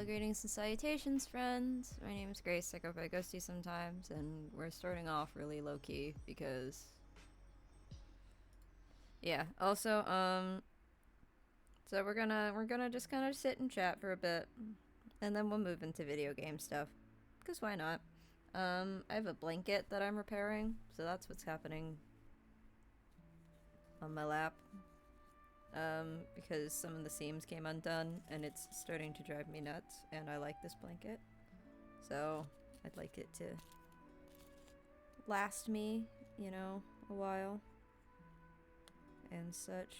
Greetings and salutations, friends. My name is Grace. I go by Ghosty sometimes, and we're starting off really low key because, yeah. Also, so we're gonna just kind of sit and chat for a bit, and then we'll move into video game stuff. Cause why not? I have a blanket that I'm repairing, so that's what's happening on my lap. Because some of the seams came undone, and it's starting to drive me nuts, and I like this blanket. So, I'd like it to last me, you know, a while. And such.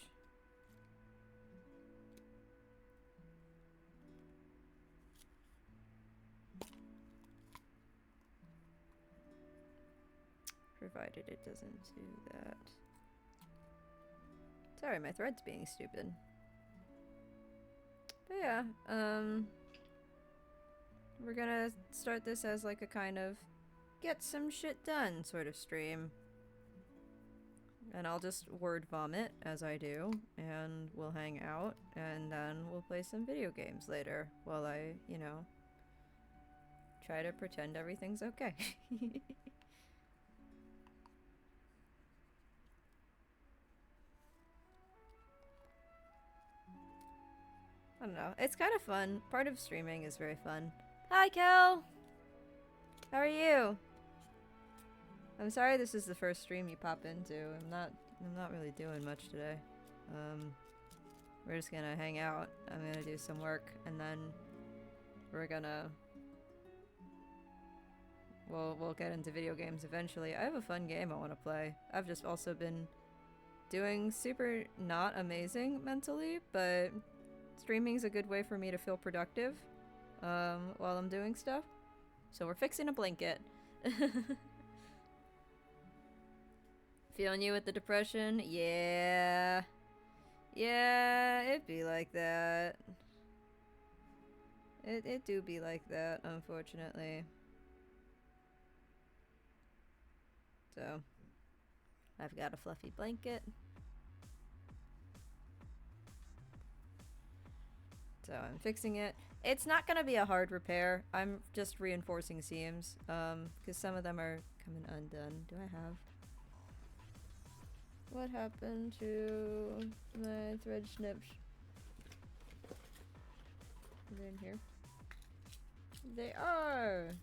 Provided it doesn't do that. Sorry, my thread's being stupid. But yeah, we're gonna start this as like a kind of get some shit done sort of stream. And I'll just word vomit as I do, and we'll hang out, and then we'll play some video games later while I, you know, try to pretend everything's okay. I don't know. It's kind of fun. Part of streaming is very fun. Hi, Kel! How are you? I'm sorry this is the first stream you pop into. I'm not really doing much today. We're just gonna hang out. I'm gonna do some work, and then we're gonna... We'll get into video games eventually. I have a fun game I want to play. I've just also been doing super not amazing mentally, but streaming's a good way for me to feel productive while I'm doing stuff. So we're fixing a blanket. Feeling you with the depression? Yeah. Yeah, it be like that. It do be like that, unfortunately. So, I've got a fluffy blanket. So I'm fixing it. It's not gonna be a hard repair. I'm just reinforcing seams, because some of them are coming undone. Do I have... What happened to my thread snips? Are they in here? They are!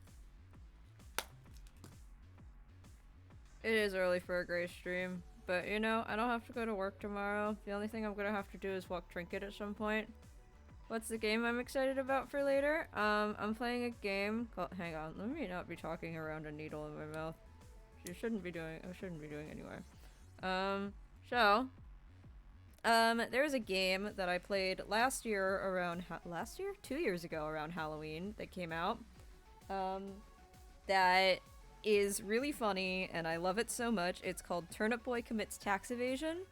It is early for a gray stream, but you know, I don't have to go to work tomorrow. The only thing I'm gonna have to do is walk Trinket at some point. What's the game I'm excited about for later? I'm playing a game called... Hang on, let me not be talking around a needle in my mouth. I shouldn't be doing anywhere. There's a game that I played last year around... last year? 2 years ago around Halloween that came out. That is really funny, and I love it so much. It's called Turnip Boy Commits Tax Evasion.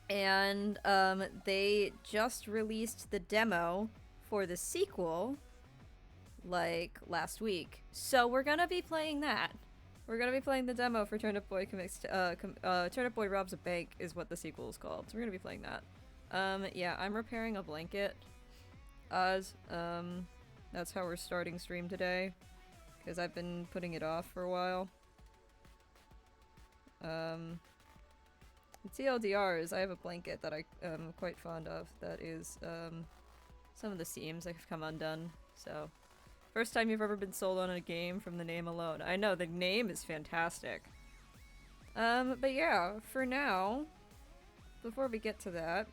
And, they just released the demo for the sequel, like, last week. So we're gonna be playing that. We're gonna be playing the demo for Turnip Boy Commits, Turnip Boy Robs a Bank is what the sequel is called. So we're gonna be playing that. Yeah, I'm repairing a blanket. That's how we're starting stream today. Because I've been putting it off for a while. TLDR is I have a blanket that I am quite fond of that is, some of the seams have come undone, so. First time you've ever been sold on a game from the name alone. I know, the name is fantastic. But yeah, for now, before we get to that,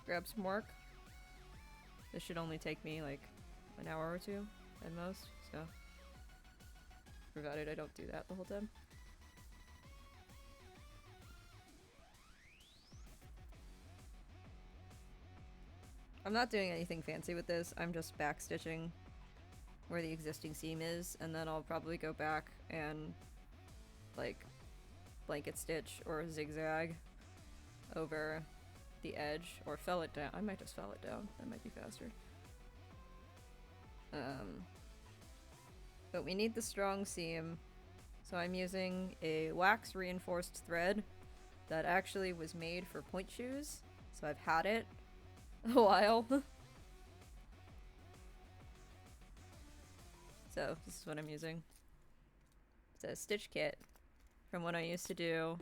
grab some work. This should only take me like an hour or two at most, so. Provided I don't do that the whole time. I'm not doing anything fancy with this, I'm just backstitching where the existing seam is, and then I'll probably go back and, like, blanket stitch or zigzag over the edge, or fell it down. I might just fell it down, that might be faster. But we need the strong seam, so I'm using a wax reinforced thread that actually was made for point shoes, so I've had it a while. So this is what I'm using. It's a stitch kit from what I used to do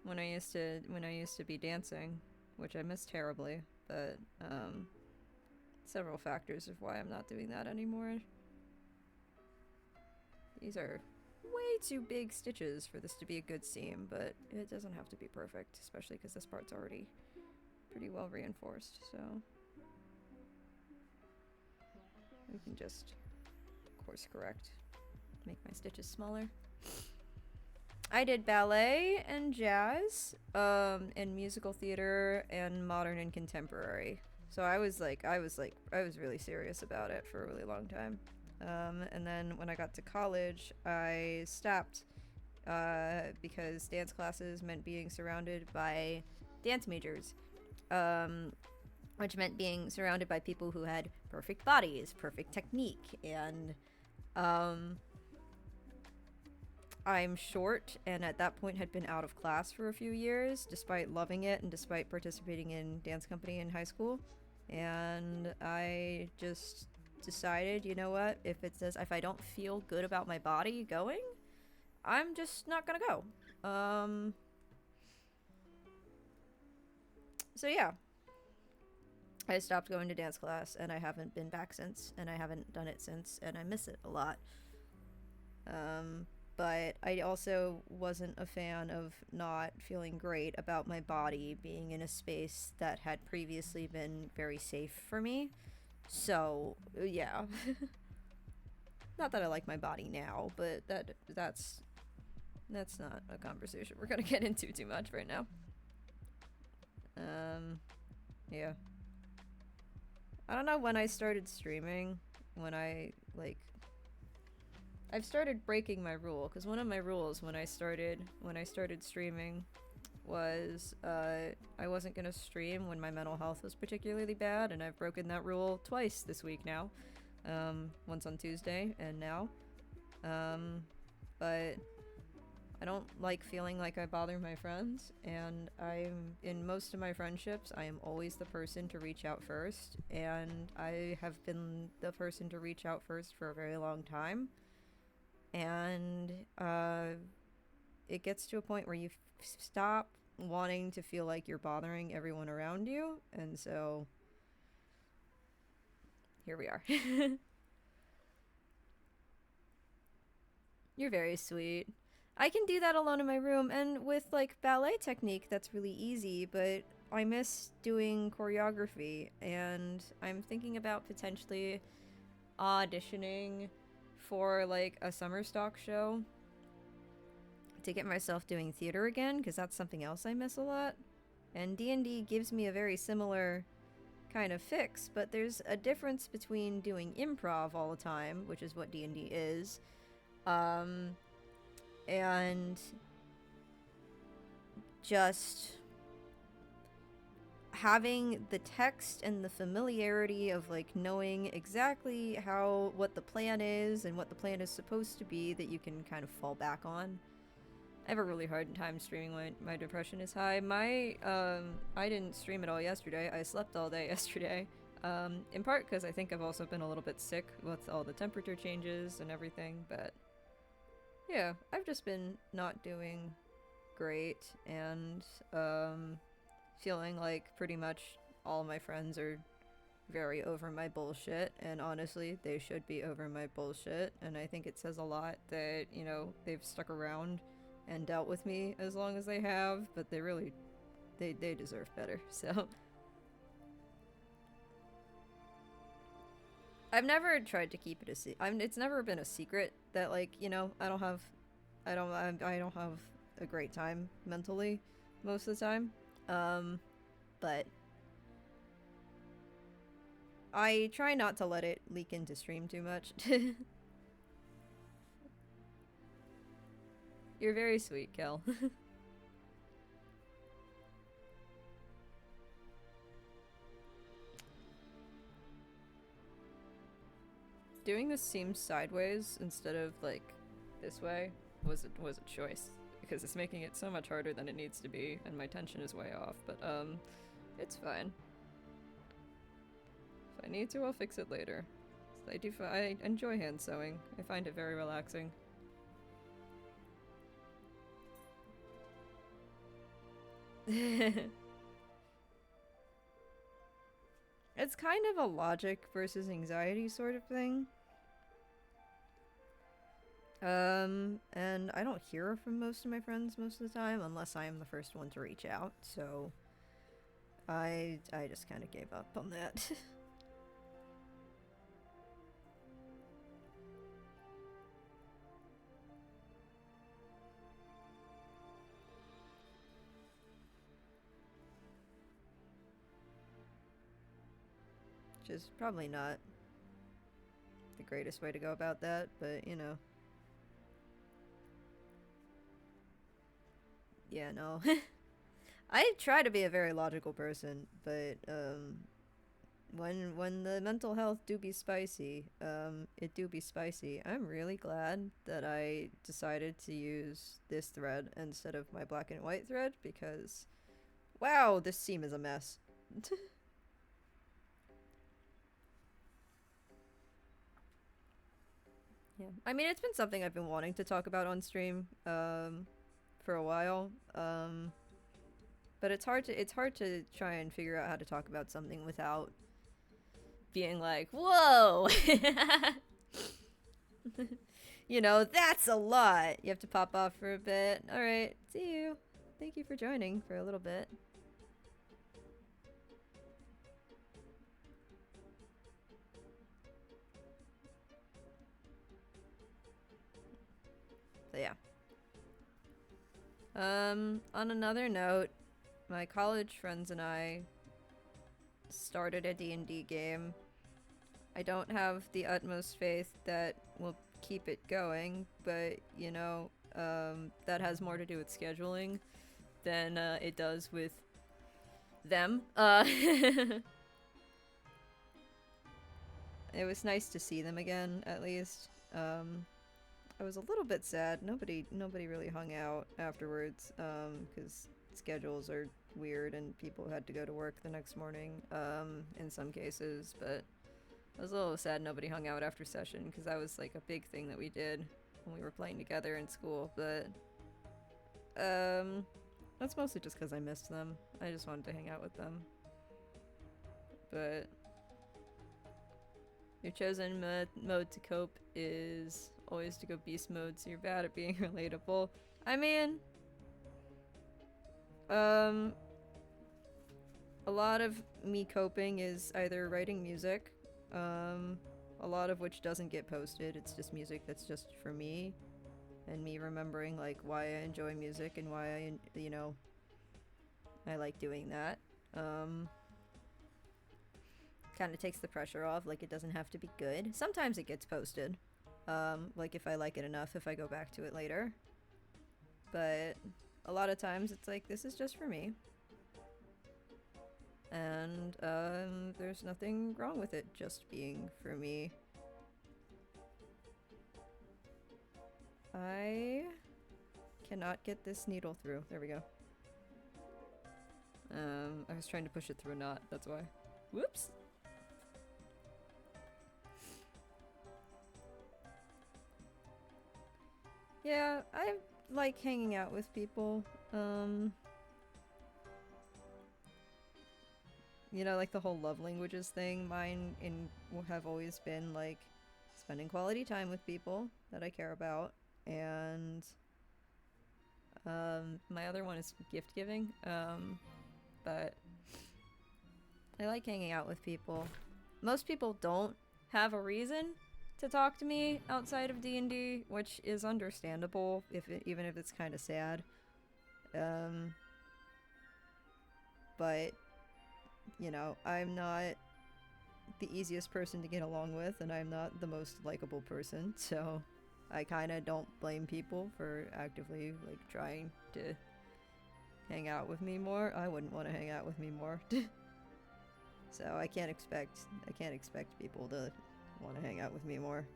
when I used to be dancing, which I miss terribly, but several factors of why I'm not doing that anymore. These are way too big stitches for this to be a good seam, but it doesn't have to be perfect, especially because this part's already pretty well reinforced, so we can just course correct, make my stitches smaller. I did ballet and jazz, and musical theater and modern and contemporary. So I was really serious about it for a really long time. And then when I got to college, I stopped because dance classes meant being surrounded by dance majors, which meant being surrounded by people who had perfect bodies, perfect technique, and I'm short, and at that point had been out of class for a few years, despite loving it and despite participating in dance company in high school. And I just decided, you know what, if I don't feel good about my body going, I'm just not gonna go. So yeah. I stopped going to dance class, and I haven't been back since, and I haven't done it since, and I miss it a lot. But I also wasn't a fan of not feeling great about my body being in a space that had previously been very safe for me. So, yeah. Not that I like my body now, but that's not a conversation we're gonna get into too much right now. Yeah. I don't know when I started streaming, I've started breaking my rule, because one of my rules when I started streaming was I wasn't gonna stream when my mental health was particularly bad, and I've broken that rule twice this week now. Once on Tuesday and now. But I don't like feeling like I bother my friends, and in most of my friendships, I am always the person to reach out first, and I have been the person to reach out first for a very long time. And it gets to a point where you stop wanting to feel like you're bothering everyone around you, and so here we are. You're very sweet. I can do that alone in my room, and with like ballet technique that's really easy, but I miss doing choreography, and I'm thinking about potentially auditioning for like a summer stock show to get myself doing theater again, because that's something else I miss a lot. And D&D gives me a very similar kind of fix, but there's a difference between doing improv all the time, which is what D&D is, and just having the text and the familiarity of like knowing exactly what the plan is and what the plan is supposed to be that you can kind of fall back on. I have a really hard time streaming when my depression is high. I didn't stream at all yesterday. I slept all day yesterday. In part because I think I've also been a little bit sick with all the temperature changes and everything, but yeah, I've just been not doing great, and feeling like pretty much all my friends are very over my bullshit, and honestly, they should be over my bullshit, and I think it says a lot that, you know, they've stuck around and dealt with me as long as they have, but they really, they deserve better, so. I've never tried to keep it a secret. It's never been a secret that, like, you know, I don't have a great time mentally most of the time. But I try not to let it leak into stream too much. You're very sweet, Kel. Doing the seam sideways instead of like this way was a choice, because it's making it so much harder than it needs to be, and my tension is way off, but it's fine. If I need to, I'll fix it later. I enjoy hand sewing. I find it very relaxing. It's kind of a logic versus anxiety sort of thing. And I don't hear from most of my friends most of the time unless I am the first one to reach out, so I just kind of gave up on that. Which is probably not the greatest way to go about that, but you know. Yeah, no. I try to be a very logical person, but when the mental health do be spicy, it do be spicy. I'm really glad that I decided to use this thread instead of my black and white thread because wow, this seam is a mess. Yeah. I mean, it's been something I've been wanting to talk about on stream for a while. But it's hard to try and figure out how to talk about something without being like, "Whoa." You know, that's a lot. You have to pop off for a bit. All right. See you. Thank you for joining for a little bit. So yeah. On another note, my college friends and I started a D&D game. I don't have the utmost faith that we'll keep it going, but, you know, that has more to do with scheduling than it does with them. It was nice to see them again, at least. I was a little bit sad. Nobody really hung out afterwards, because schedules are weird and people had to go to work the next morning, in some cases, but I was a little sad nobody hung out after session, because that was, like, a big thing that we did when we were playing together in school, but, that's mostly just because I missed them. I just wanted to hang out with them. But your chosen mode to cope is always to go beast mode, so you're bad at being relatable. I mean, a lot of me coping is either writing music, a lot of which doesn't get posted. It's just music that's just for me, and me remembering, like, why I enjoy music and why I, you know, I like doing that. Kind of takes the pressure off, like, it doesn't have to be good. Sometimes it gets posted, like, if I like it enough, if I go back to it later. But a lot of times it's like, this is just for me. And, there's nothing wrong with it just being for me. I cannot get this needle through. There we go. I was trying to push it through a knot, that's why. Whoops! Yeah, I like hanging out with people. You know, like the whole love languages thing, mine have always been like spending quality time with people that I care about, and my other one is gift giving. But I like hanging out with people. Most people don't have a reason to talk to me outside of D&D, which is understandable, even if it's kind of sad. But, you know, I'm not the easiest person to get along with, and I'm not the most likable person, so I kind of don't blame people for actively, like, trying to hang out with me more. I wouldn't want to hang out with me more. So I can't expect people to want to hang out with me more.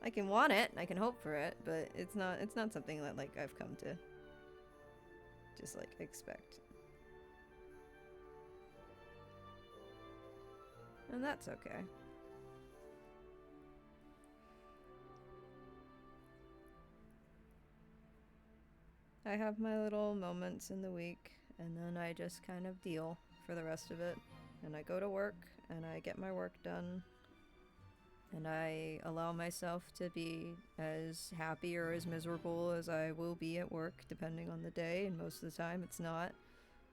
I can want it, I can hope for it, but it's not something that, like, I've come to just, like, expect. And that's okay. I have my little moments in the week, and then I just kind of deal for the rest of it. And I go to work, and I get my work done, and I allow myself to be as happy or as miserable as I will be at work, depending on the day, and most of the time it's not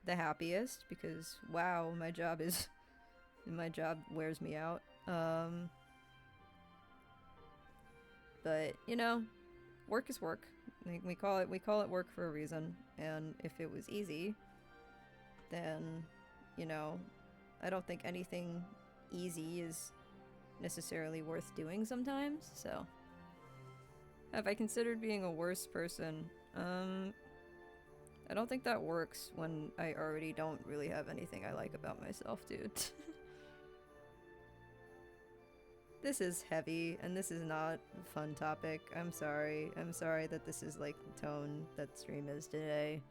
the happiest, because wow, my job wears me out. But, you know, work is work. Like, we call it work for a reason, and if it was easy, then, you know, I don't think anything easy is necessarily worth doing sometimes, so. Have I considered being a worse person? I don't think that works when I already don't really have anything I like about myself, dude. This is heavy, and this is not a fun topic. I'm sorry. I'm sorry that this is like the tone that stream is today.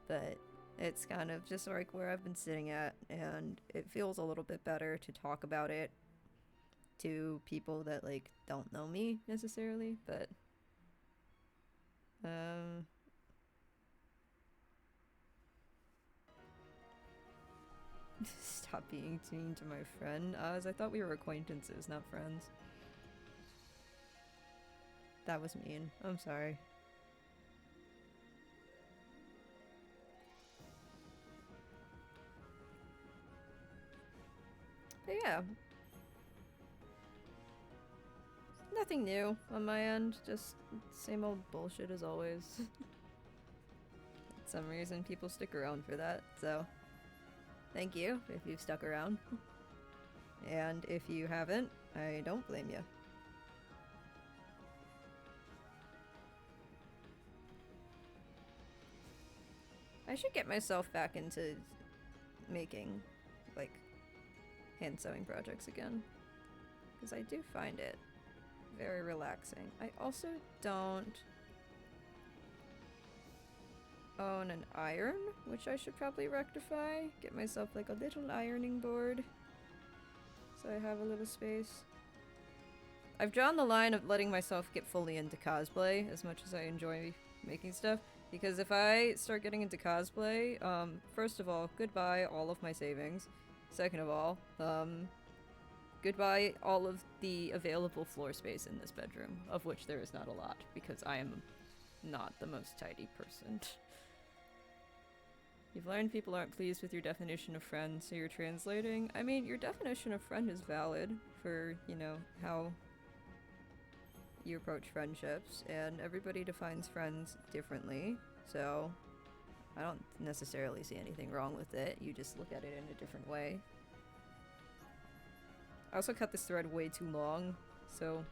But it's kind of just like where I've been sitting at, and it feels a little bit better to talk about it to people that like don't know me necessarily, but stop being mean to my friend. As I thought we were acquaintances, not friends. That was mean. I'm sorry. But yeah. Nothing new on my end, just same old bullshit as always. For some reason people stick around for that, so thank you if you've stuck around. And if you haven't, I don't blame you. I should get myself back into making, like, hand sewing projects again. Because I do find it very relaxing. I also don't own an iron, which I should probably rectify. Get myself like a little ironing board, so I have a little space. I've drawn the line of letting myself get fully into cosplay as much as I enjoy making stuff, because if I start getting into cosplay, first of all, goodbye all of my savings. Second of all, goodbye all of the available floor space in this bedroom, of which there is not a lot, because I am not the most tidy person. You've learned people aren't pleased with your definition of friend, so you're translating. I mean, your definition of friend is valid for, you know, how you approach friendships, and everybody defines friends differently, so I don't necessarily see anything wrong with it. You just look at it in a different way. I also cut this thread way too long, so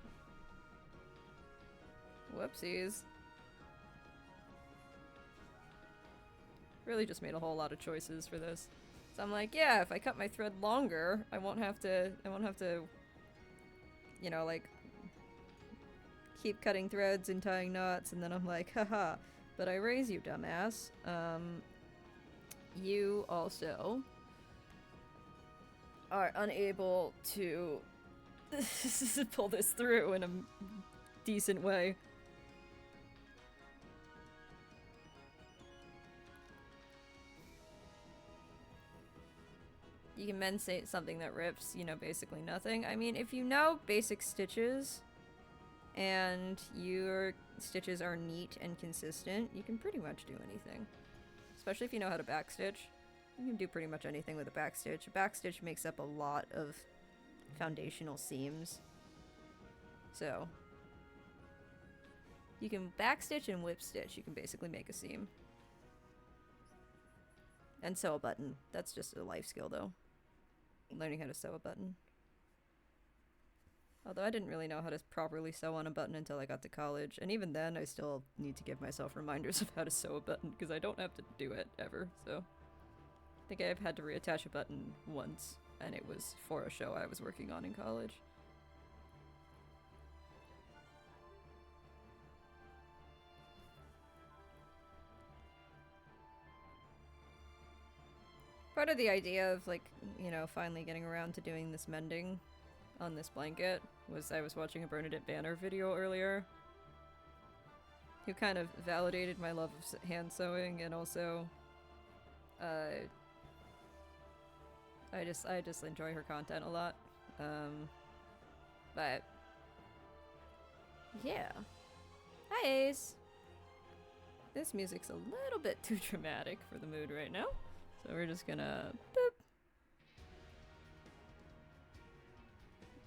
whoopsies. Really just made a whole lot of choices for this. So I'm like, yeah, if I cut my thread longer, I won't have to, you know, like, keep cutting threads and tying knots, and then I'm like, haha, but I raise you, dumbass. You also are unable to pull this through in a decent way. You can mend say something that rips, you know, basically nothing. I mean, if you know basic stitches and your stitches are neat and consistent, you can pretty much do anything. Especially if you know how to backstitch. You can do pretty much anything with a backstitch. A backstitch makes up a lot of foundational seams. So you can backstitch and whip stitch. You can basically make a seam. And sew a button. That's just a life skill, though. Learning how to sew a button. Although I didn't really know how to properly sew on a button until I got to college, and even then I still need to give myself reminders of how to sew a button, because I don't have to do it ever, so. I think I've had to reattach a button once, and it was for a show I was working on in college. Part of the idea of, like, you know, finally getting around to doing this mending on this blanket was I was watching a Bernadette Banner video earlier who kind of validated my love of hand sewing, and also I just enjoy her content a lot. But yeah. Hi, Ace. This music's a little bit too dramatic for the mood right now, so we're just gonna boop.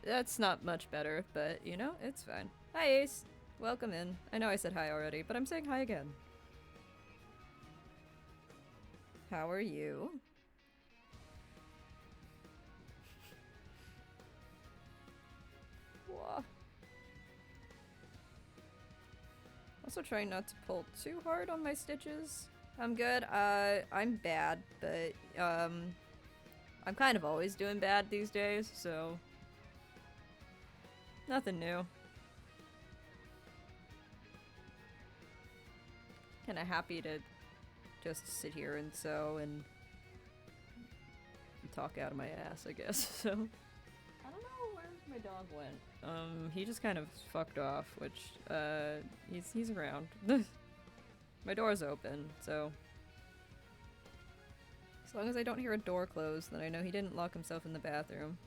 That's not much better, but you know, it's fine. Hi, Ace. Welcome in. I know I said hi already, but I'm saying hi again. How are you? Whoa. Also trying not to pull too hard on my stitches. I'm good. I'm bad, but I'm kind of always doing bad these days, so nothing new. Kinda happy to just sit here and sew and talk out of my ass, I guess, so. I don't know where my dog went. He just kind of fucked off, which, he's around. My door's open, so. As long as I don't hear a door close, then I know he didn't lock himself in the bathroom.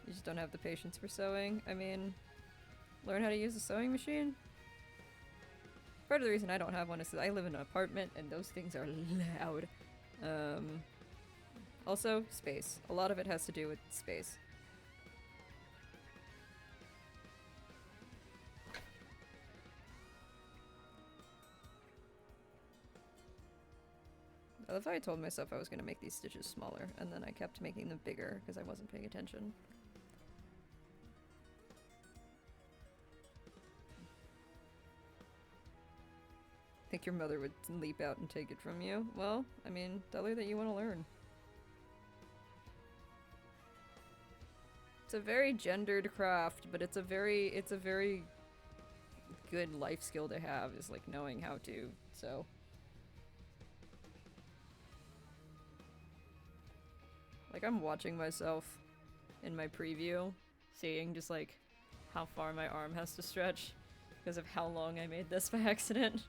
You just don't have the patience for sewing. I mean, learn how to use a sewing machine? Part of the reason I don't have one is that I live in an apartment and those things are loud. Also, space. A lot of it has to do with space. I love how I told myself I was going to make these stitches smaller, and then I kept making them bigger because I wasn't paying attention. Think your mother would leap out and take it from you? Well, I mean, tell her that you want to learn. It's a very gendered craft, but it's a very good life skill to have, is like knowing how to, so. Like, I'm watching myself in my preview, seeing just like how far my arm has to stretch because of how long I made this by accident.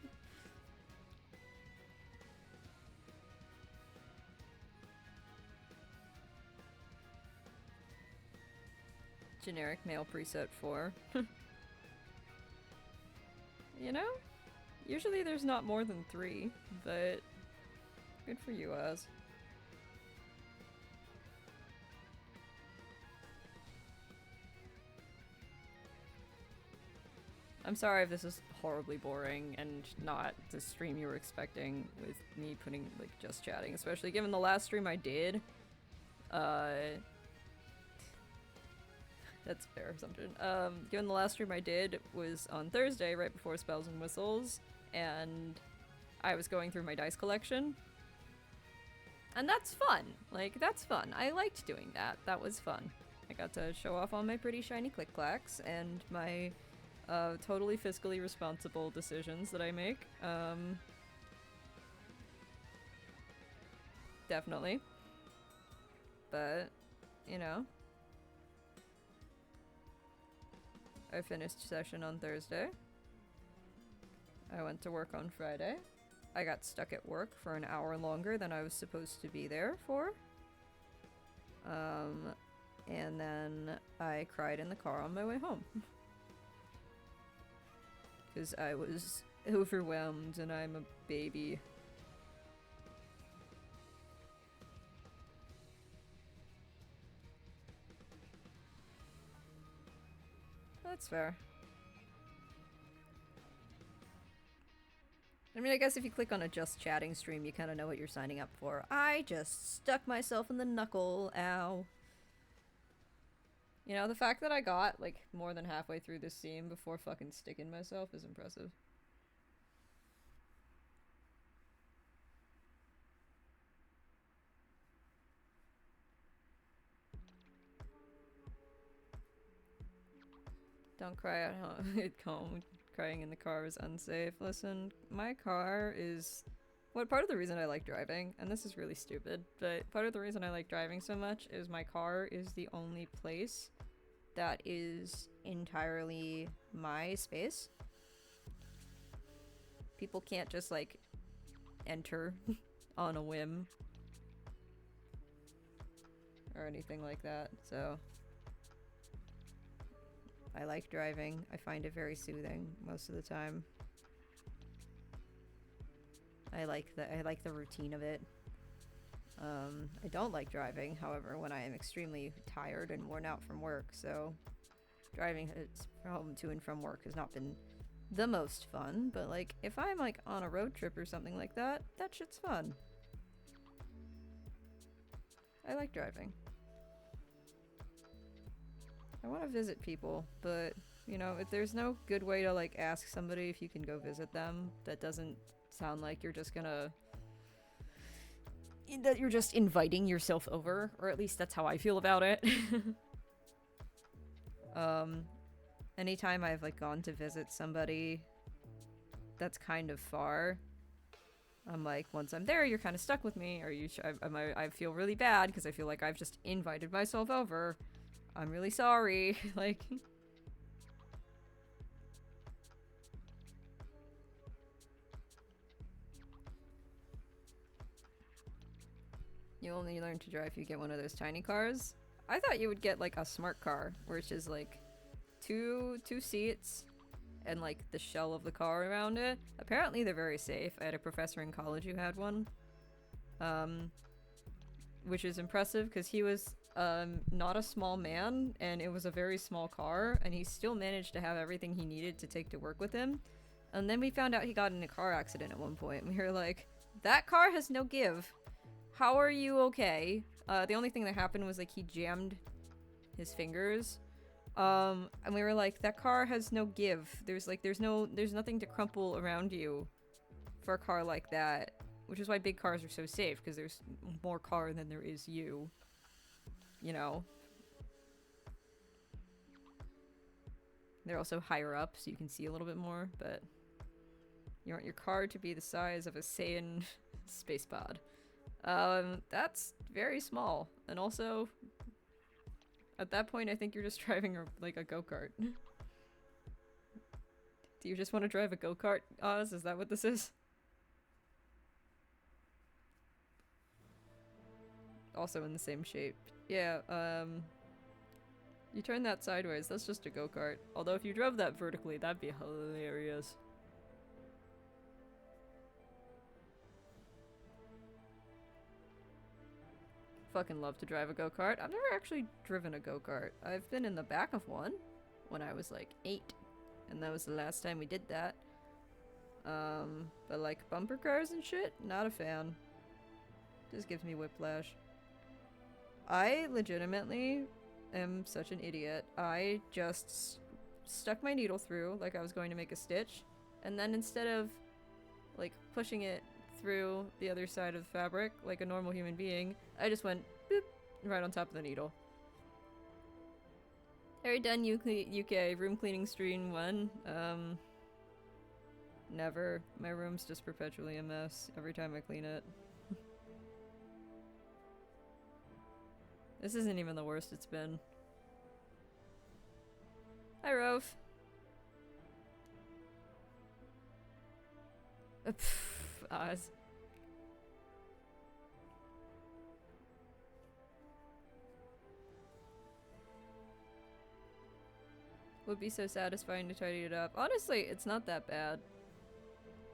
Generic male preset 4. You know? Usually there's not more than 3, but good for you, Az. I'm sorry if this is horribly boring and not the stream you were expecting with me putting, like, just chatting, especially given the last stream I did. That's fair assumption. Given the last stream I did was on Thursday, right before Spells and Whistles, and I was going through my dice collection. And that's fun. Like, that's fun. I liked doing that. That was fun. I got to show off all my pretty shiny click-clacks and my totally fiscally responsible decisions that I make. Definitely. But, you know. I finished session on Thursday. I went to work on Friday. I got stuck at work for an hour longer than I was supposed to be there for. And then I cried in the car on my way home. Because I was overwhelmed and I'm a baby. That's fair. I mean, I guess if you click on a just chatting stream, you kind of know what you're signing up for. I just stuck myself in the knuckle. Ow. You know, the fact that I got, like, more than halfway through this scene before fucking sticking myself is impressive. Don't cry at home. Crying in the car is unsafe. Listen, my car is What part of the reason I like driving, and this is really stupid, but part of the reason I like driving so much is my car is the only place that is entirely my space. People can't just like enter on a whim or anything like that, so I like driving. I find it very soothing most of the time. I like the routine of it. I don't like driving, however, when I am extremely tired and worn out from work, so driving home to and from work has not been the most fun, but like if I'm like on a road trip or something like that, that shit's fun. I like driving. I want to visit people, but you know, if there's no good way to like ask somebody if you can go visit them that doesn't sound like you're just gonna that you're just inviting yourself over, or at least that's how I feel about it. Anytime I've like gone to visit somebody that's kind of far, I'm like, once I'm there, you're kind of stuck with me. Are you? I feel really bad because I feel like I've just invited myself over. I'm really sorry. Like, you only learn to drive if you get one of those tiny cars. I thought you would get like a smart car, which is like two seats and like the shell of the car around it. Apparently they're very safe. I had a professor in college who had one, which is impressive because he was not a small man and it was a very small car, and he still managed to have everything he needed to take to work with him. And then we found out he got in a car accident at one point. We were like, that car has no give. How are you okay? The only thing that happened was like he jammed his fingers. And we were like, that car has no give. There's nothing to crumple around you for a car like that. Which is why big cars are so safe, because there's more car than there is you. You know? They're also higher up, so you can see a little bit more, but you want your car to be the size of a Saiyan space pod. That's very small. And also, at that point, I think you're just driving like a go-kart. Do you just want to drive a go-kart, Oz? Is that what this is? Also in the same shape. Yeah, you turn that sideways, that's just a go-kart. Although if you drove that vertically, that'd be hilarious. Fucking love to drive a go-kart. I've never actually driven a go-kart. I've been in the back of one when I was like 8, and that was the last time we did that. But like bumper cars and shit, not a fan. Just gives me whiplash. I legitimately am such an idiot. I just stuck my needle through like I was going to make a stitch, and then instead of like pushing it through the other side of the fabric like a normal human being, I just went boop right on top of the needle. Harry Dunn UK room cleaning stream 1. Never. My room's just perpetually a mess every time I clean it. This isn't even the worst it's been. Hi, Rove. Oz. Would be so satisfying to tidy it up. Honestly, it's not that bad.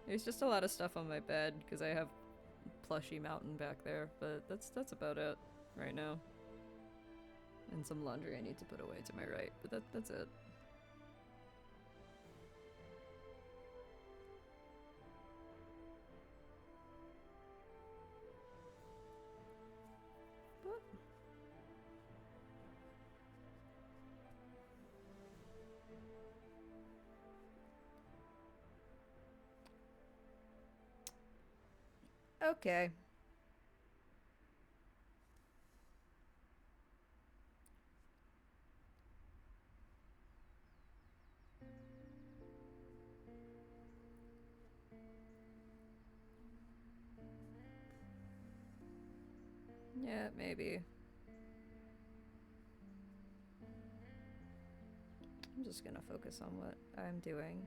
There's just a lot of stuff on my bed because I have plushy mountain back there, but that's about it right now. And some laundry I need to put away to my right, but that's it. But okay. maybe. I'm just gonna focus on what I'm doing.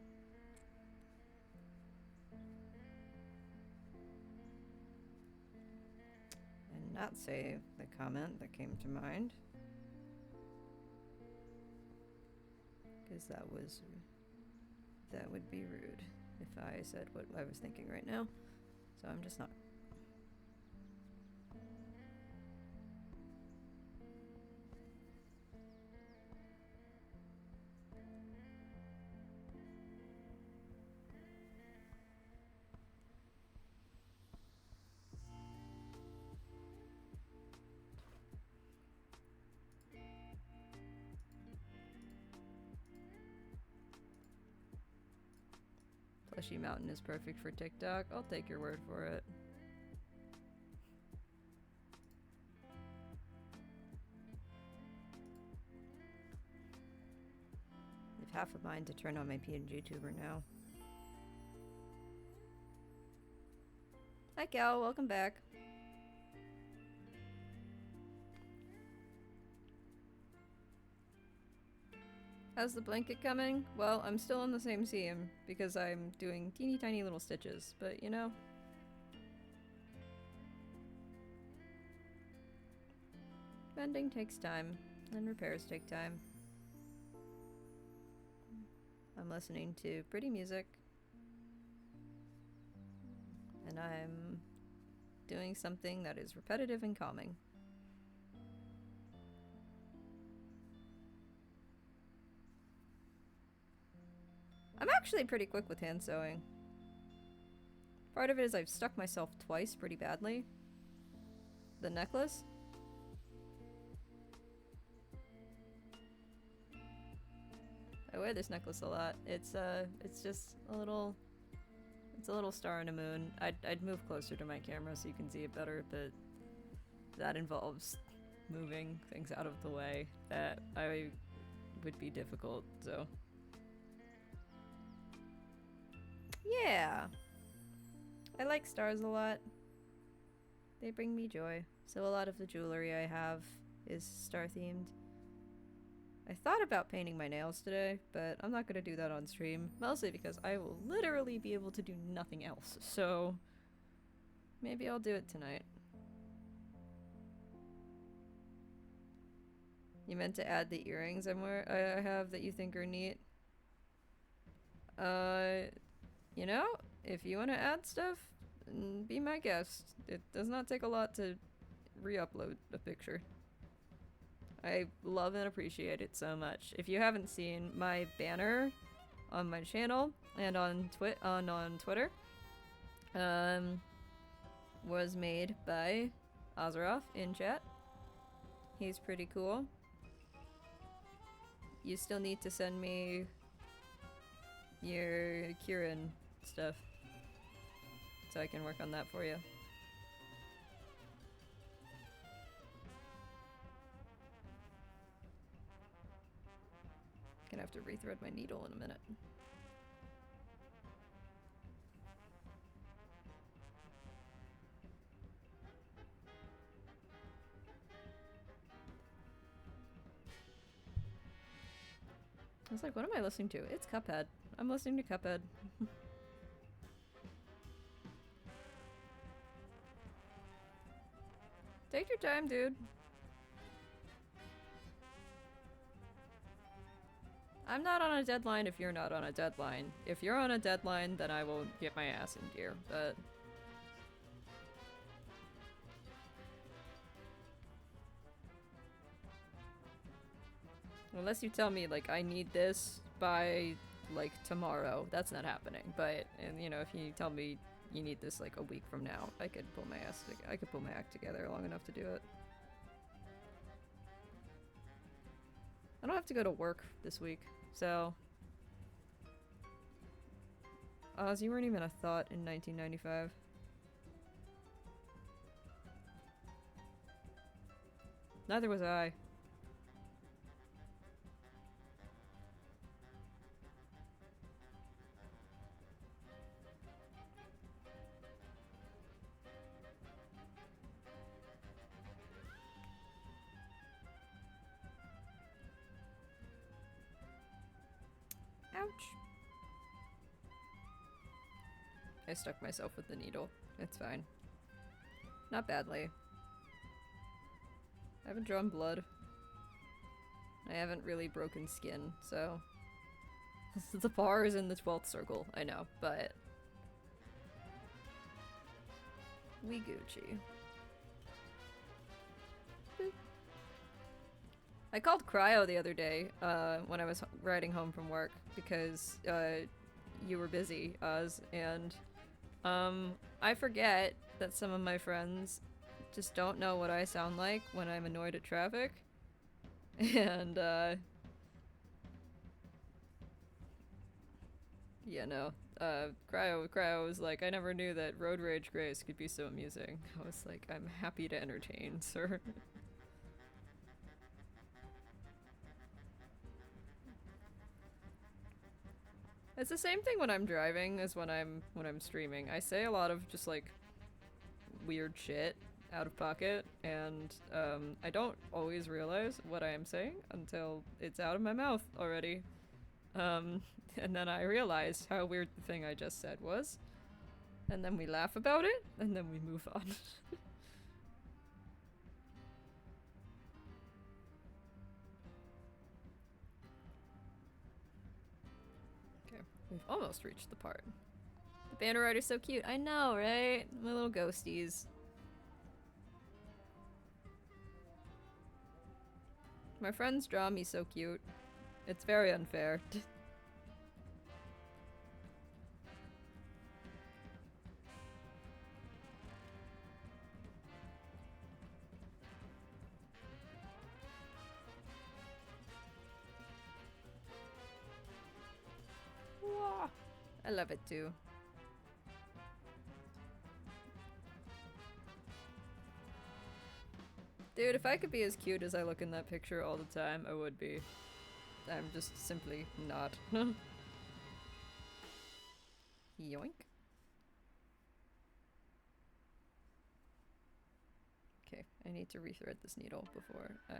And not say the comment that came to mind. Because that would be rude if I said what I was thinking right now. So I'm just not. Fleshy Mountain is perfect for TikTok. I'll take your word for it. I have half a mind to turn on my PNG tuber now. Hi Cal, welcome back. How's the blanket coming? Well, I'm still on the same seam because I'm doing teeny tiny little stitches, but you know. Mending takes time, and repairs take time. I'm listening to pretty music, and I'm doing something that is repetitive and calming. I'm actually pretty quick with hand sewing. Part of it is I've stuck myself twice pretty badly. The necklace. I wear this necklace a lot. It's just a little star and a moon. I'd move closer to my camera so you can see it better, but that involves moving things out of the way that I would be difficult, so. Yeah. I like stars a lot. They bring me joy. So a lot of the jewelry I have is star themed. I thought about painting my nails today, but I'm not gonna do that on stream. Mostly because I will literally be able to do nothing else. So maybe I'll do it tonight. You meant to add the earrings I have that you think are neat? You know, if you want to add stuff, be my guest. It does not take a lot to re-upload a picture. I love and appreciate it so much. If you haven't seen my banner on my channel and on Twitter, was made by Azeroth in chat. He's pretty cool. You still need to send me your Kieran stuff so I can work on that for you. Gonna have to rethread my needle in a minute. I was like, what am I listening to? It's Cuphead. I'm listening to Cuphead. Take your time, dude. I'm not on a deadline if you're not on a deadline. If you're on a deadline, then I will get my ass in gear, but... Unless you tell me, like, I need this by, like, tomorrow. That's not happening. But, and you know, if you tell me you need this, like, a week from now, I could pull my act together long enough to do it. I don't have to go to work this week, so... Oz, you weren't even a thought in 1995. Neither was I. Ouch. I stuck myself with the needle. It's fine. Not badly. I haven't drawn blood. I haven't really broken skin, so... The bar is in the 12th circle, I know, but... We Gucci. Boop. I called Cryo the other day, when I was riding home from work, because, you were busy, Oz, and, I forget that some of my friends just don't know what I sound like when I'm annoyed at traffic, and, yeah, no. Cryo was like, I never knew that Road Rage Grace could be so amusing. I was like, I'm happy to entertain, sir. It's the same thing when I'm driving as when I'm streaming. I say a lot of just like weird shit out of pocket, and I don't always realize what I am saying until it's out of my mouth already. And then I realize how weird the thing I just said was. And then we laugh about it, and then we move on. Okay, we've almost reached the part. The Banner Rider's so cute. I know, right? My little ghosties. My friends draw me so cute. It's very unfair. I love it too. Dude, if I could be as cute as I look in that picture all the time, I would be. I'm just simply not. Yoink. Okay, I need to rethread this needle before I,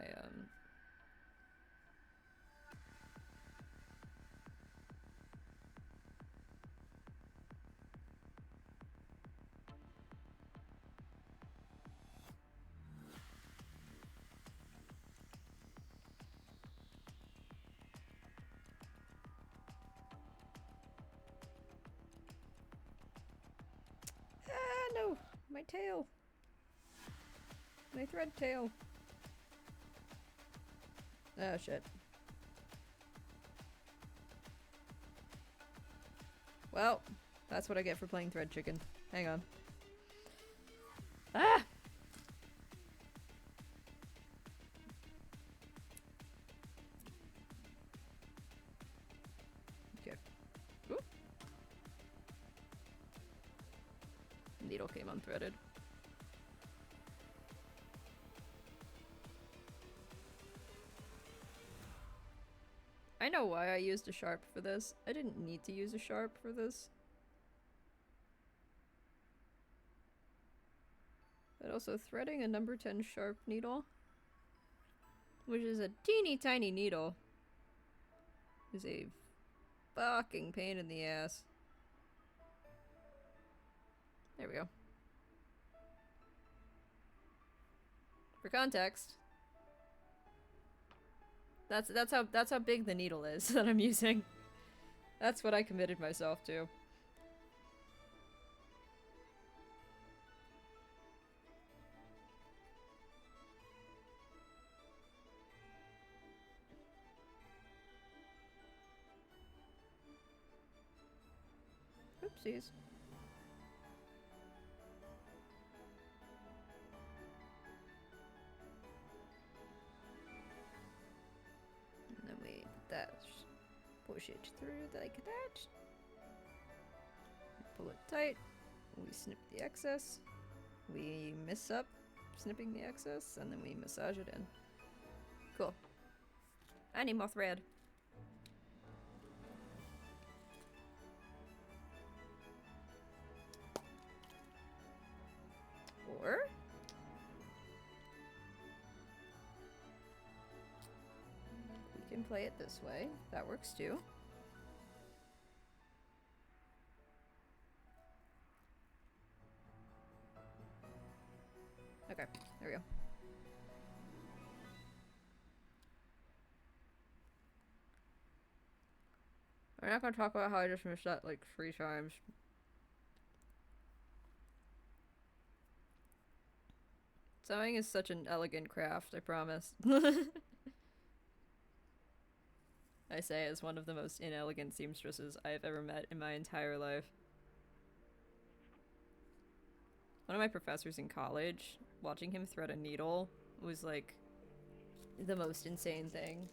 no! My tail! My thread tail! Oh, shit. Well, that's what I get for playing Thread Chicken. Hang on. Ah! Okay. Ooh. Needle came unthreaded. I know why I used a sharp for this. I didn't need to use a sharp for this. But also threading a number 10 sharp needle, which is a teeny tiny needle, is a fucking pain in the ass. There we go. For context, that's how big the needle is that I'm using. That's what I committed myself to. Oopsies. And then we push it through like that. Pull it tight. We snip the excess. We miss up snipping the excess, and then we massage it in. Cool. I need more thread. Or we can play it this way. That works too. Okay, there we go. We're not gonna talk about how I just missed that like 3 times. Sewing is such an elegant craft, I promise. I say as one of the most inelegant seamstresses I have ever met in my entire life. One of my professors in college, watching him thread a needle was like the most insane thing.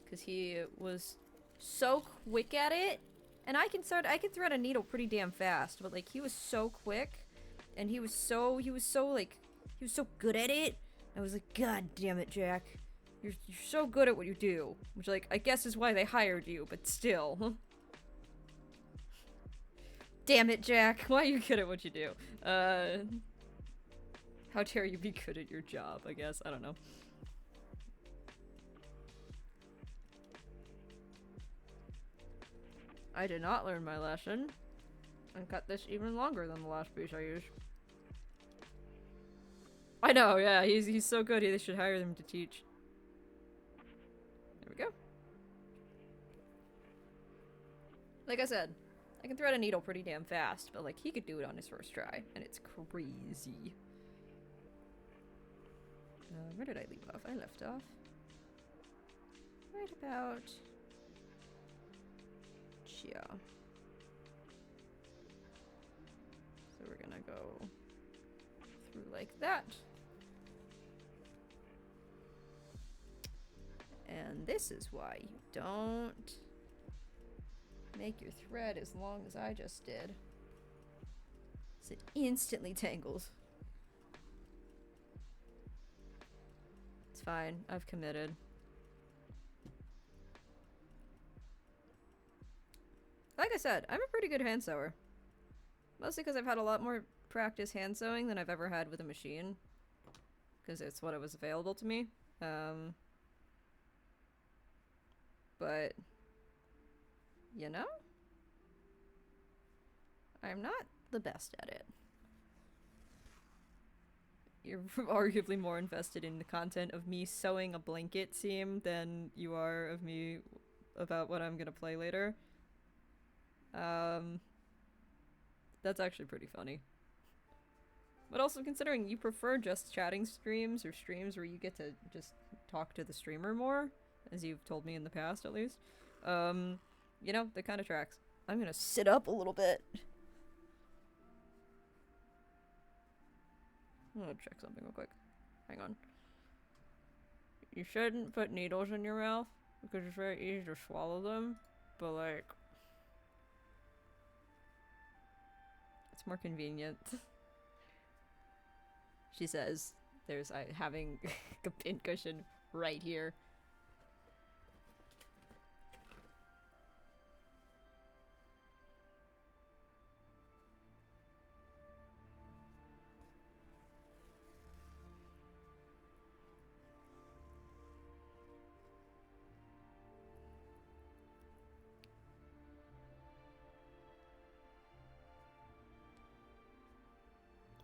Because he was so quick at it. And I can thread a needle pretty damn fast, but like he was so quick and he was so good at it. I was like, God damn it, Jack. You're so good at what you do. Which, like, I guess is why they hired you, but still. Damn it, Jack. Why are you good at what you do? How dare you be good at your job, I guess. I don't know. I did not learn my lesson. And cut this even longer than the last piece I used. I know, yeah, he's so good, they should hire him to teach. There we go. Like I said, I can thread a needle pretty damn fast, but like he could do it on his first try, and it's crazy. Where did I leave off? I left off right about here. So we're gonna go through like that. And this is why you don't make your thread as long as I just did. So it instantly tangles. It's fine. I've committed. Like I said, I'm a pretty good hand sewer. Mostly because I've had a lot more practice hand sewing than I've ever had with a machine. Because it's what was available to me. But, you know? I'm not the best at it. You're arguably more invested in the content of me sewing a blanket seam than you are of me about what I'm gonna play later. That's actually pretty funny. But also considering you prefer just chatting streams or streams where you get to just talk to the streamer more, as you've told me in the past at least, you know, that kind of tracks. I'm gonna sit up a little bit. I'm gonna check something real quick. Hang on. You shouldn't put needles in your mouth because it's very easy to swallow them, but like, it's more convenient. She says, there's having a pincushion right here.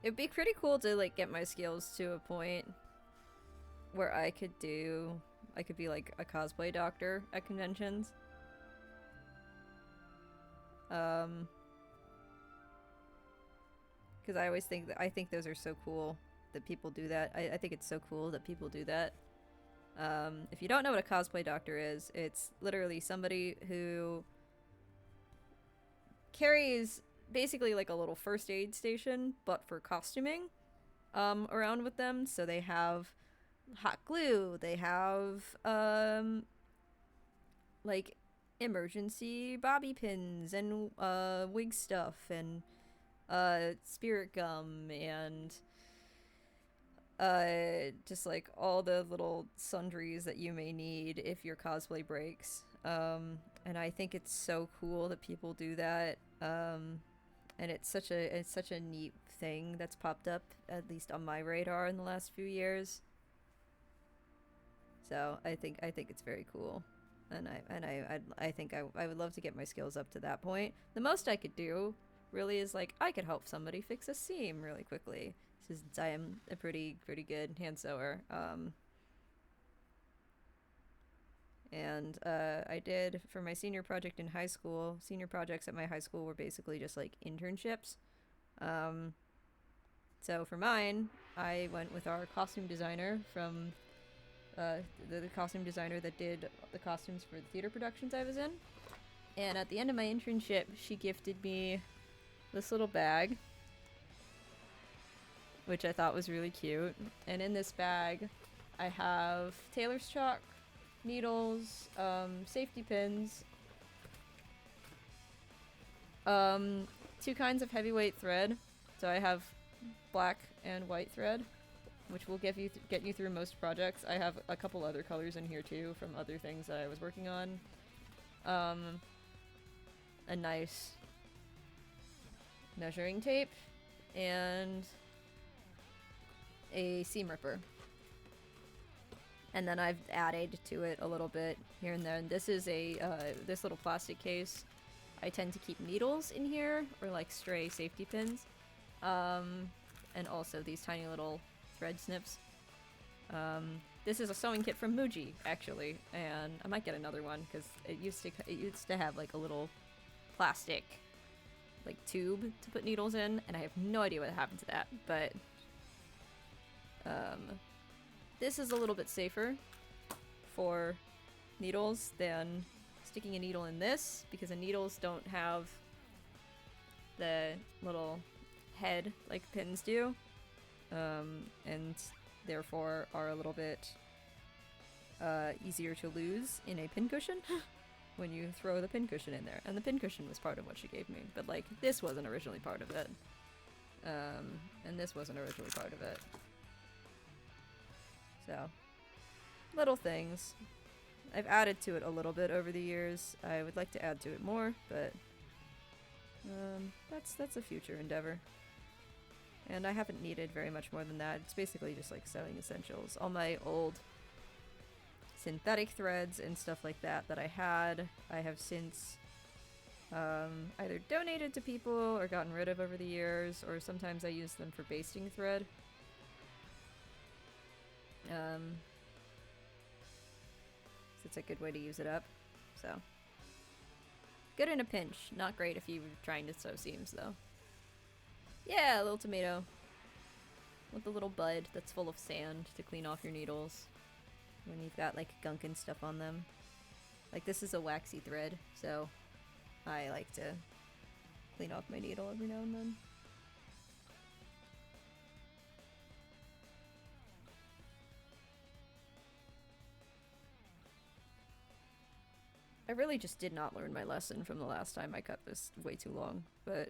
It'd be pretty cool to like get my skills to a point where I could be like a cosplay doctor at conventions. Because I always think I think those are so cool that people do that. I think it's so cool that people do that. If you don't know what a cosplay doctor is, it's literally somebody who carries basically like a little first aid station, but for costuming, around with them. So they have hot glue, they have, like emergency bobby pins and, wig stuff and, spirit gum and, just like all the little sundries that you may need if your cosplay breaks. And I think it's so cool that people do that. And it's such a neat thing that's popped up, at least on my radar in the last few years. So I think it's very cool, and I think I would love to get my skills up to that point. The most I could do really is like I could help somebody fix a seam really quickly. since I am a pretty good hand sewer. And I did for my senior project in high school. Senior projects at my high school were basically just like internships. So for mine, I went with our costume designer from the costume designer that did the costumes for the theater productions I was in. And at the end of my internship, she gifted me this little bag, which I thought was really cute. And in this bag, I have tailor's chalk, needles, safety pins, 2 kinds of heavyweight thread. So I have black and white thread, which will get you through most projects. I have a couple other colors in here too from other things that I was working on. A nice measuring tape and a seam ripper. And then I've added to it a little bit here and there. And this is a this little plastic case. I tend to keep needles in here or like stray safety pins. And also these tiny little thread snips. This is a sewing kit from Muji, actually, and I might get another one because it used to have like a little plastic like tube to put needles in, and I have no idea what happened to that. But this is a little bit safer for needles than sticking a needle in this, because the needles don't have the little head like pins do, and therefore are a little bit easier to lose in a pincushion when you throw the pincushion in there. And the pincushion was part of what she gave me, but like this wasn't originally part of it, and this wasn't originally part of it. So, little things. I've added to it a little bit over the years. I would like to add to it more, but that's a future endeavor. And I haven't needed very much more than that. It's basically just like sewing essentials. All my old synthetic threads and stuff like that I had, I have since either donated to people or gotten rid of over the years, or sometimes I use them for basting thread. It's a good way to use it up. So, good in a pinch. Not great if you were trying to sew seams, though. Yeah, a little tomato. With a little bud that's full of sand to clean off your needles when you've got, like, gunk and stuff on them. Like, this is a waxy thread, so I like to clean off my needle every now and then. I really just did not learn my lesson from the last time I cut this way too long, but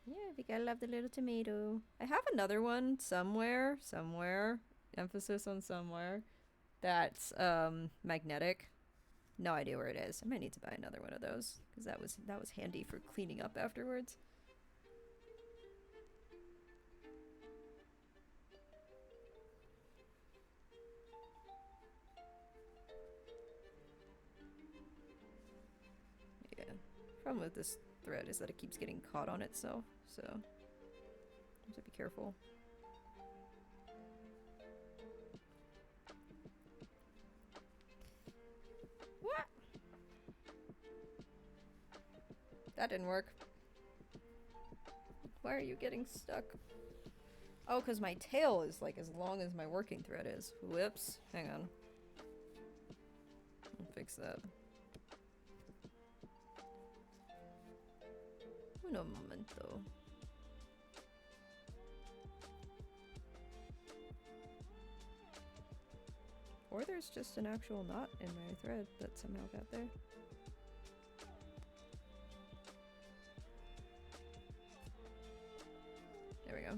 yeah, we gotta love the little tomato. I have another one somewhere, emphasis on somewhere, that's magnetic. No idea where it is. I might need to buy another one of those, because that was handy for cleaning up afterwards. Yeah. Problem with this thread is that it keeps getting caught on itself, so you have to be careful. What? That didn't work. Why are you getting stuck? Oh, because my tail is like as long as my working thread is. Whoops. Hang on. I'll fix that. Uno momento. Or there's just an actual knot in my thread that somehow got there. There we go.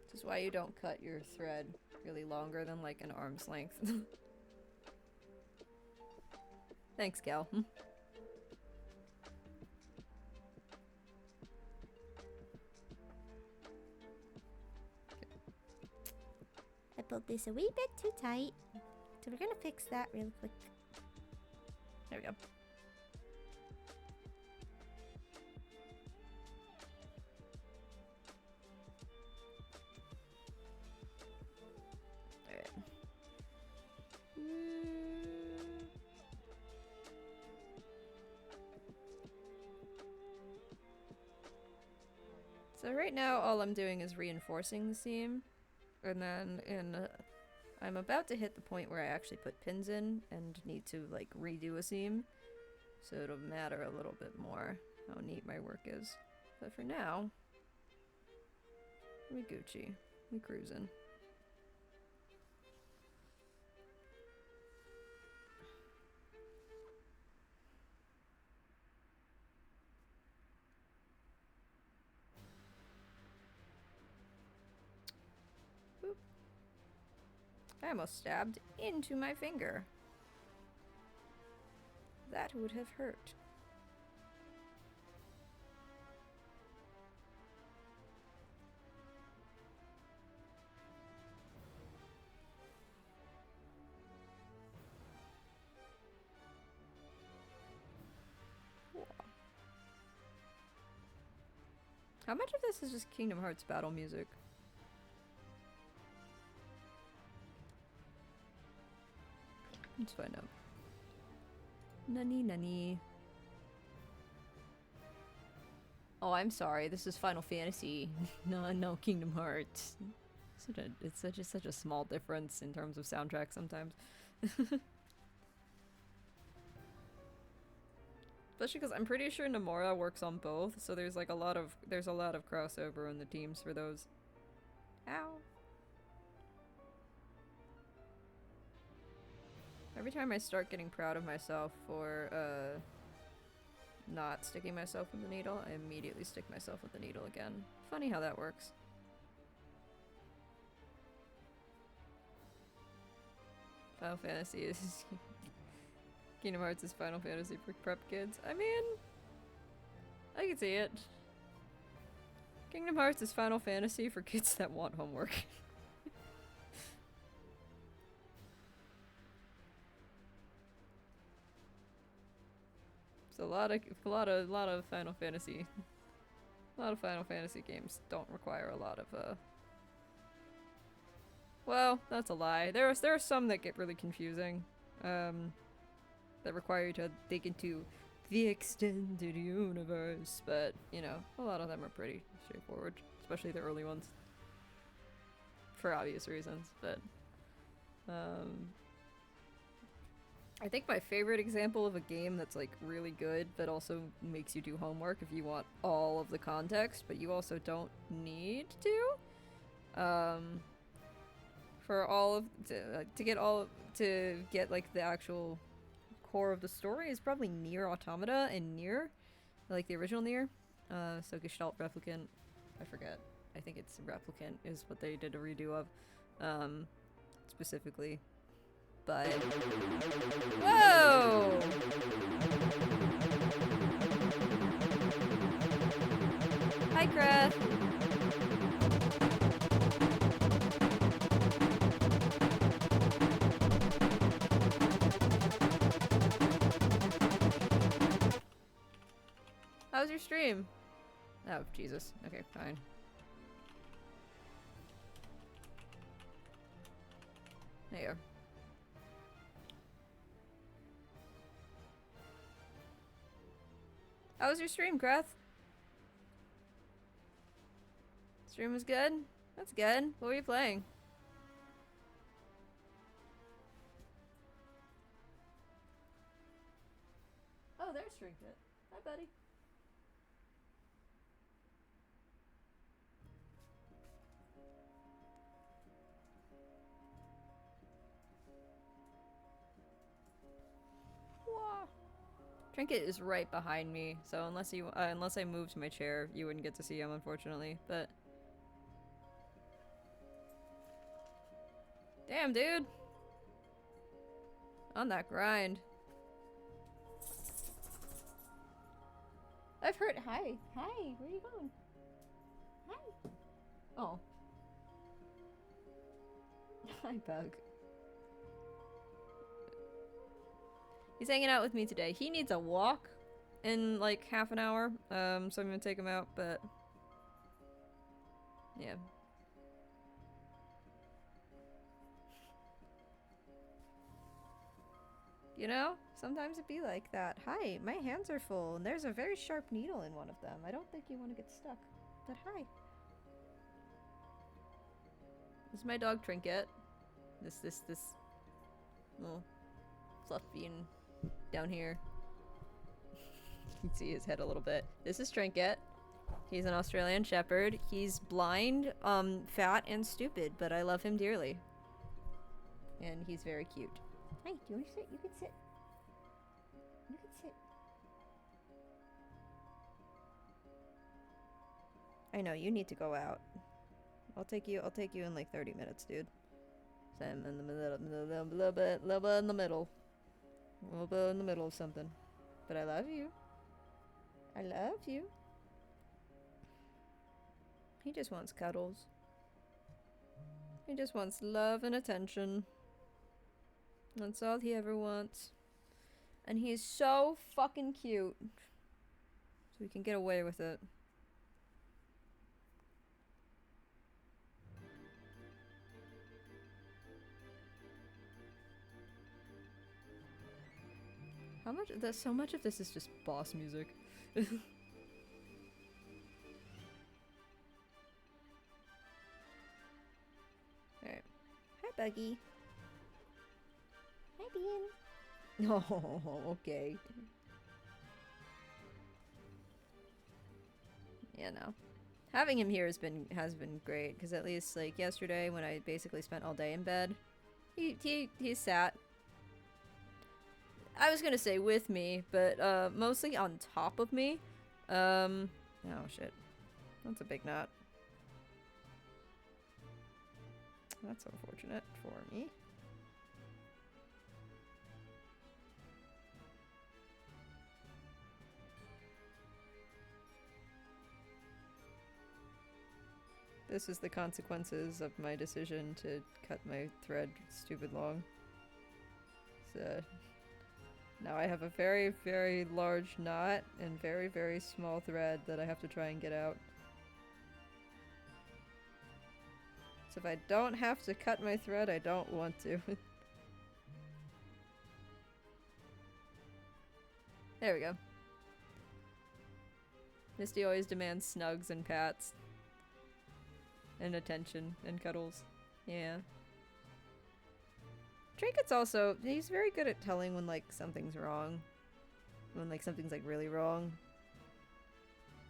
This is why you don't cut your thread really longer than like an arm's length. Thanks, Gal. I pulled this a wee bit too tight, so we're gonna fix that real quick. There we go. Alright. So right now all I'm doing is reinforcing the seam, and then I'm about to hit the point where I actually put pins in and need to like redo a seam, so it'll matter a little bit more how neat my work is. But for now, we Gucci, we cruising. I almost stabbed into my finger. That would have hurt. Cool. How much of this is just Kingdom Hearts battle music? Let's find out. Nani nani. Oh, I'm sorry. This is Final Fantasy. No Kingdom Hearts. It's such a small difference in terms of soundtrack sometimes. Especially because I'm pretty sure Nomura works on both, so there's like a lot of crossover in the teams for those. Ow. Every time I start getting proud of myself for not sticking myself with the needle, I immediately stick myself with the needle again. Funny how that works. Final Fantasy is Kingdom Hearts is Final Fantasy for prep kids. I mean, I can see it. Kingdom Hearts is Final Fantasy for kids that want homework. So a lot of Final Fantasy games don't require a lot of well, that's a lie. There are some that get really confusing. That require you to dig into the extended universe, but you know, a lot of them are pretty straightforward, especially the early ones. For obvious reasons, but I think my favorite example of a game that's like really good but also makes you do homework if you want all of the context, but you also don't need to. For all of to get like the actual core of the story is probably Nier Automata and Nier, like the original Nier. So Gestalt Replicant, I forget. I think it's Replicant is what they did a redo of, specifically. But whoa! Hi, Krath. How was your stream? Oh, Jesus. Okay, fine. There you are. How was your stream, Krath? Stream was good? That's good. What were you playing? Oh, there's Trinket. Hi, buddy. Whoa. Trinket is right behind me, so unless I moved my chair, you wouldn't get to see him, unfortunately. But damn, dude, on that grind. I've heard. Hi, where are you going? Hi. Oh. Hi, Bug. He's hanging out with me today. He needs a walk in like half an hour, so I'm gonna take him out, but yeah. You know, sometimes it be like that. Hi, my hands are full, and there's a very sharp needle in one of them. I don't think you want to get stuck, but hi. This is my dog Trinket. This little fluff bean down here. You can see his head a little bit. This is Trinket. He's an Australian Shepherd. He's blind, fat, and stupid, but I love him dearly. And he's very cute. Hi, do you want to sit? You can sit. You can sit. I know, you need to go out. I'll take you in like 30 minutes, dude. So I'm in the middle, little bit in the middle. A little bit in the middle of something. But I love you. I love you. He just wants cuddles. He just wants love and attention. That's all he ever wants. And he's so fucking cute. So we can get away with it. How much of this? So much of this is just boss music. Alright. Hi, Buggy. Hi, Bean. Oh, okay. Yeah, no. Having him here has been great, because at least, like, yesterday when I basically spent all day in bed, he sat. I was gonna say with me, but mostly on top of me. Oh shit. That's a big knot. That's unfortunate for me. This is the consequences of my decision to cut my thread stupid long. So now I have a very, very large knot and very, very small thread that I have to try and get out. So if I don't have to cut my thread, I don't want to. There we go. Misty always demands snugs and pats. And attention and cuddles. Yeah. Trinket's also, he's very good at telling when, like, something's wrong. When, like, something's, like, really wrong.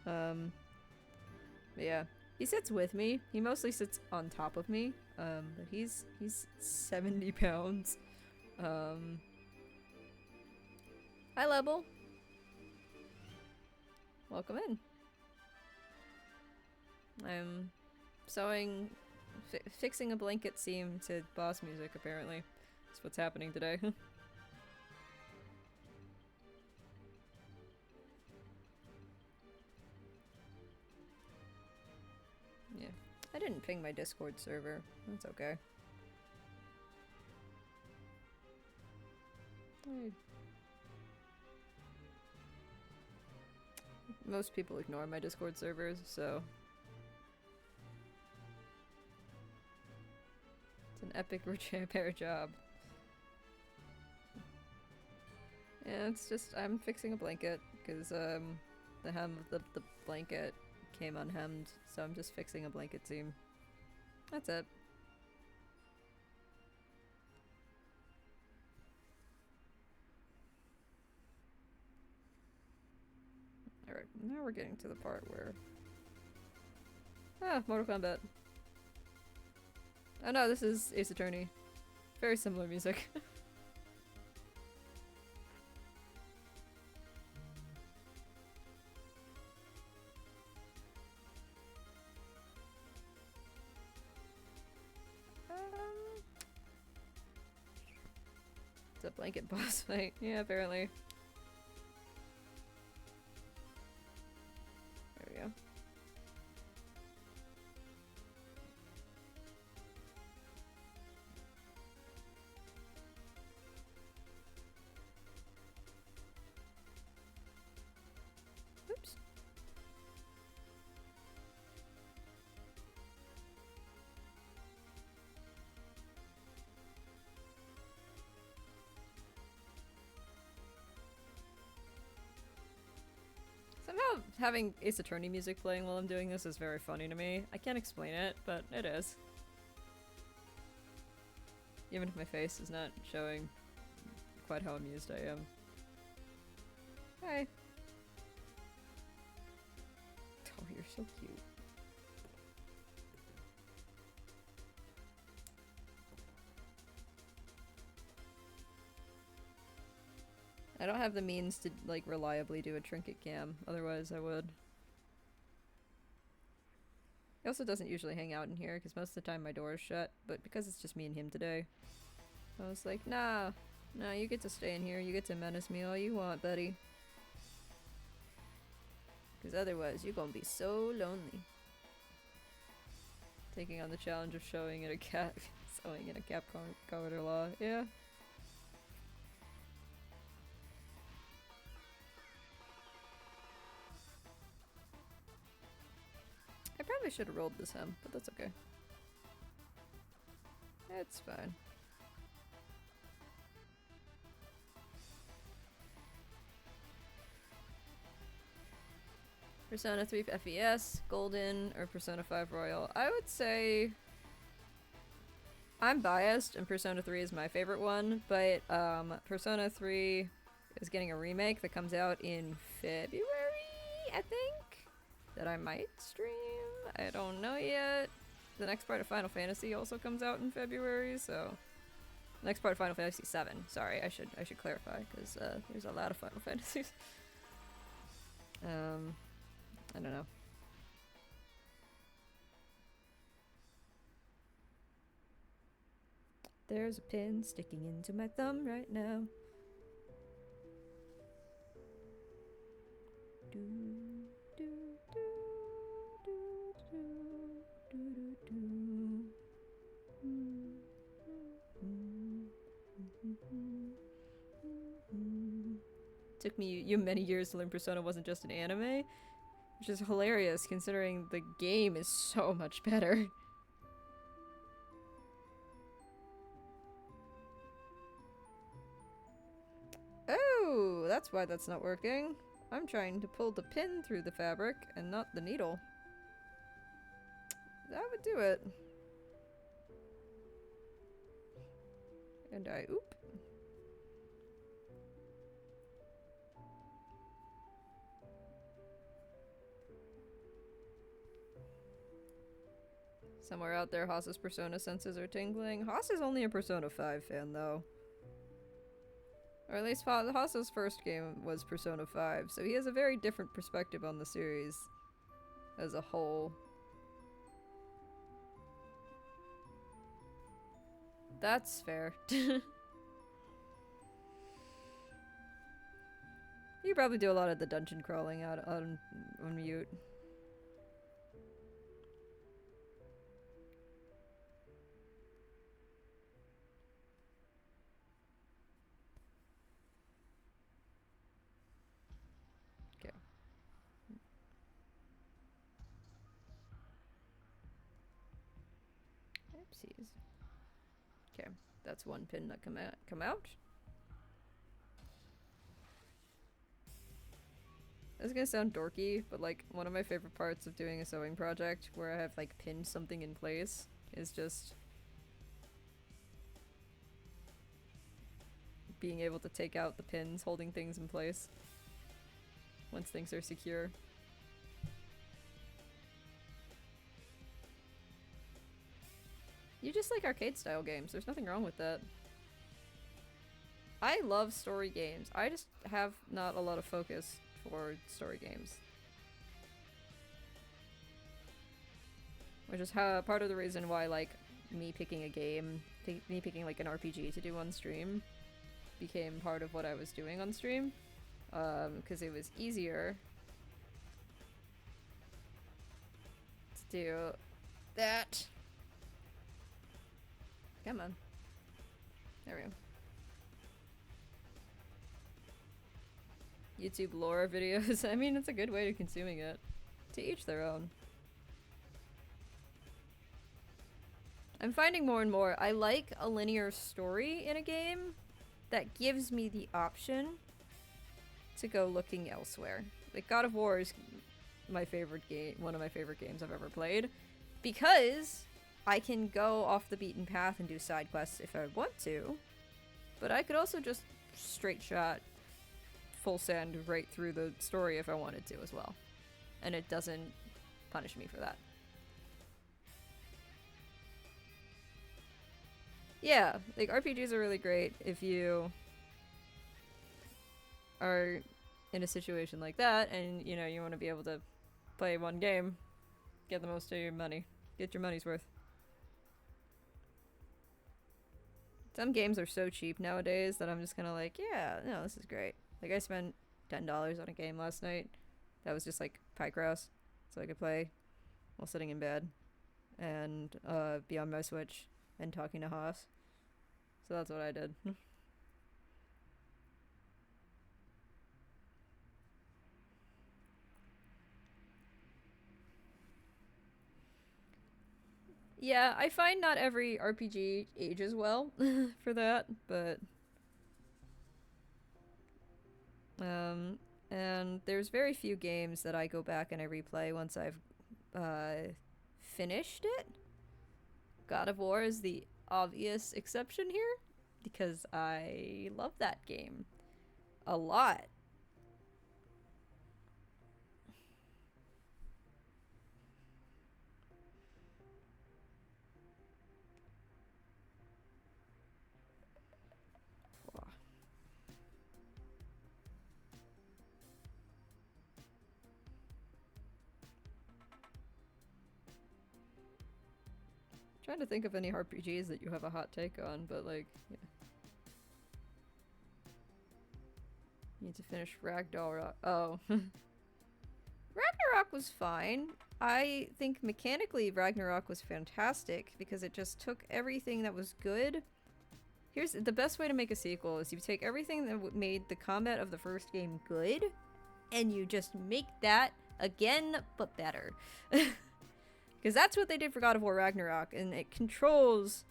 But yeah. He sits with me. He mostly sits on top of me. But he's 70 pounds. Hi, Lebel. Welcome in. I'm sewing, fixing a blanket seam to boss music, apparently. That's what's happening today. Yeah. I didn't ping my Discord server. That's okay. Most people ignore my Discord servers, so it's an epic repair job. Yeah, it's just I'm fixing a blanket because the hem of the blanket came unhemmed, so I'm just fixing a blanket seam. That's it. Alright, now we're getting to the part where... Ah, Mortal Kombat. Oh no, this is Ace Attorney. Very similar music. It's a blanket boss fight. Yeah, apparently. There we go. having Ace Attorney music playing while I'm doing this is very funny to me. I can't explain it, but it is. Even if my face is not showing quite how amused I am. Hi. Oh, you're so cute. I don't have the means to, like, reliably do a trinket cam, otherwise I would. He also doesn't usually hang out in here, because most of the time my door is shut, but because it's just me and him today, I was like, nah, you get to stay in here, you get to menace me all you want, buddy. Because otherwise, you're gonna be so lonely. Taking on the challenge of showing in a sewing in a Capcom corridor law, yeah. I probably should have rolled this hem, but that's okay. It's fine. Persona 3 FES, Golden, or Persona 5 Royal. I would say I'm biased and Persona 3 is my favorite one, but Persona 3 is getting a remake that comes out in February, I think, that I might stream. I don't know yet. The next part of Final Fantasy also comes out in February, so the next part of Final Fantasy 7. Sorry, I should clarify because there's a lot of Final Fantasies. I don't know. There's a pin sticking into my thumb right now. Do, do, do, do, do, do, do, do. Took me you many years to learn Persona wasn't just an anime, which is hilarious considering the game is so much better. Oh, that's why that's not working. I'm trying to pull the pin through the fabric and not the needle. That would do it. And I oop. Somewhere out there, Haas's Persona senses are tingling. Haas is only a Persona 5 fan, though. Or at least Haas's first game was Persona 5, so he has a very different perspective on the series as a whole. That's fair. You probably do a lot of the dungeon crawling out on mute. Okay. Oopsies. Okay, that's one pin that come out. This is gonna sound dorky, but like one of my favorite parts of doing a sewing project where I have like pinned something in place is just being able to take out the pins holding things in place once things are secure. You just like arcade style games, there's nothing wrong with that. I love story games, I just have not a lot of focus for story games. Which is how part of the reason why like me picking a game, me picking like an RPG to do on stream became part of what I was doing on stream. Because it was easier to do that. Come on. There we go. YouTube lore videos. I mean, it's a good way to consuming it. To each their own. I'm finding more and more I like a linear story in a game that gives me the option to go looking elsewhere. Like, God of War is my favorite game, one of my favorite games I've ever played, because I can go off the beaten path and do side quests if I want to, but I could also just straight shot full send right through the story if I wanted to as well. And it doesn't punish me for that. Yeah, like RPGs are really great if you are in a situation like that and, you know, you want to be able to play one game, get the most of your money, get your money's worth. Some games are so cheap nowadays that I'm just kind of like, yeah, no, this is great. Like, I spent $10 on a game last night that was just like Picross, so I could play while sitting in bed and be on my Switch and talking to Haas. So that's what I did. Yeah, I find not every RPG ages well for that, but and there's very few games that I go back and I replay once I've finished it. God of War is the obvious exception here because I love that game a lot. Trying to think of any RPGs that you have a hot take on, but like, yeah. Need to finish Ragnarok. Oh. Ragnarok was fine. I think mechanically Ragnarok was fantastic because it just took everything that was good. Here's the best way to make a sequel is you take everything that made the combat of the first game good and you just make that again but better. Because that's what they did for God of War Ragnarok, and it controls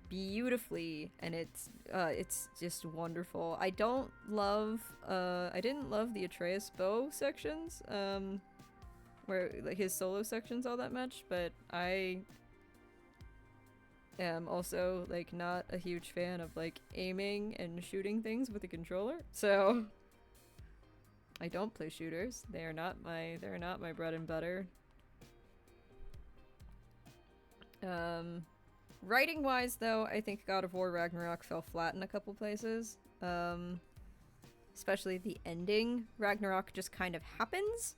beautifully, and it's just wonderful. I didn't love the Atreus bow sections, where like his solo sections all that much, but I am also like not a huge fan of like aiming and shooting things with a controller, so I don't play shooters. They're not my bread and butter. Writing wise though, I think God of War Ragnarok fell flat in a couple places. Especially the ending. Ragnarok just kind of happens,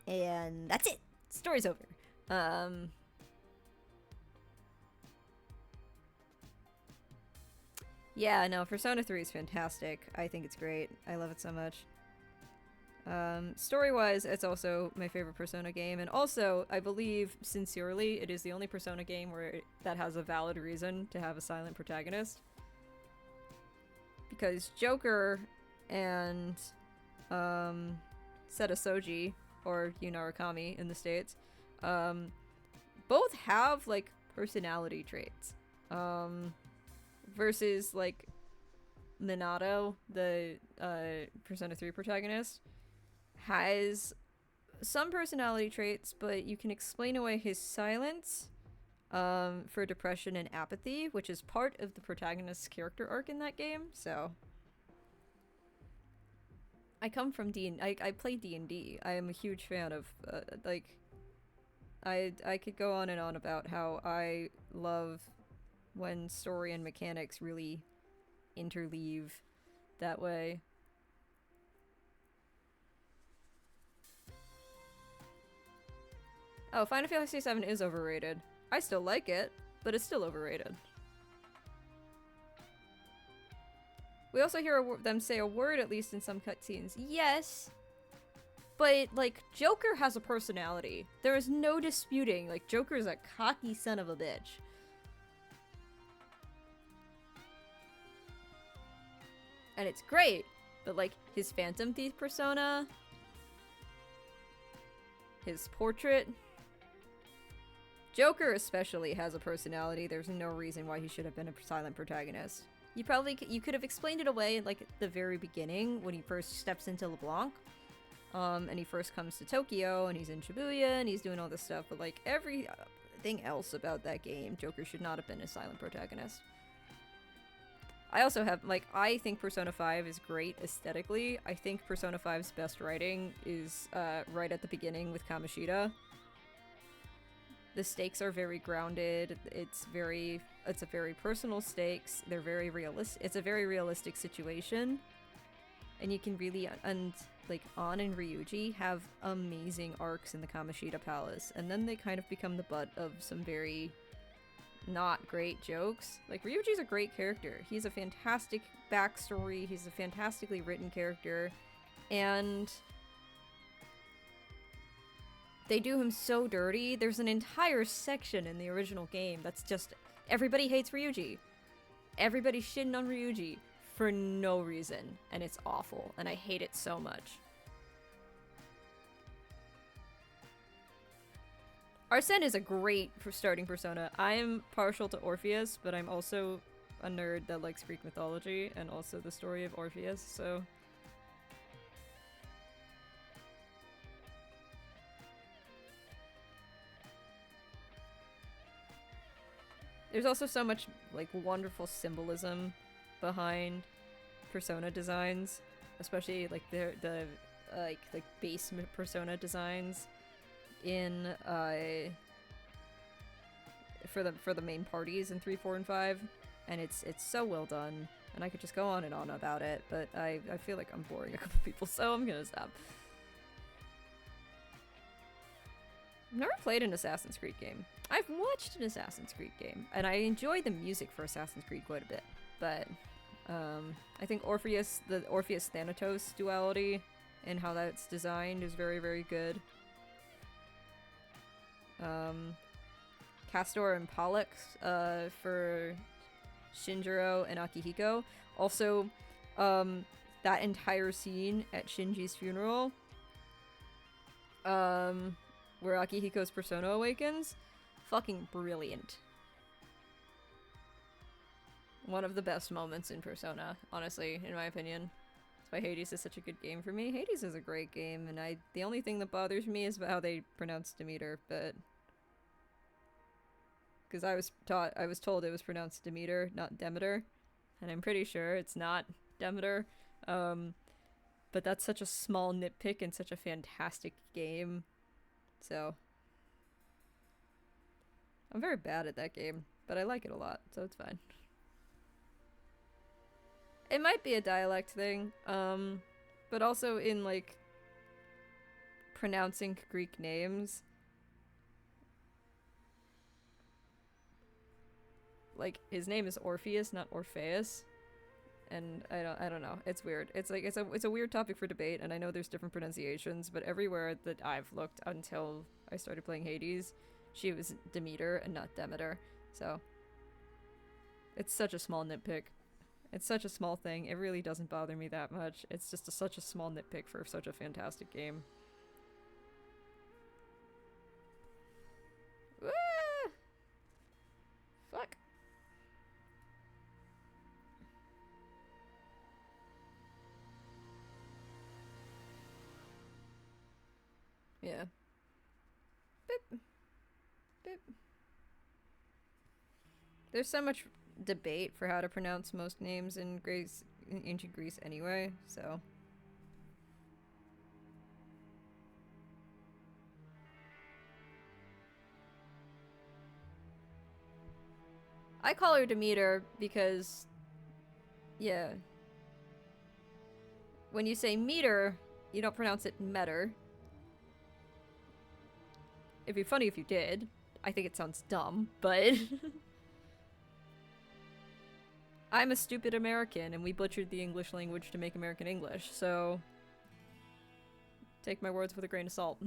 and that's it. Story's over. Yeah, no, Persona 3 is fantastic. I think it's great. I love it so much. Story-wise, it's also my favorite Persona game, and also, I believe, sincerely, it is the only Persona game that has a valid reason to have a silent protagonist. Because Joker and, Seta Soji, or Yu Narukami in the States, both have, like, personality traits. Versus, like, Minato, the, Persona 3 protagonist, has some personality traits, but you can explain away his silence for depression and apathy, which is part of the protagonist's character arc in that game. So I come from I play D&D. I am a huge fan of like I could go on and on about how I love when story and mechanics really interleave that way. Oh, Final Fantasy VII is overrated. I still like it, but it's still overrated. We also hear them say a word, at least in some cutscenes. Yes, but, like, Joker has a personality. There is no disputing, like, Joker's a cocky son of a bitch. And it's great, but, like, his Phantom Thief persona, his portrait... Joker especially has a personality. There's no reason why he should have been a silent protagonist. You could have explained it away like at the very beginning when he first steps into LeBlanc. And he first comes to Tokyo, and he's in Shibuya, and he's doing all this stuff, but like everything else about that game, Joker should not have been a silent protagonist. I also have, like, I think Persona 5 is great aesthetically. I think Persona 5's best writing is right at the beginning with Kamoshida. The stakes are very grounded. It's a very personal stakes. They're very realistic. It's a very realistic situation. And you can really, and like, An and Ryuji have amazing arcs in the Kamoshida Palace. And then they kind of become the butt of some very not great jokes. Like, Ryuji's a great character. He's a fantastic backstory. He's a fantastically written character. And they do him so dirty. There's an entire section in the original game that's just everybody hates Ryuji. Everybody's shitting on Ryuji for no reason. And it's awful. And I hate it so much. Arsene is a great starting persona. I am partial to Orpheus, but I'm also a nerd that likes Greek mythology and also the story of Orpheus, so... There's also so much, like, wonderful symbolism behind persona designs, especially, like, the base persona designs in for the main parties in 3, 4, and 5, and it's so well done, and I could just go on and on about it, but I feel like I'm boring a couple people, so I'm gonna stop. I've never played an Assassin's Creed game. I've watched an Assassin's Creed game, and I enjoy the music for Assassin's Creed quite a bit, but I think the Orpheus-Thanatos duality and how that's designed is very, very good. Castor and Pollux for Shinjiro and Akihiko. Also, that entire scene at Shinji's funeral, where Akihiko's persona awakens, fucking brilliant. One of the best moments in Persona, honestly, in my opinion. That's why Hades is such a good game for me. Hades is a great game, and the only thing that bothers me is how they pronounce Demeter, but... Because I was told it was pronounced Demeter, not Demeter, and I'm pretty sure it's not Demeter. But that's such a small nitpick in such a fantastic game. So... I'm very bad at that game, but I like it a lot, so it's fine. It might be a dialect thing, but also in, like, pronouncing Greek names. Like, his name is Orpheus, not Orpheus. And I don't know. It's weird. It's like, it's a weird topic for debate, and I know there's different pronunciations, but everywhere that I've looked until I started playing Hades, she was Demeter and not Demeter. So, it's such a small nitpick. It's such a small thing. It really doesn't bother me that much. It's just such a small nitpick for such a fantastic game. Ah! Fuck. Yeah. Boop. Boop. There's so much debate for how to pronounce most names in ancient Greece anyway, so... I call her Demeter because... yeah. When you say meter, you don't pronounce it meter. It'd be funny if you did. I think it sounds dumb, but... I'm a stupid American, and we butchered the English language to make American English, so... take my words with a grain of salt.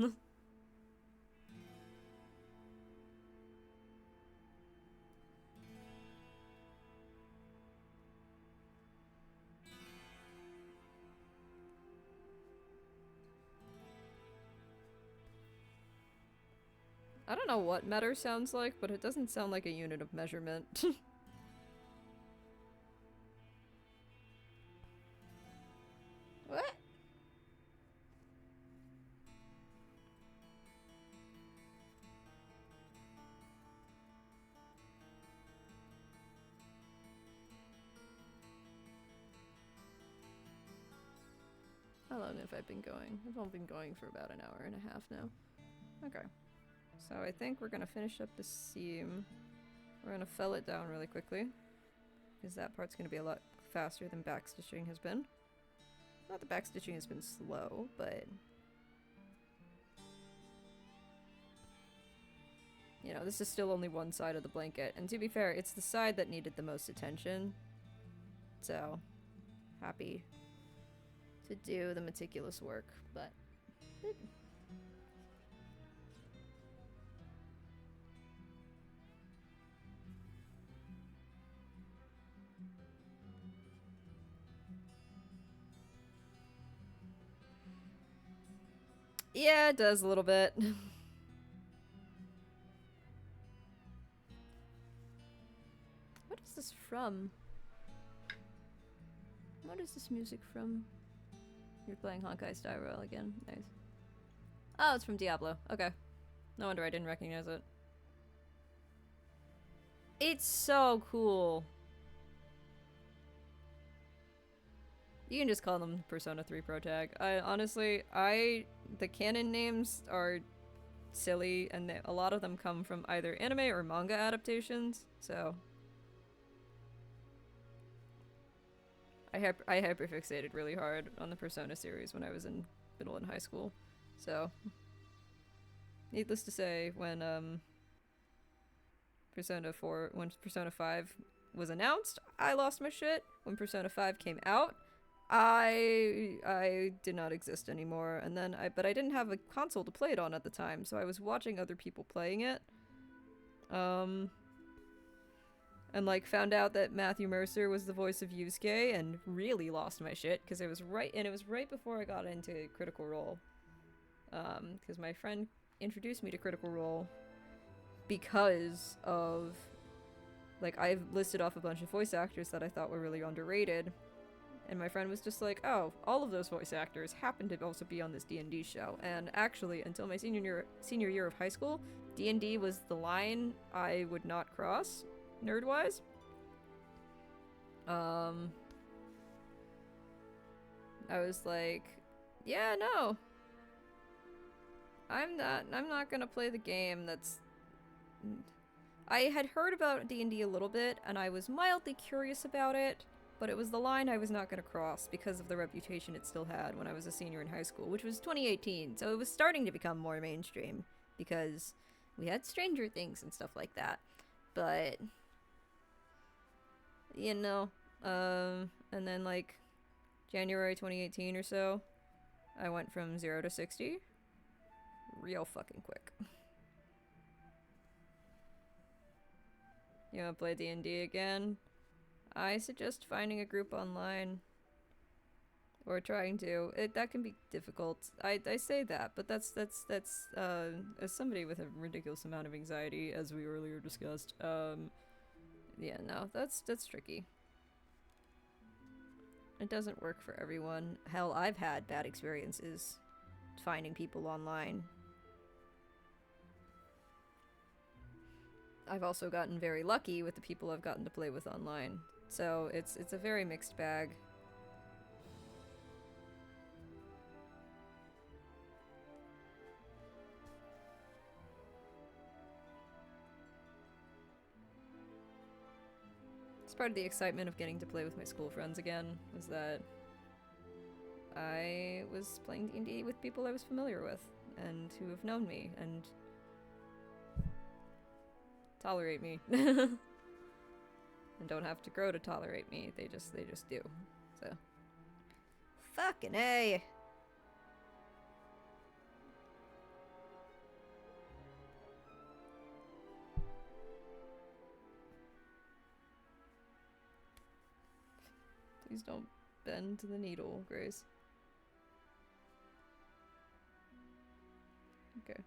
I don't know what meter sounds like, but it doesn't sound like a unit of measurement. What? How long have I been going? I've only been going for about an hour and a half now. Okay. So I think we're gonna finish up the seam. We're gonna fell it down really quickly. Because that part's gonna be a lot faster than backstitching has been. Not that backstitching has been slow, but... You know, this is still only one side of the blanket. And to be fair, it's the side that needed the most attention. So, happy to do the meticulous work, but... Yeah, it does a little bit. What is this from? What is this music from? You're playing Honkai Star Rail again. Nice. Oh, it's from Diablo. Okay. No wonder I didn't recognize it. It's so cool. You can just call them Persona 3 Protag. Honestly, the canon names are silly, and a lot of them come from either anime or manga adaptations, so... I hyperfixated really hard on the Persona series when I was in middle and high school, so... Needless to say, when Persona 5 was announced, I lost my shit. When Persona 5 came out, I did not exist anymore, and then but I didn't have a console to play it on at the time, so I was watching other people playing it. And like found out that Matthew Mercer was the voice of Yusuke, and really lost my shit because it was right before I got into Critical Role. Because my friend introduced me to Critical Role because of, like, I've listed off a bunch of voice actors that I thought were really underrated, and my friend was just like, oh, all of those voice actors happen to also be on this D&D show. And actually, until my senior year of high school, D&D was the line I would not cross, nerd-wise. I was like, yeah, no. I'm not gonna play the game that's... I had heard about D&D a little bit, and I was mildly curious about it, but it was the line I was not gonna cross because of the reputation it still had when I was a senior in high school, which was 2018, so it was starting to become more mainstream, because we had Stranger Things and stuff like that. But... you know, and then, like, January 2018 or so, I went from 0 to 60 real fucking quick. You wanna play D&D again? I suggest finding a group online. Or trying to. That can be difficult. I say that, but that's as somebody with a ridiculous amount of anxiety, as we earlier discussed, yeah, no, that's tricky. It doesn't work for everyone. Hell, I've had bad experiences finding people online. I've also gotten very lucky with the people I've gotten to play with online. So it's a very mixed bag. It's part of the excitement of getting to play with my school friends again, was that I was playing D&D with people I was familiar with, and who have known me, and tolerate me. And don't have to grow to tolerate me, they just do, so. Fucking A! Please don't bend to the needle, Grace. Okay.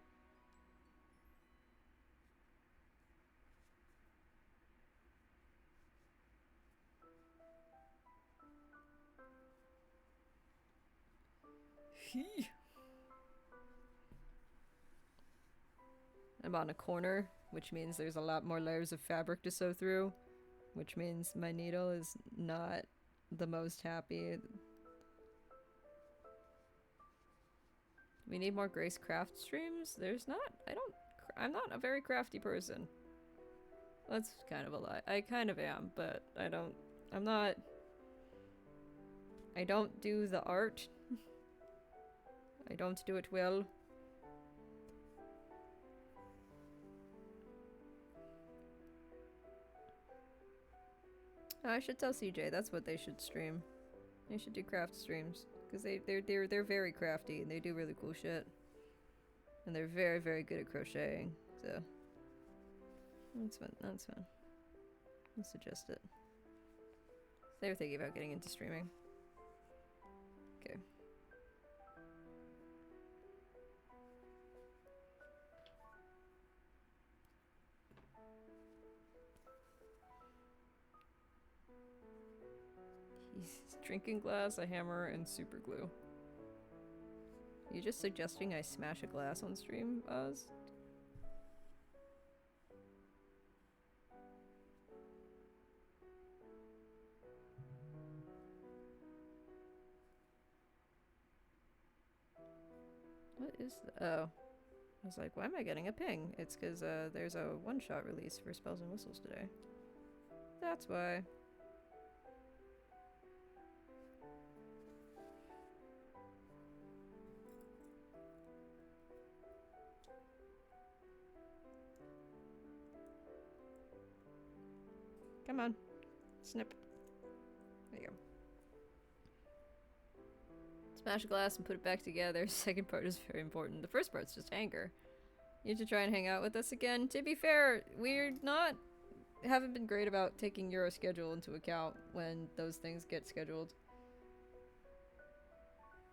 I'm on a corner, which means there's a lot more layers of fabric to sew through, which means my needle is not the most happy. We need more Grace Craft streams? There's not. I'm not a very crafty person. That's kind of a lie. I kind of am, but I'm not. I don't do the art. I don't do it well. Oh, I should tell CJ that's what they should stream. They should do craft streams because they're very crafty and they do really cool shit. And they're very, very good at crocheting. So that's fun. That's fun. I'll suggest it. They were thinking about getting into streaming. Okay. He's drinking glass, a hammer, and super glue. Are you just suggesting I smash a glass on stream, Oz? What is oh. I was like, why am I getting a ping? It's because there's a one-shot release for Spells and Whistles today. That's why. Come on. Snip. There you go. Smash a glass and put it back together. Second part is very important. The first part's just anger. You need to try and hang out with us again. To be fair, haven't been great about taking your schedule into account when those things get scheduled.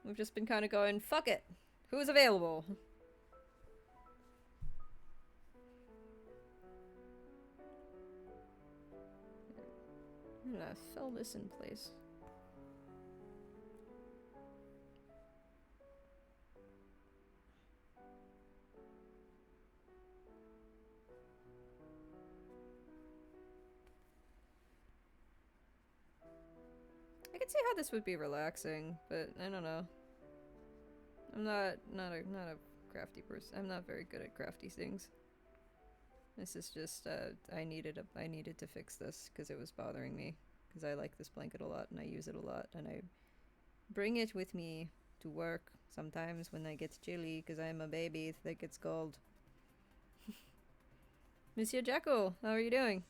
We've just been kind of going, fuck it! Who's available? I'm gonna fill this in place. I could see how this would be relaxing, but I don't know. I'm not a crafty person. I'm not very good at crafty things. This is just I needed to fix this because it was bothering me because I like this blanket a lot and I use it a lot and I bring it with me to work sometimes when I get chilly because I'm a baby that gets cold. Monsieur Jekyll, how are you doing?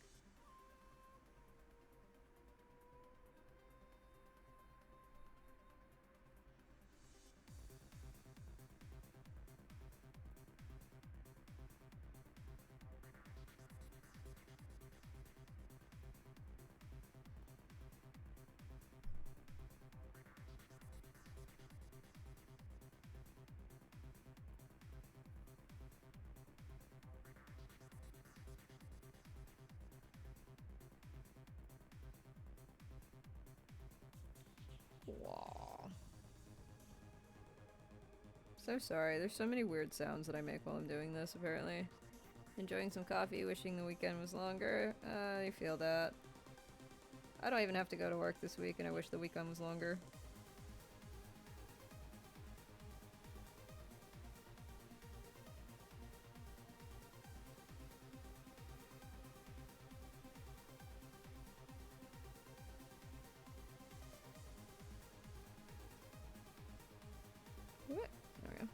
Wow. So sorry, there's so many weird sounds that I make while I'm doing this, apparently. Enjoying some coffee, wishing the weekend was longer. I feel that. I don't even have to go to work this week and I wish the weekend was longer. What? There we go.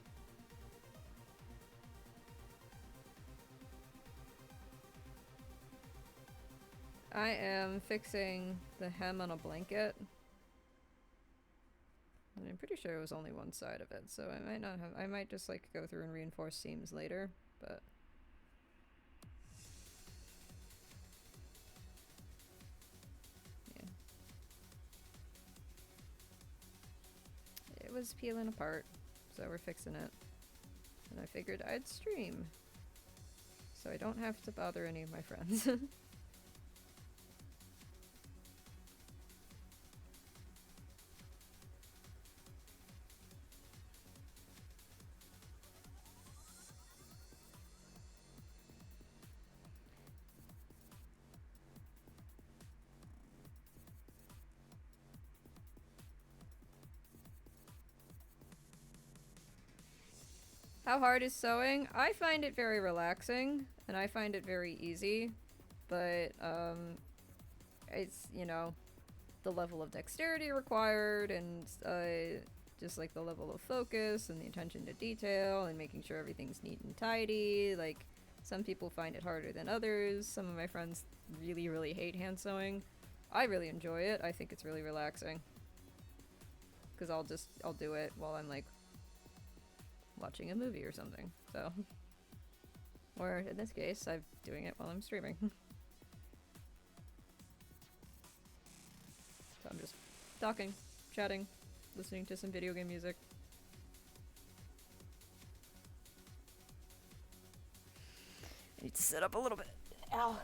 I am fixing the hem on a blanket. And I'm pretty sure it was only one side of it, so I might not have- I might just like go through and reinforce seams later, but... yeah. It was peeling apart, so we're fixing it. And I figured I'd stream, so I don't have to bother any of my friends. How hard is sewing? I find it very relaxing, and I find it very easy, but, it's, you know, the level of dexterity required, and, just, like, the level of focus, and the attention to detail, and making sure everything's neat and tidy, like, some people find it harder than others. Some of my friends really, really hate hand sewing. I really enjoy it. I think it's really relaxing. Because I'll do it while I'm, like, watching a movie or something, so. Or, in this case, I'm doing it while I'm streaming. So I'm just talking, chatting, listening to some video game music. I need to sit up a little bit. Ow.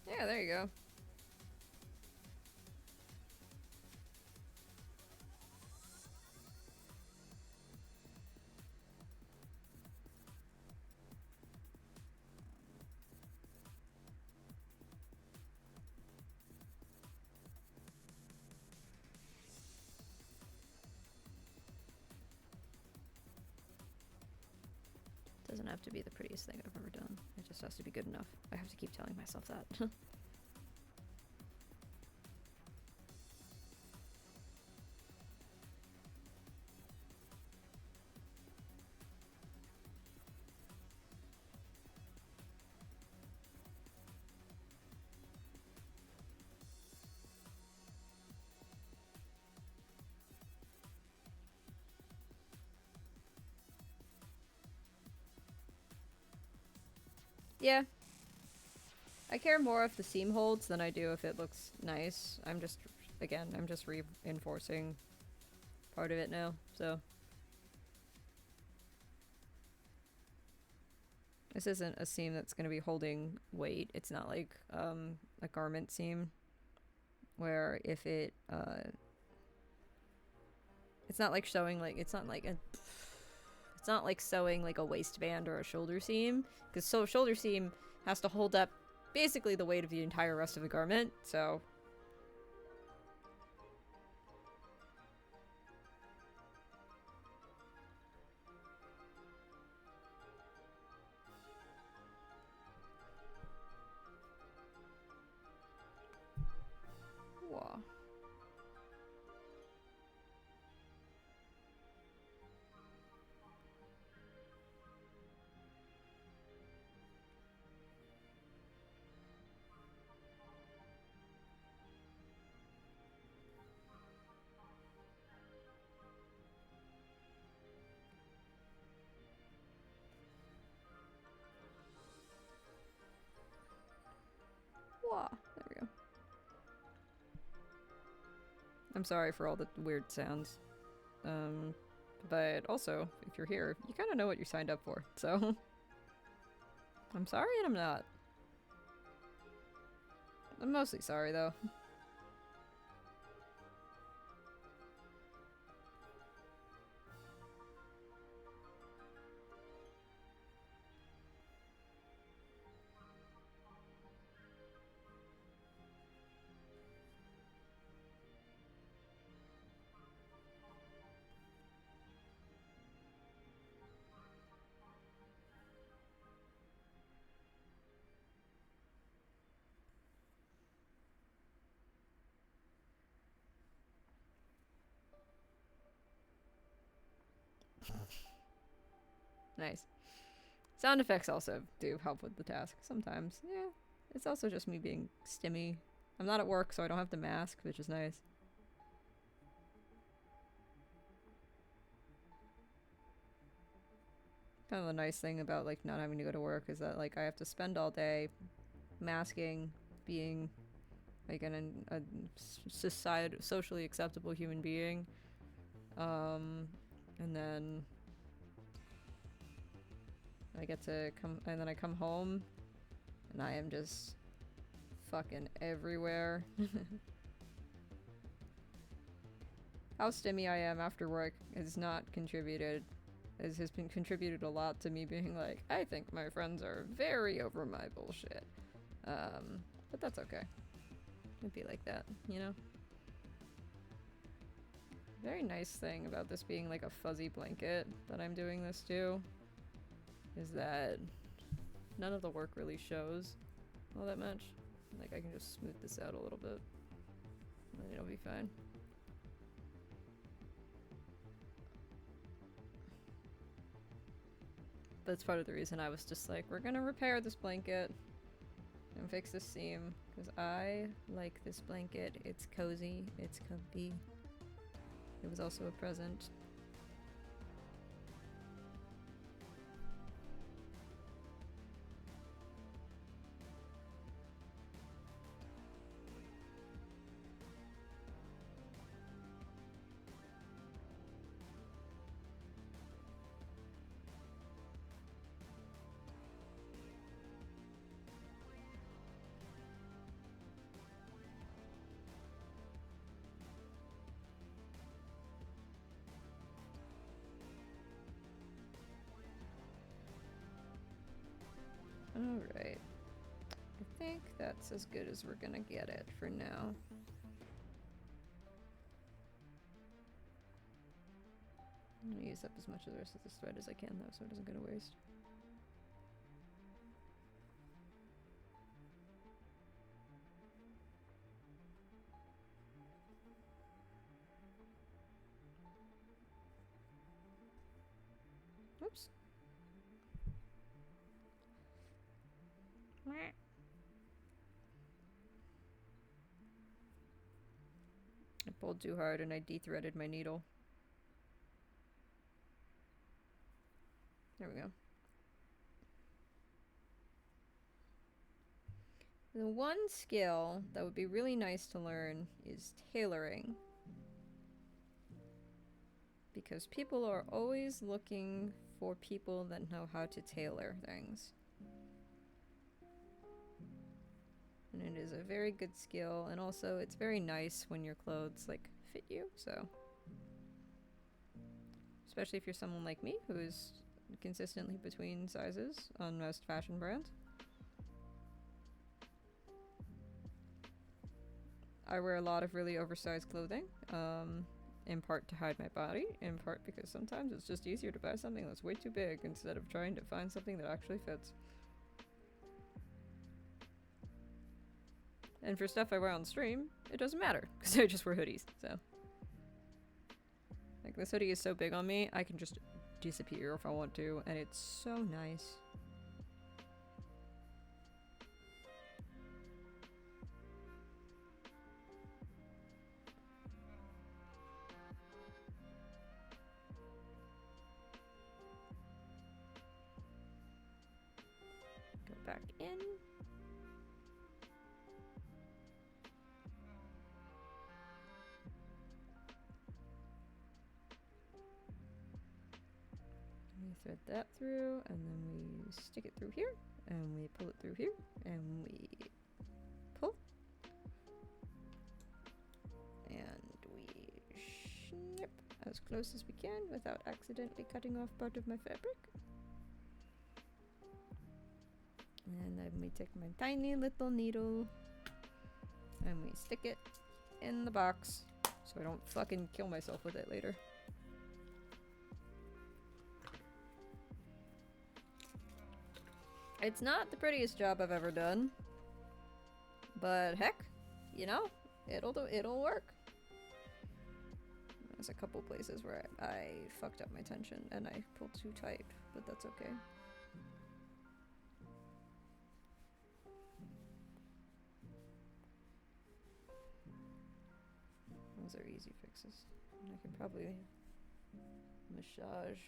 Yeah, there you go. Doesn't have to be the prettiest thing I've ever done. It just has to be good enough. I have to keep telling myself that. Yeah. I care more if the seam holds than I do if it looks nice. I'm just reinforcing part of it now, so. This isn't a seam that's going to be holding weight. It's not like a garment seam where if it it's not like sewing like it's not like sewing like a waistband or a shoulder seam, because shoulder seam has to hold up basically the weight of the entire rest of the garment, so. Whoa. Whoa. There we go. I'm sorry for all the weird sounds. But also, if you're here, you kind of know what you signed up for, so. I'm sorry and I'm not. I'm mostly sorry, though. Nice. Sound effects also do help with the task sometimes. Yeah, it's also just me being stimmy. I'm not at work, so I don't have to mask, which is nice. Kind of the nice thing about, like, not having to go to work is that, like, I have to spend all day masking, being, like, a socially acceptable human being. And then I get to and then I come home, and I am just fucking everywhere. How stimmy I am after work has not contributed. Has been contributed a lot to me being like, I think my friends are very over my bullshit. But that's okay. It'd be like that, you know? Very nice thing about this being like a fuzzy blanket that I'm doing this to is that none of the work really shows all that much. Like, I can just smooth this out a little bit and it'll be fine. That's part of the reason I was just like, we're gonna repair this blanket and fix this seam, because I like this blanket. It's cozy, it's comfy. It was also a present. Alright. I think that's as good as we're gonna get it for now. I'm gonna use up as much of the rest of this thread as I can though, so it doesn't go to waste. Oops. I pulled too hard and I de-threaded my needle. There we go. The one skill that would be really nice to learn is tailoring. Because people are always looking for people that know how to tailor things. And it is a very good skill, and also it's very nice when your clothes like fit you, so. Especially if you're someone like me who is consistently between sizes on most fashion brands. I wear a lot of really oversized clothing, in part to hide my body, in part because sometimes it's just easier to buy something that's way too big instead of trying to find something that actually fits. And for stuff I wear on stream, it doesn't matter, because I just wear hoodies, so. Like, this hoodie is so big on me, I can just disappear if I want to, and it's so nice. Go back in. We thread that through, and then we stick it through here, and we pull it through here, and we pull. And we snip as close as we can without accidentally cutting off part of my fabric. And then we take my tiny little needle, and we stick it in the box, so I don't fucking kill myself with it later. It's not the prettiest job I've ever done, but heck, you know, it'll work. There's a couple places where I fucked up my tension and I pulled too tight, but that's okay. Those are easy fixes. I can probably massage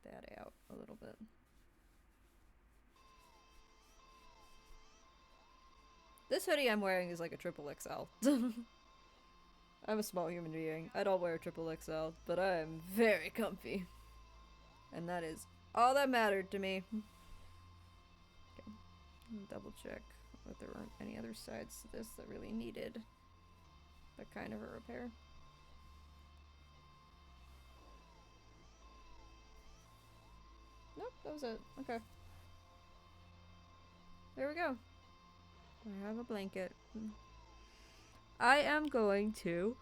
that out a little bit. This hoodie I'm wearing is like a triple XL. I'm a small human being. I don't wear triple XL, but I am very comfy. And that is all that mattered to me. Okay. Double check that there weren't any other sides to this that really needed that kind of a repair. Nope, that was it. Okay. There we go. I have a blanket. I am going to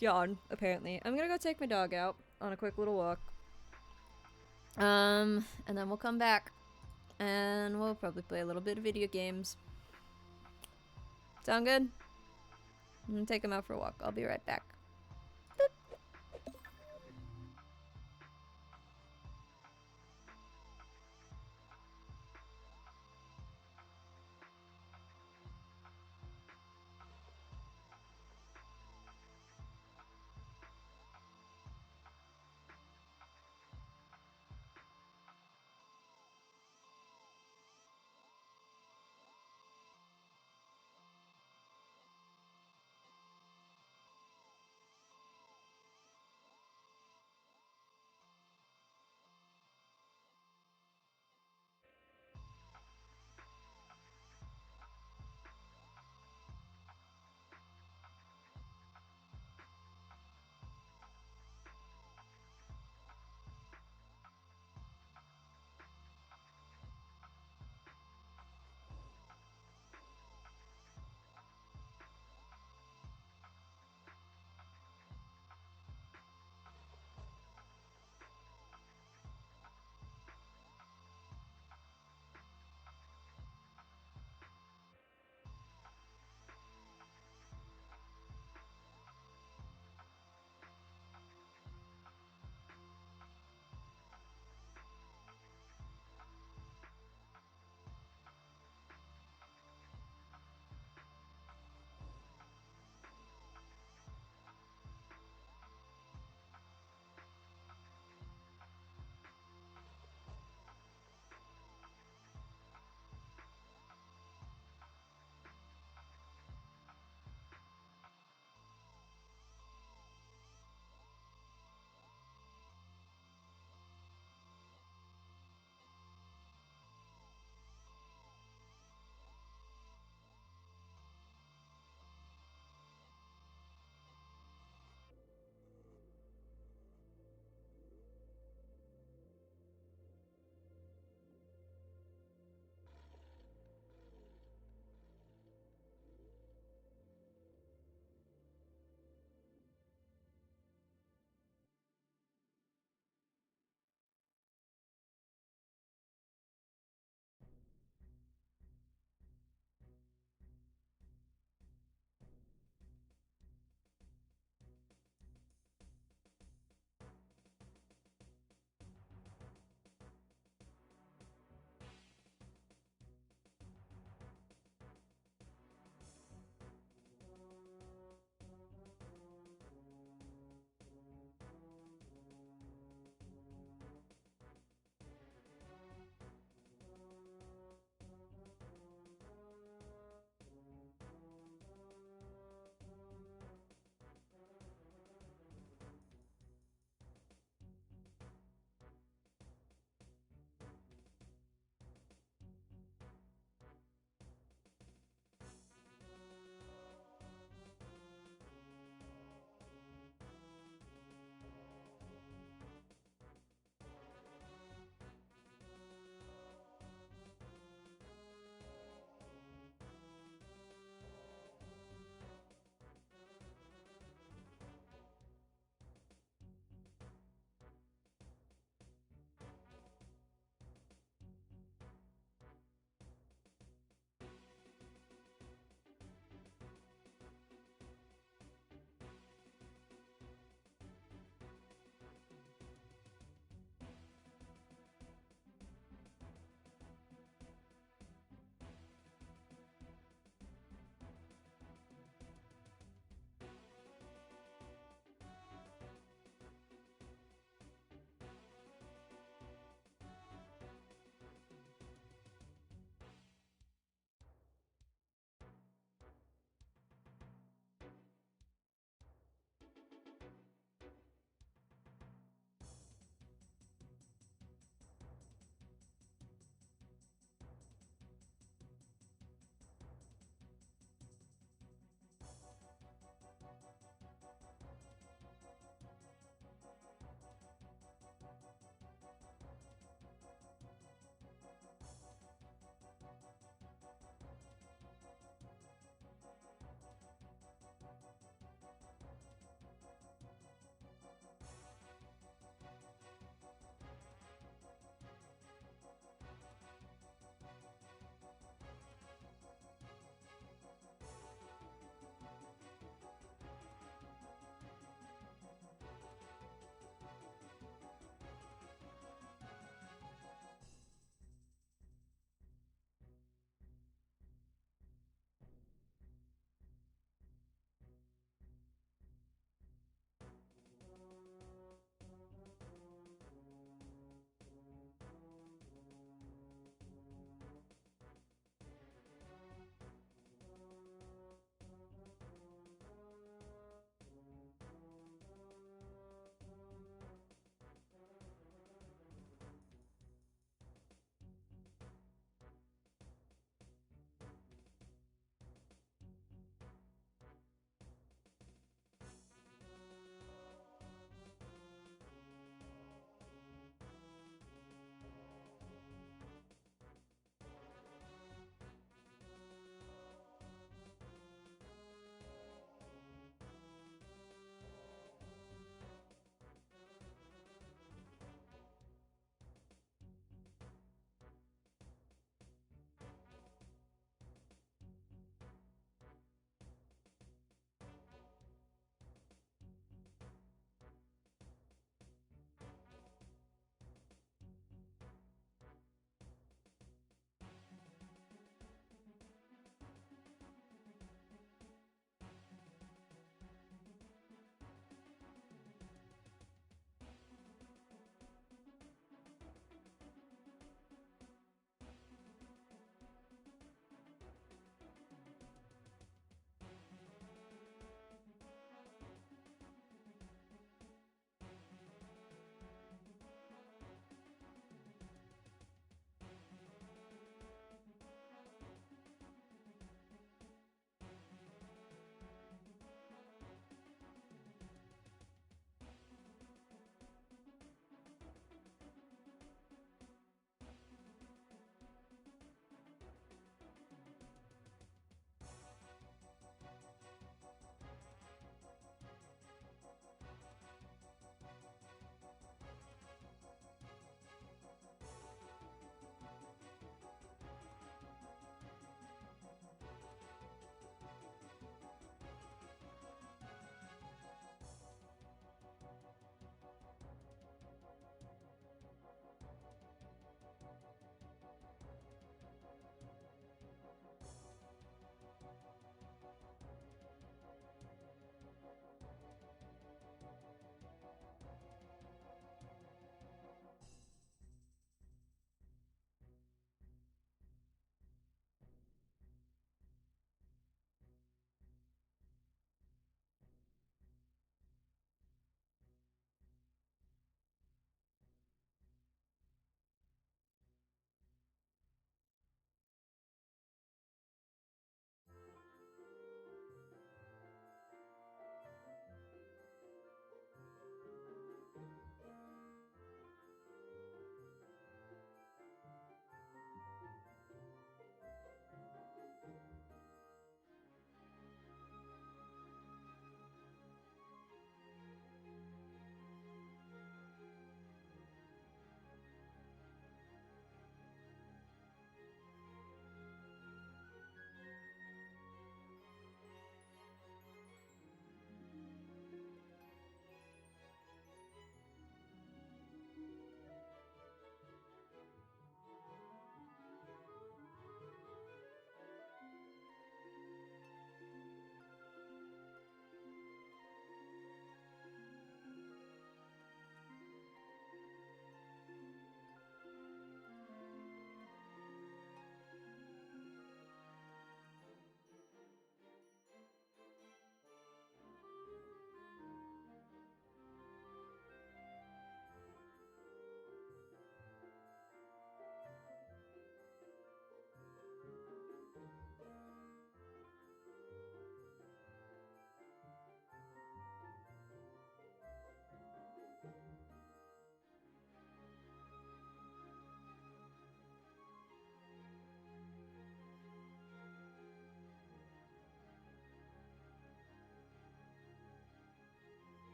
yawn, apparently. I'm gonna go take my dog out on a quick little walk. And then we'll come back. And we'll probably play a little bit of video games. Sound good? I'm gonna take him out for a walk. I'll be right back.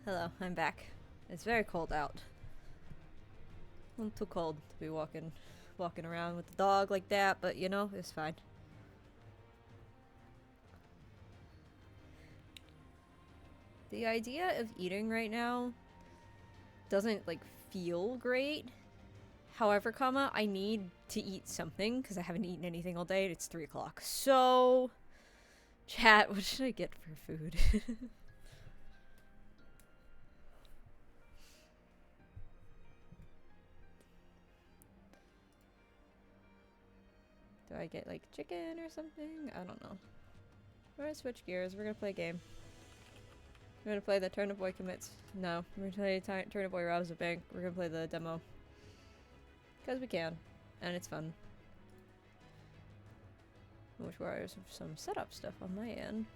Hello, I'm back. It's very cold out. Not too cold to be walking around with the dog like that, but you know, it's fine. The idea of eating right now doesn't like feel great. However, I need to eat something because I haven't eaten anything all day and it's 3 o'clock. So, chat, what should I get for food? Do I get like chicken or something? I don't know. We're gonna switch gears. We're gonna play a game. We're gonna play the Turnip Boy Commits. No, we're gonna play Turnip Boy Robs a Bank. We're gonna play the demo. Because we can. And it's fun. Which requires some setup stuff on my end.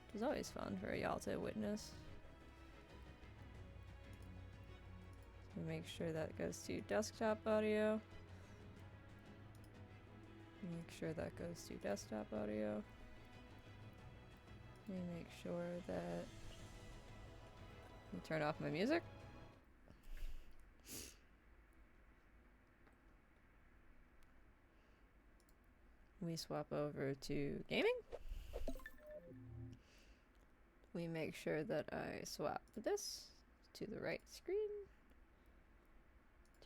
Which is always fun for y'all to witness. So make sure that goes to desktop audio. Make sure that goes to desktop audio. Let me make sure that... Let me turn off my music. We swap over to gaming. We make sure that I swap this to the right screen.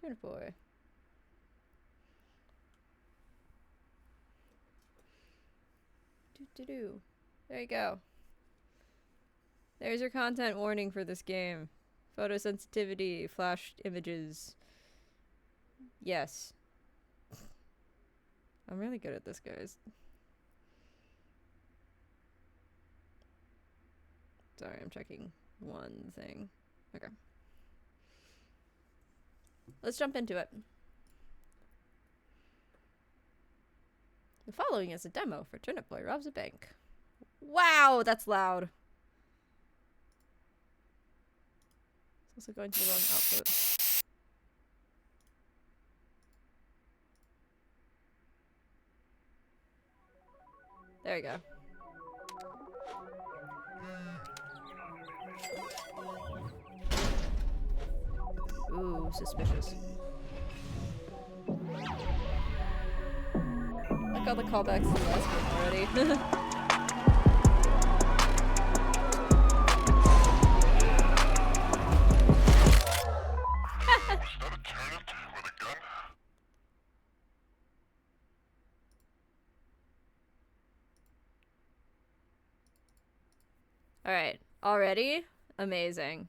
Turnip Boy. Do. There you go. There's your content warning for this game. Photosensitivity, flash images. Yes. I'm really good at this, guys. Sorry, I'm checking one thing. Okay. Let's jump into it. The following is a demo for Turnip Boy Robs a Bank. Wow, that's loud. It's also going to the wrong output. There we go. Ooh, suspicious. I got the callbacks to the last game already. Alright, already? Amazing.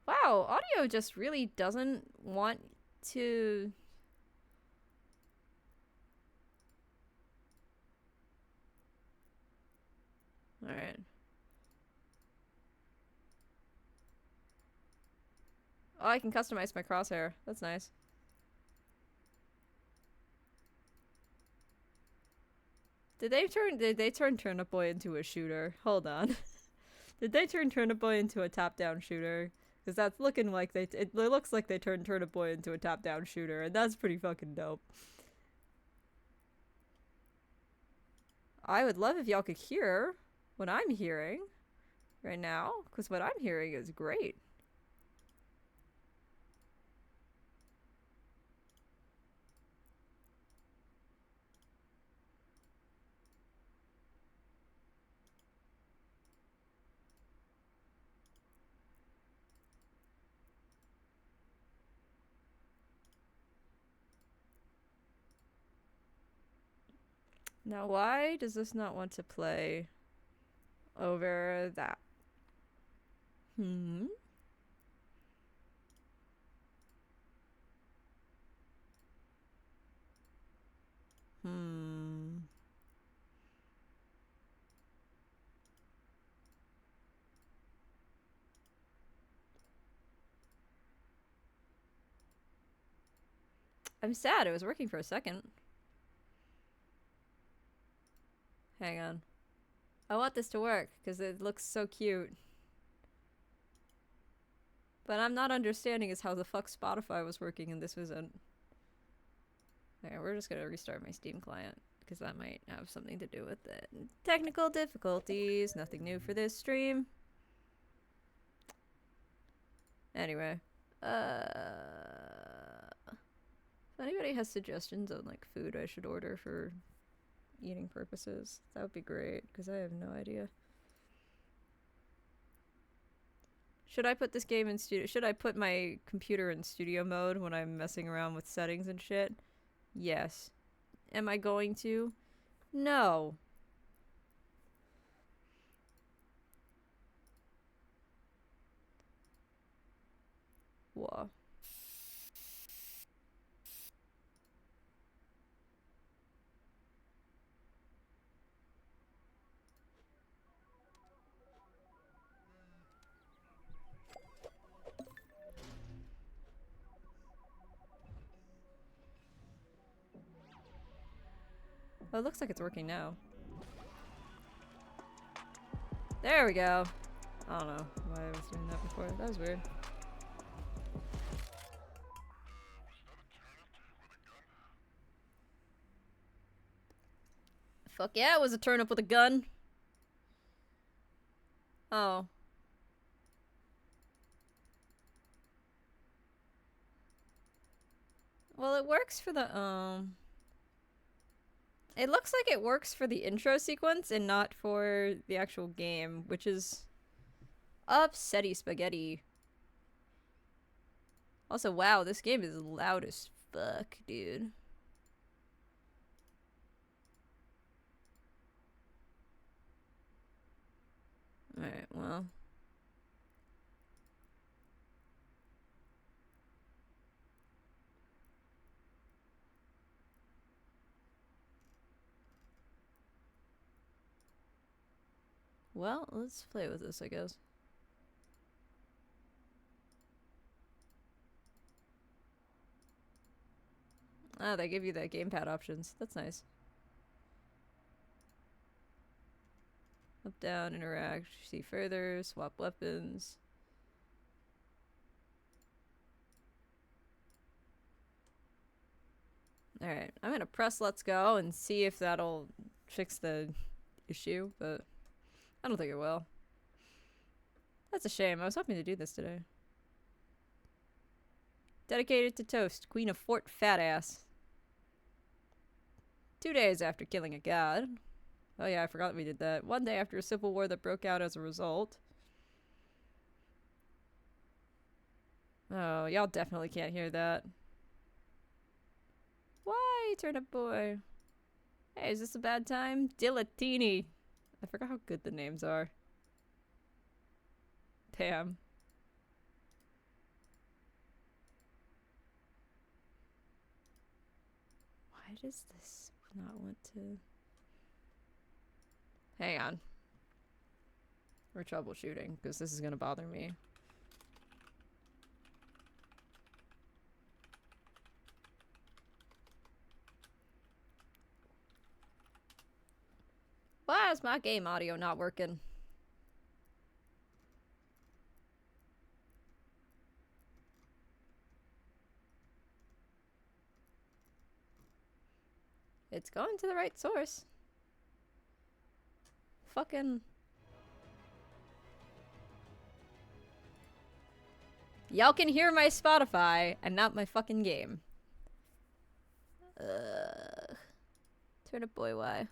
Wow, audio just really doesn't want to... Alright. Oh, I can customize my crosshair. That's nice. Did they turn Turnip Boy into a shooter? Hold on. Did they turn Turnip Boy into a top-down shooter? Because that's looking like it looks like they turned Turnip Boy into a top-down shooter, and that's pretty fucking dope. I would love if y'all could hear what I'm hearing right now, because what I'm hearing is great. Now, why does this not want to play over that? Hmm? Hmm. I'm sad. It was working for a second. Hang on. I want this to work because it looks so cute. But I'm not understanding is how the fuck Spotify was working and this wasn't. Okay, we're just gonna restart my Steam client, because that might have something to do with it. Technical difficulties, nothing new for this stream. Anyway, if anybody has suggestions on like food I should order for eating purposes, that would be great, because I have no idea. Should I put this game in studio? Should I put my computer in studio mode when I'm messing around with settings and shit? Yes. Am I going to? No. Whoa. Oh, it looks like it's working now. There we go. I don't know why I was doing that before. That was weird. Fuck yeah, it was a turnip with a gun. Oh. Well, it works for the, it looks like it works for the intro sequence and not for the actual game, which is upsetty spaghetti. Also, wow, this game is loud as fuck, dude. Alright, well. Well, let's play with this, I guess. Ah, they give you the gamepad options. That's nice. Up, down, interact, see further, swap weapons. Alright, I'm gonna press let's go and see if that'll fix the issue, but I don't think it will. That's a shame. I was hoping to do this today. Dedicated to Toast, Queen of Fort Fat Ass. 2 days after killing a god. Oh yeah, I forgot we did that. 1 day after a civil war that broke out as a result. Oh, y'all definitely can't hear that. Why, Turnip Boy? Hey, is this a bad time? Dilatini. I forgot how good the names are. Damn. Why does this not want to... Hang on. We're troubleshooting, because this is gonna bother me. Why is my game audio not working? It's going to the right source. Fucking... Y'all can hear my Spotify and not my fucking game. Turnip Boy, why?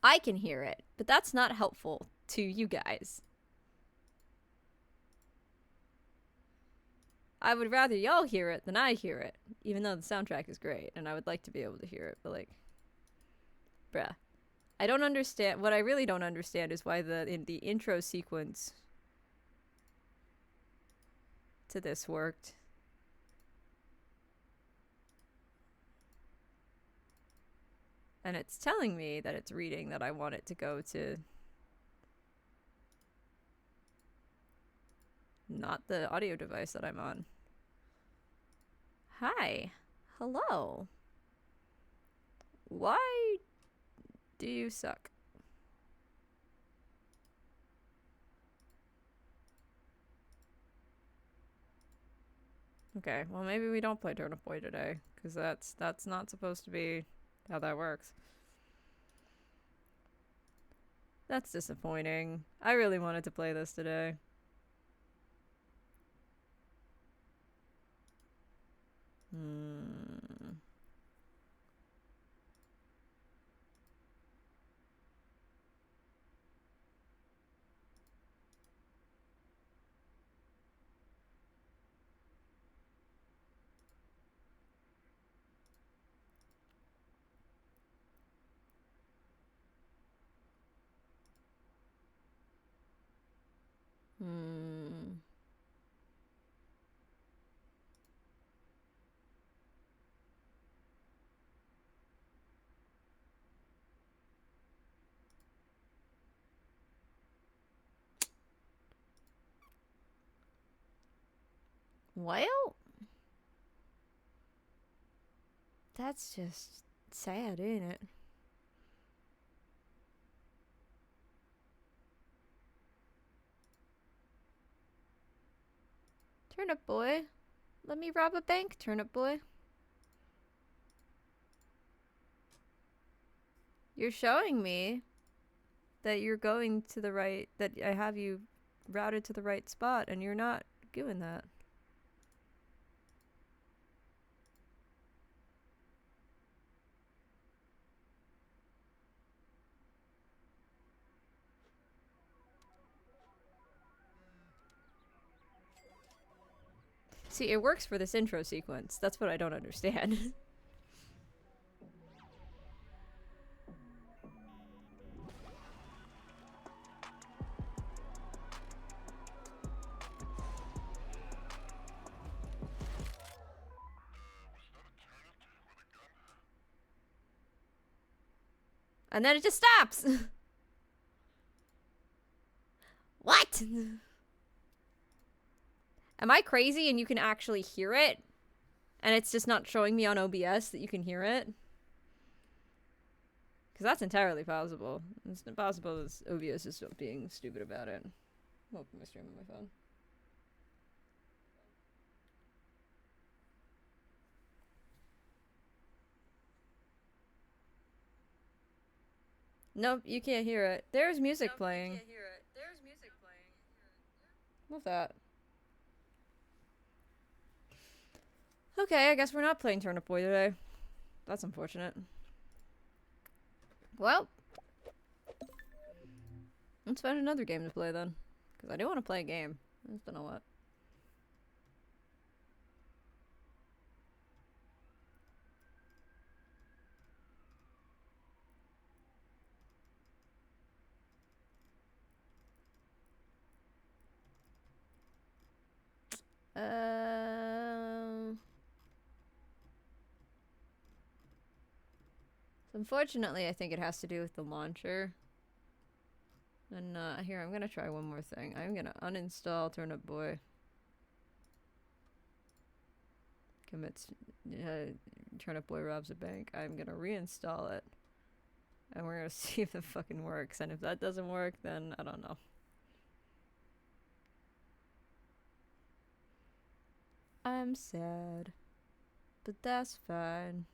I can hear it, but that's not helpful to you guys. I would rather y'all hear it than I hear it, even though the soundtrack is great, and I would like to be able to hear it, but like... Bruh. I don't understand. What I really don't understand is why the intro sequence to this worked. And it's telling me that it's reading that I want it to go to not the audio device that I'm on. Hi. Hello. Why do you suck? Okay, well maybe we don't play Turnip Boy today, because that's not supposed to be how that works. That's disappointing. I really wanted to play this today. Well, that's just sad, ain't it? Turnip Boy. Let me rob a bank, Turnip Boy. You're showing me that you're going to the right, that I have you routed to the right spot, and you're not doing that. See, it works for this intro sequence. That's what I don't understand. And then it just stops! What? Am I crazy and you can actually hear it? And it's just not showing me on OBS that you can hear it? Because that's entirely possible. It's possible that OBS is being stupid about it. I'll open my stream on my phone. Nope, you can't hear it. There's music playing. You can't hear it. There's music playing. Love that. Okay, I guess we're not playing Turnip Boy today. That's unfortunate. Well, let's find another game to play then. Because I do want to play a game. It's been a lot. Unfortunately, I think it has to do with the launcher. And here, I'm gonna try one more thing. I'm gonna uninstall Turnip Boy. Commits Turnip Boy robs a bank. I'm gonna reinstall it. And we're gonna see if it fucking works. And if that doesn't work, then I don't know. I'm sad. But that's fine.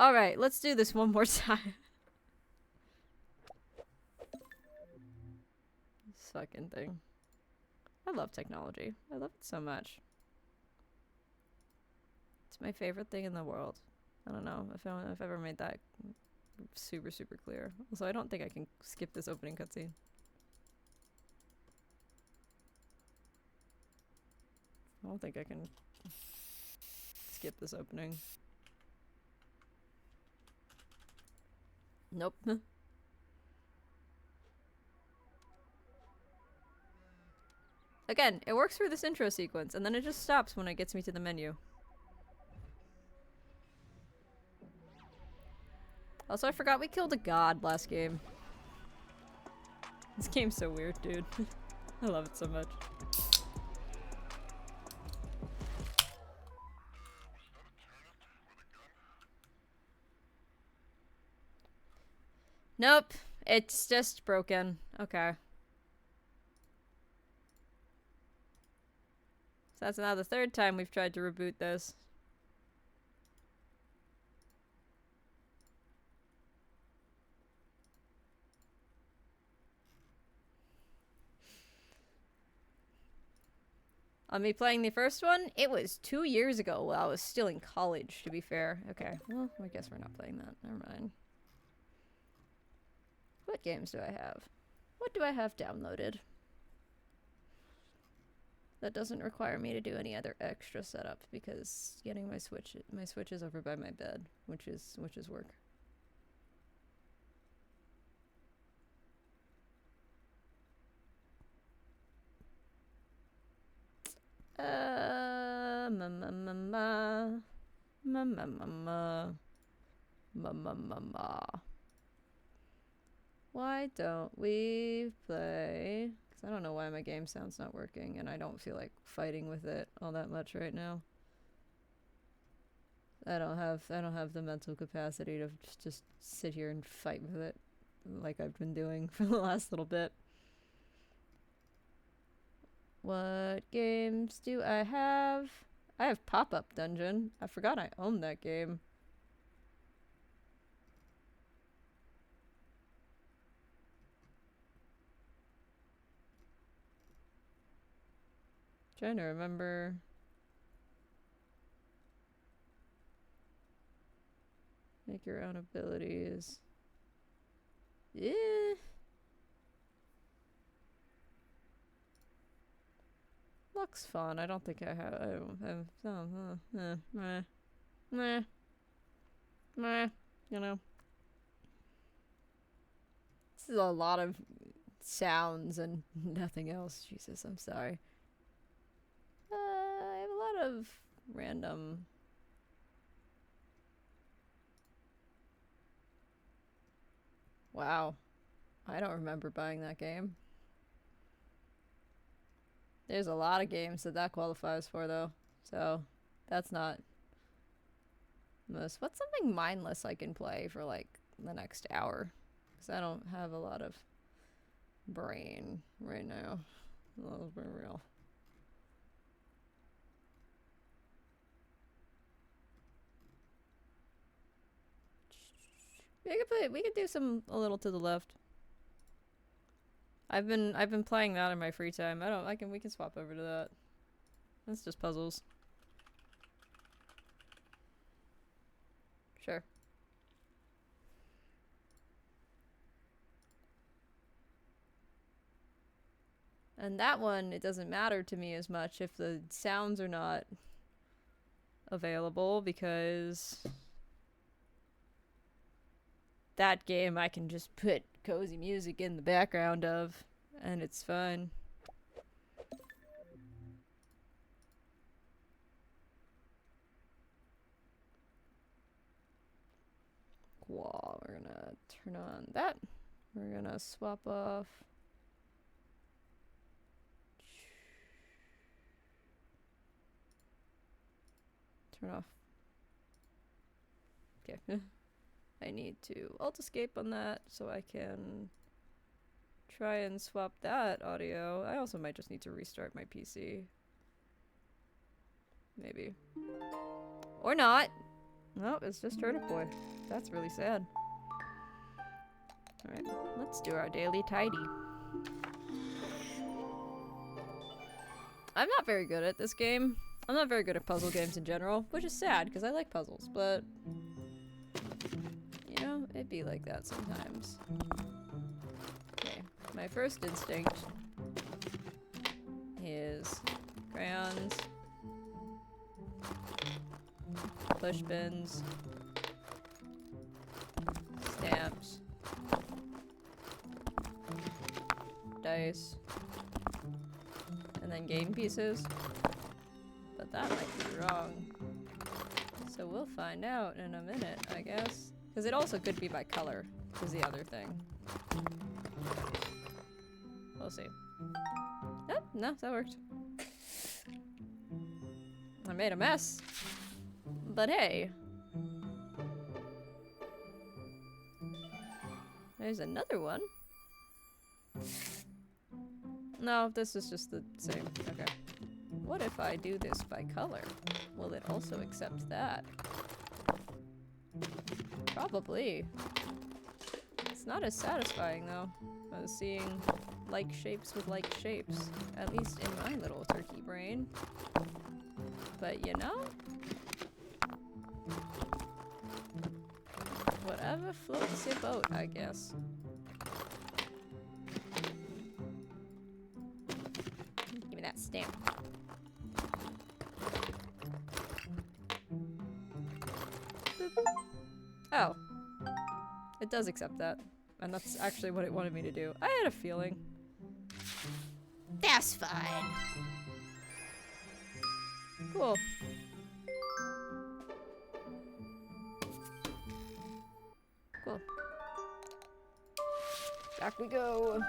Alright, let's do this one more time. This fucking thing. I love technology. I love it so much. It's my favorite thing in the world. I don't know if I've ever made that super, super clear. Also, I don't think I can skip this opening cutscene. I don't think I can skip this opening. Nope. Again, it works for this intro sequence, and then it just stops when it gets me to the menu. Also, I forgot we killed a god last game. This game's so weird, dude. I love it so much. Nope. It's just broken. Okay. So that's now the third time we've tried to reboot this. On me playing the first one, it was 2 years ago while I was still in college, to be fair. Okay, well, I guess we're not playing that. Never mind. What games do I have? What do I have downloaded? That doesn't require me to do any other extra setup because getting my Switch is over by my bed, which is work. Why don't we play? Because I don't know why my game sound's not working, and I don't feel like fighting with it all that much right now. I don't have the mental capacity to just sit here and fight with it like I've been doing for the last little bit. What games do I have? I have Pop-Up Dungeon. I forgot I owned that game. Trying to remember. Make your own abilities. Yeah. Looks fun. I don't think I have. I don't have. Meh. You know. This is a lot of sounds and nothing else. Jesus, I'm sorry. I have a lot of random. Wow. I don't remember buying that game. There's a lot of games that qualifies for, though. So, that's not most. What's something mindless I can play for, like, the next hour? Because I don't have a lot of brain right now. Let's be real. We could do a little to the left. I've been playing that in my free time. We can swap over to that. That's just puzzles. Sure. And that one, it doesn't matter to me as much if the sounds are not available, because that game I can just put cozy music in the background of, and it's fun. Wow, we're gonna turn on that. We're gonna swap off. Turn off. Okay. I need to alt escape on that so I can try and swap that audio. I also might just need to restart my PC. Maybe. Or not. Nope, it's just Turnip Boy. That's really sad. Alright, let's do our daily tidy. I'm not very good at this game. I'm not very good at puzzle games in general, which is sad because I like puzzles, but you know, it'd be like that sometimes. Okay, my first instinct is crayons, push pins, stamps, dice, and then game pieces. But that might be wrong. So we'll find out in a minute, I guess. Because it also could be by color, is the other thing. We'll see. Oh, no, that worked. I made a mess. But hey. There's another one. No, this is just the same. Okay. what if I do this by color? Will it also accept that? Probably. It's not as satisfying though, as seeing like shapes with like shapes, at least in my little turkey brain. But you know? Whatever floats your boat, I guess. Give me that stamp. Boop. Oh. It does accept that. And that's actually what it wanted me to do. I had a feeling. That's fine. Cool. Cool. Back we go.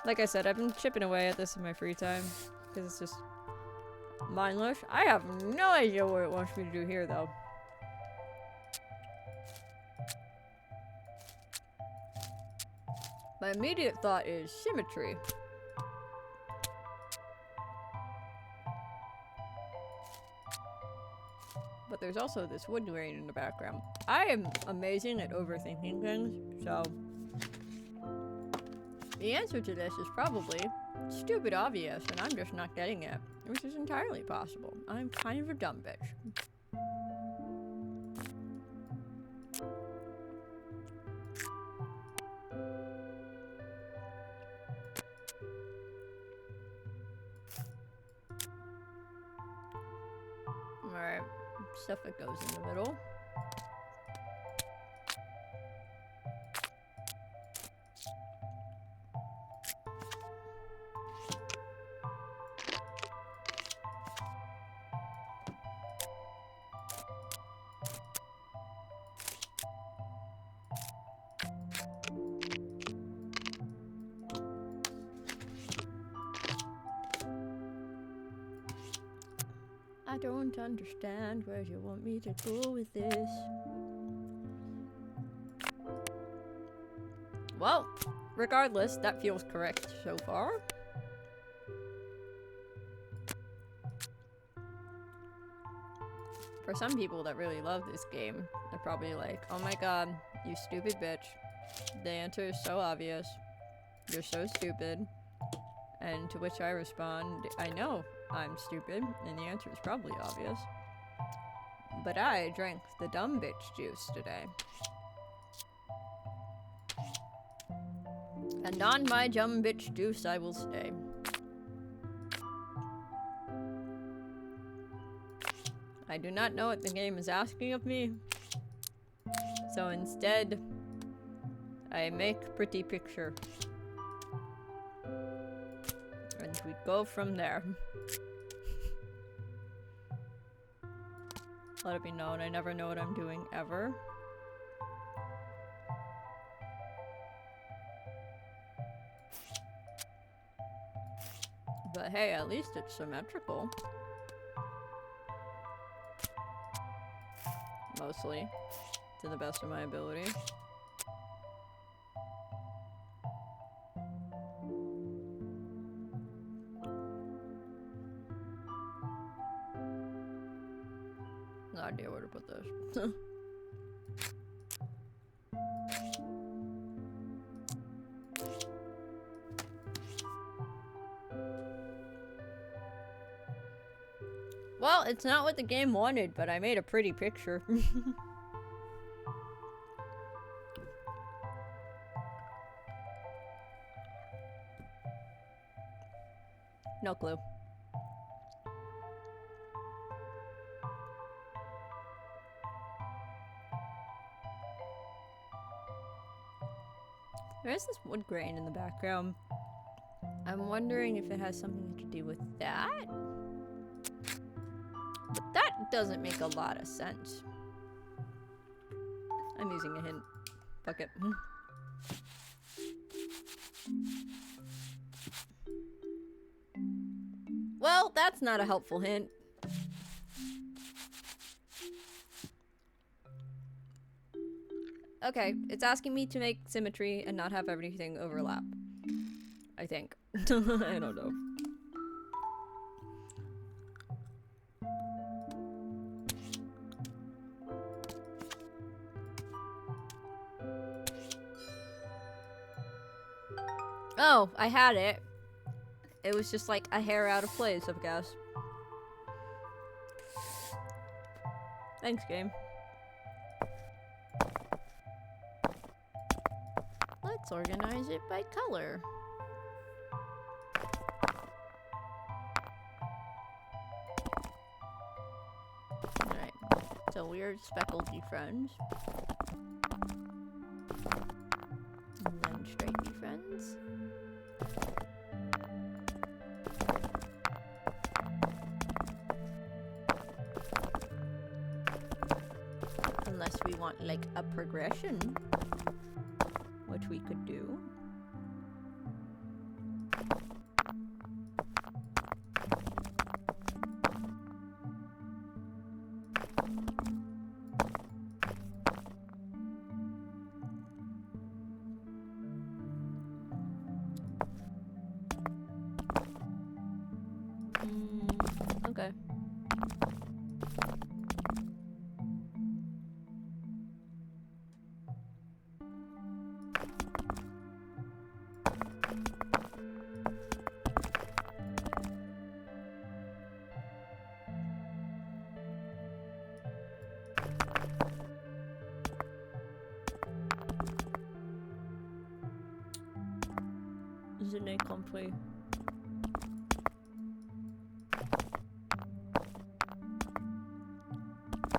Like I said, I've been chipping away at this in my free time. Because it's just mindless. I have no idea what it wants me to do here, though. My immediate thought is symmetry. But there's also this wood grain in the background. I am amazing at overthinking things, so the answer to this is probably stupid obvious, and I'm just not getting it, which is entirely possible. I'm kind of a dumb bitch. Alright, stuff that goes in the middle. I don't understand where you want me to go with this. Well, regardless, that feels correct so far. For some people that really love this game, they're probably like, oh my god, you stupid bitch. The answer is so obvious. You're so stupid. And to which I respond, I know I'm stupid, and the answer is probably obvious. But I drank the dumb bitch juice today. And on my dumb bitch juice I will stay. I do not know what the game is asking of me. So instead, I make pretty picture. And we go from there. Let it be known, I never know what I'm doing, ever. But hey, at least it's symmetrical. Mostly. To the best of my ability. No idea where to put this. Well, it's not what the game wanted, but I made a pretty picture. No clue. There is this wood grain in the background. I'm wondering if it has something to do with that? But that doesn't make a lot of sense. I'm using a hint. Fuck it. Well, that's not a helpful hint. Okay, it's asking me to make symmetry and not have everything overlap. I think. I don't know. Oh, I had it. It was just like a hair out of place, I guess. Thanks, game. Let's organize it by color. Alright, so we're speckledy friends. And then stripey friends. Unless we want like a progression, which we could do. Okay. Je n'ai compris.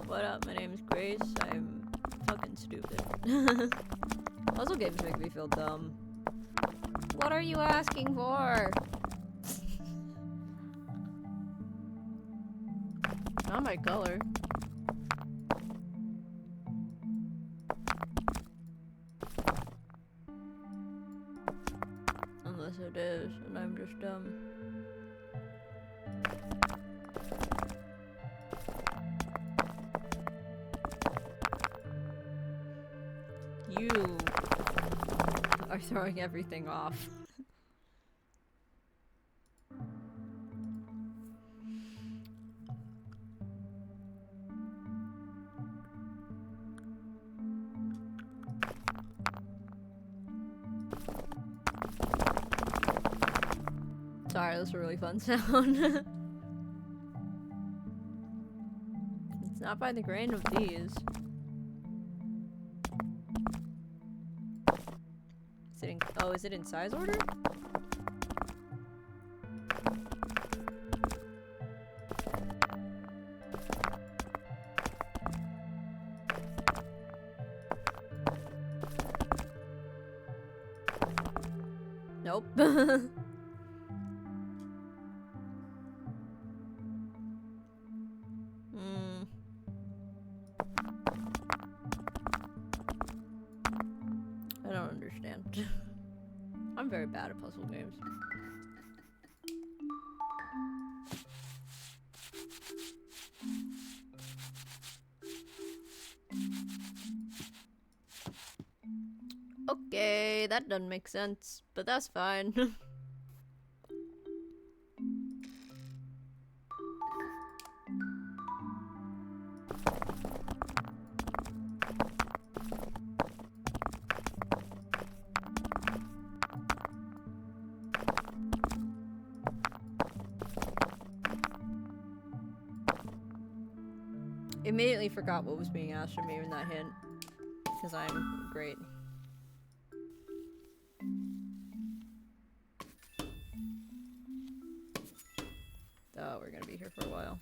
What up? My name is Grace. I'm fucking stupid. Puzzle games make me feel dumb. What are you asking for? Not my color. Unless it is, and I'm just dumb. You are throwing everything off. Sorry, that's a really fun sound. It's not by the grain of these. Oh, is it in size order? Nope. I don't understand. I'm very bad at puzzle games. Okay, that doesn't make sense, but that's fine. Immediately forgot what was being asked of me in that hint, because I'm great. Oh, we're gonna be here for a while.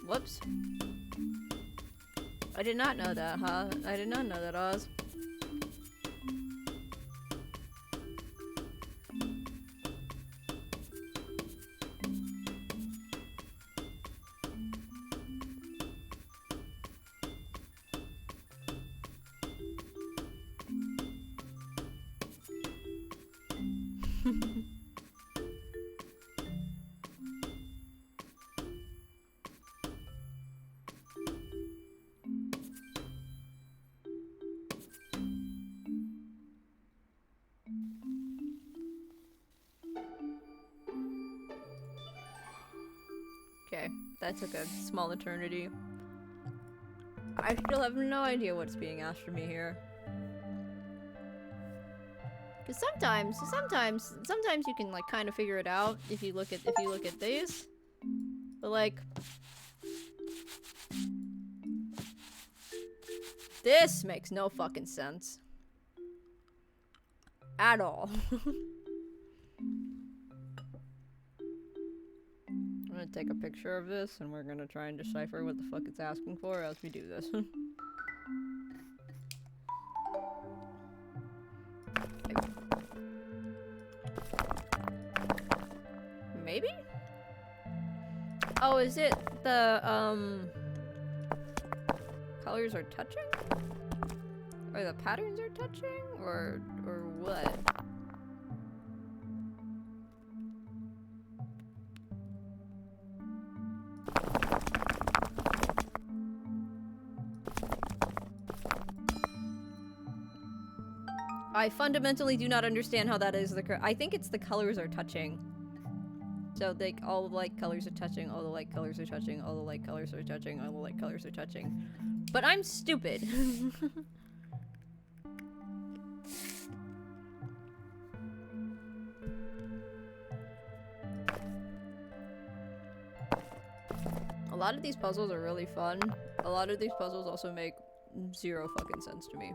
Whoops. I did not know that, huh? I did not know that, Oz. Okay, that took a small eternity. I still have no idea what's being asked from me here. Cause sometimes you can like kind of figure it out if you look at these. But like this makes no fucking sense. At all. I'm gonna take a picture of this and we're gonna try and decipher what the fuck it's asking for as we do this. Maybe? Oh, is it the, colors are touching? Or the patterns are touching? Or what? I fundamentally do not understand how that is the I think it's the colors are touching. So, like, all the light colors are touching, all the light colors are touching, all the light colors are touching, all the light colors are touching. But I'm stupid. A lot of these puzzles are really fun. A lot of these puzzles also make zero fucking sense to me.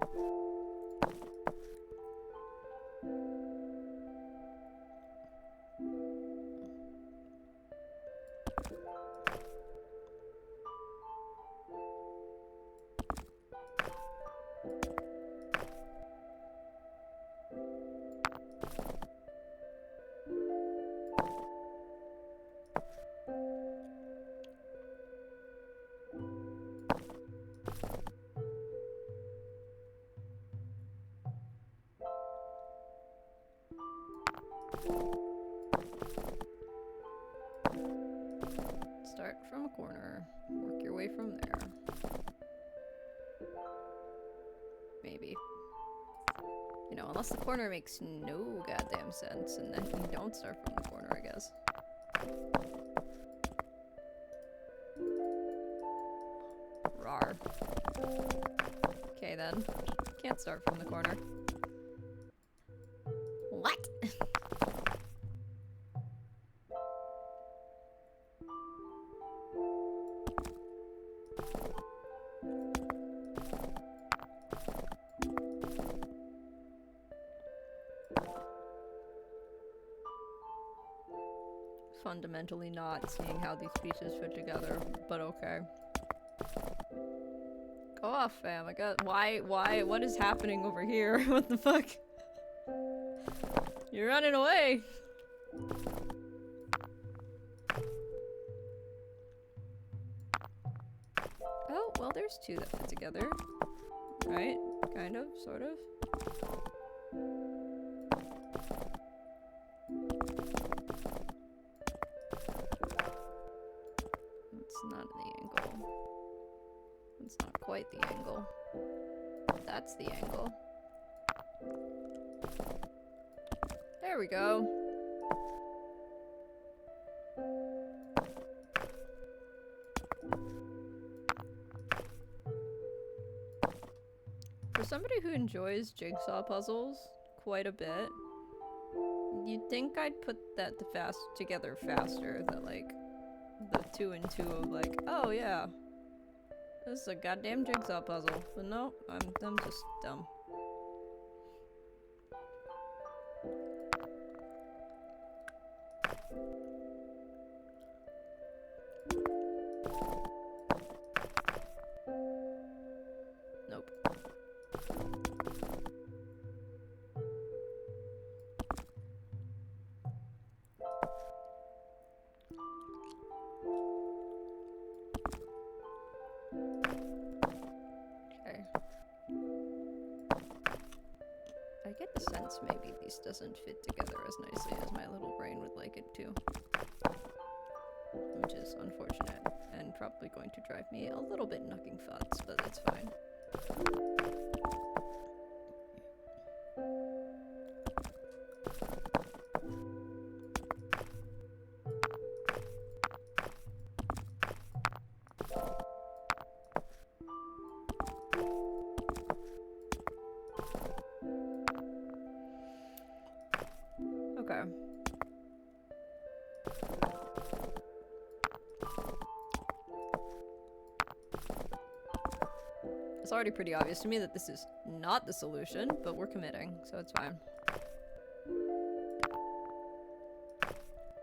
Start from a corner, work your way from there. Maybe. You know, unless the corner makes no goddamn sense, and then you don't start from the corner, I guess. Rawr. Okay then. Can't start from the corner. What? Fundamentally not seeing how these pieces fit together, but okay. Go off, fam. I got- why, what is happening over here? What the fuck? You're running away! Oh, well there's two that fit together. Right? Kind of, sort of. It's not the angle. It's not quite the angle. That's the angle. There we go. For somebody who enjoys jigsaw puzzles quite a bit, you'd think I'd put that together faster, that like the 2 and 2 of like, oh yeah, this is a goddamn jigsaw puzzle. But no, I'm just dumb. Nope. Okay. I get the sense maybe these doesn't fit together as nicely as my little brain would like it to. Which is unfortunate, and probably going to drive me a little bit knucking futs, but it's fine. It's already pretty obvious to me that this is not the solution, but we're committing, so it's fine.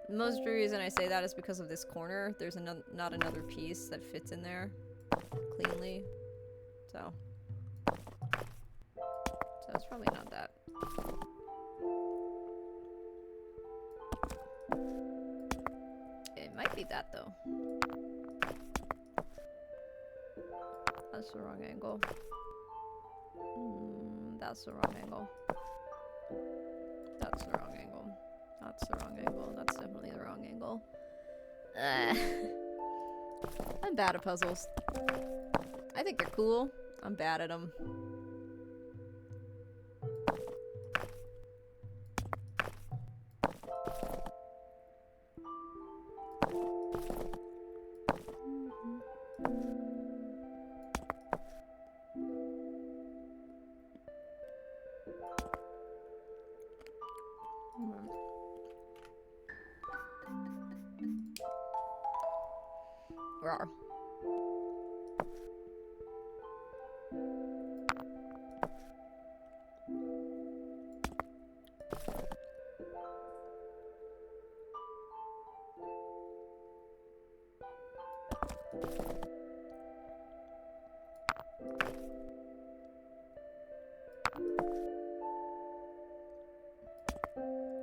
Most of the reason I say that is because of this corner. There's not another piece that fits in there cleanly. So it's probably not that. It might be that though. That's the wrong angle. That's the wrong angle. That's the wrong angle. That's the wrong angle. That's definitely the wrong angle. I'm bad at puzzles. I think they're cool. I'm bad at them. Rawr.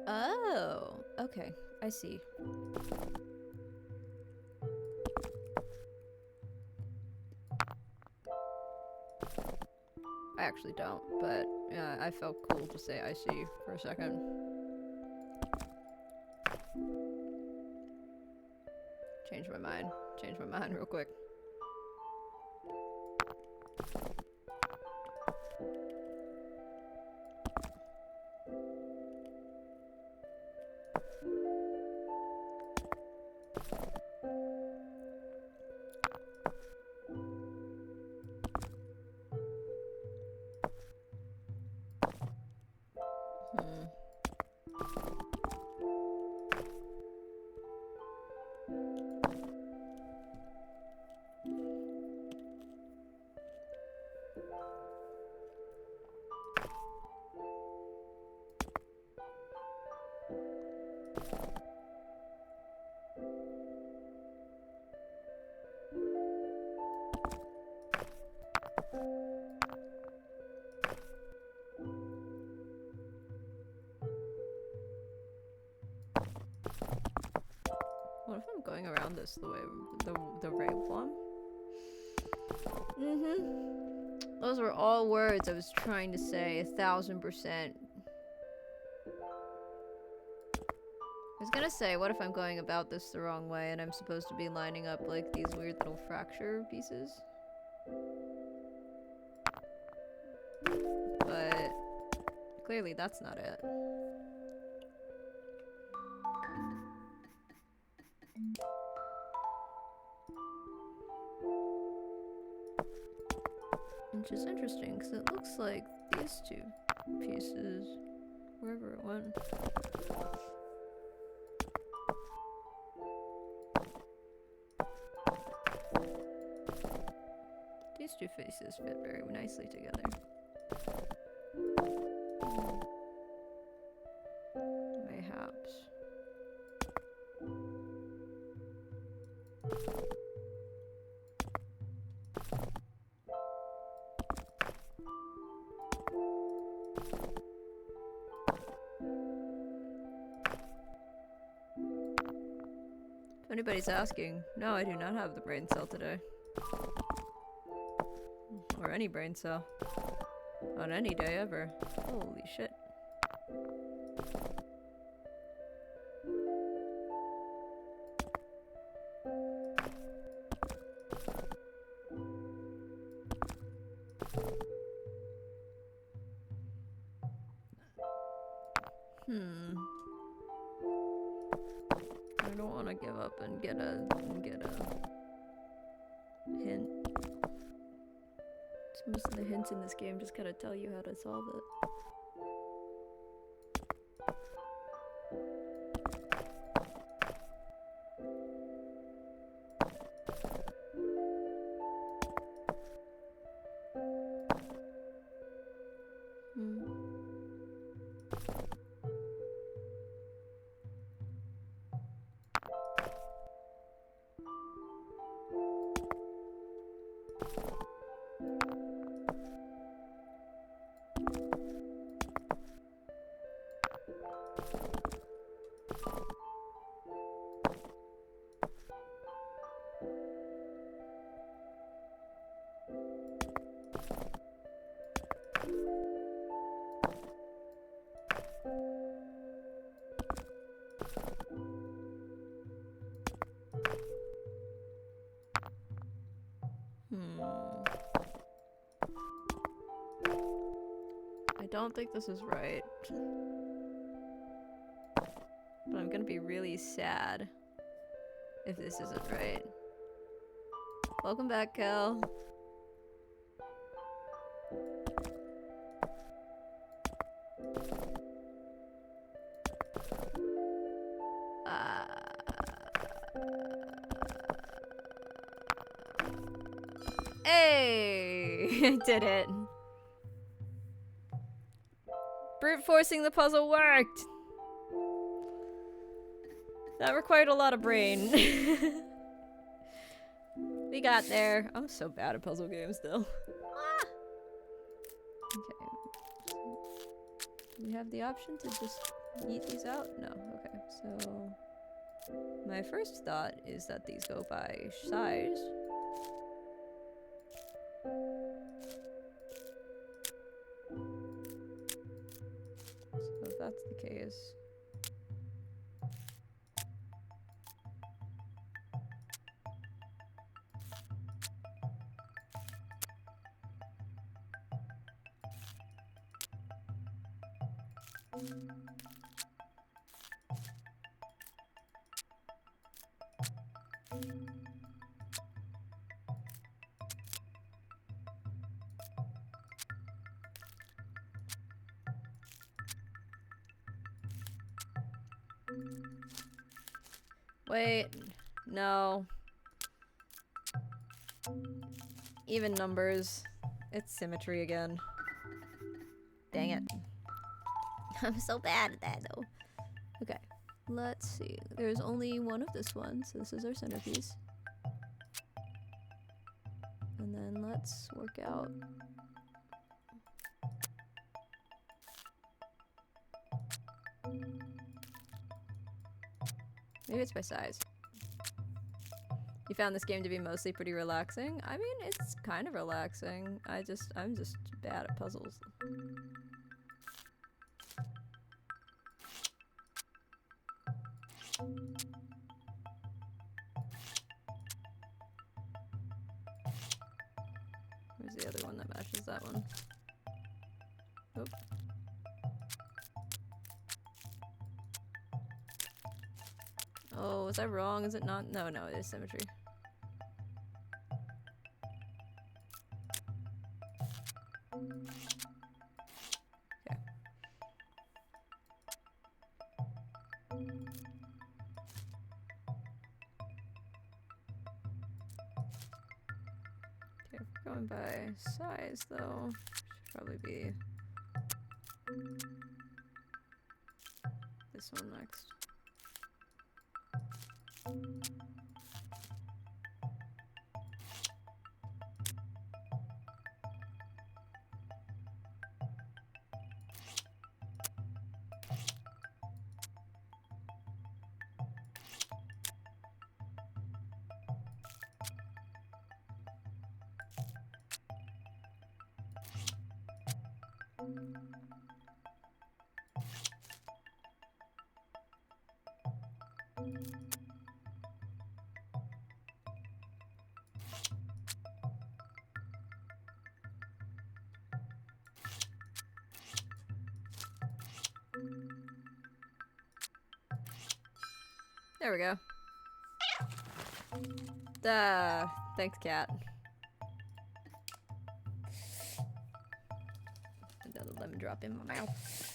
Oh, okay, I see. I actually don't, but yeah, I felt cool to say I see for a second. Change my mind real quick. What if I'm going around this the way the right one? Those were all words I was trying to say 1000%. I was gonna say, what if I'm going about this the wrong way and I'm supposed to be lining up like these weird little fracture pieces? But clearly that's not it. Which is interesting, because it looks like these two pieces, wherever it went. These two faces fit very nicely together. Mayhaps. If anybody's asking, no, I do not have the brain cell today. Or any brain cell. On any day ever. Holy shit. I don't want to give up and get a hint. Most of the hints in this game just gotta tell you how to solve it. I don't think this is right. But I'm gonna be really sad if this isn't right. Welcome back, Kel. Hey! I did it. Brute forcing the puzzle worked! That required a lot of brain. We got there. I'm so bad at puzzle games still. Okay. Do we have the option to just eat these out? No. Okay, so my first thought is that these go by size. So if that's the case... Wait, no. Even numbers. It's symmetry again. Dang it. I'm so bad at that though. Okay, let's see. There's only one of this one, so this is our centerpiece. And then let's work out. Maybe it's by size. You found this game to be mostly pretty relaxing? I mean, it's kind of relaxing. I'm just bad at puzzles. Where's the other one that matches that one? Oop. Oh, was I wrong? Is it not? No, no, it is symmetry. Okay. Okay, going by size though, should probably be this one next. There we go. Duh. Thanks, cat. Another lemon drop in my mouth.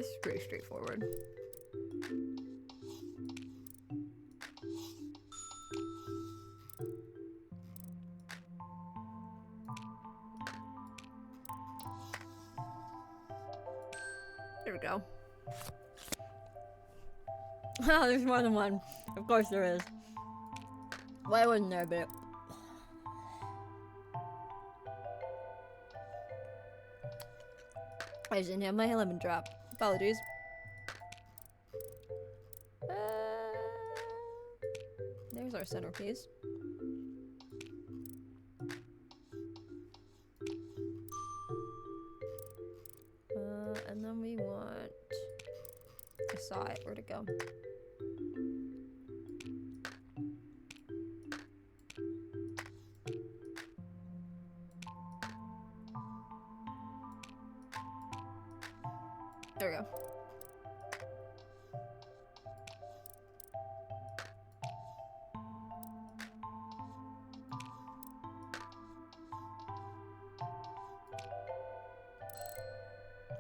this is pretty straightforward. There we go. Oh, there's more than one. Of course there is. Why wasn't there a bit? I just didn't have my lemon drop. Apologies. There's our centerpiece. And then we want... I saw it. Where'd it go? There we go.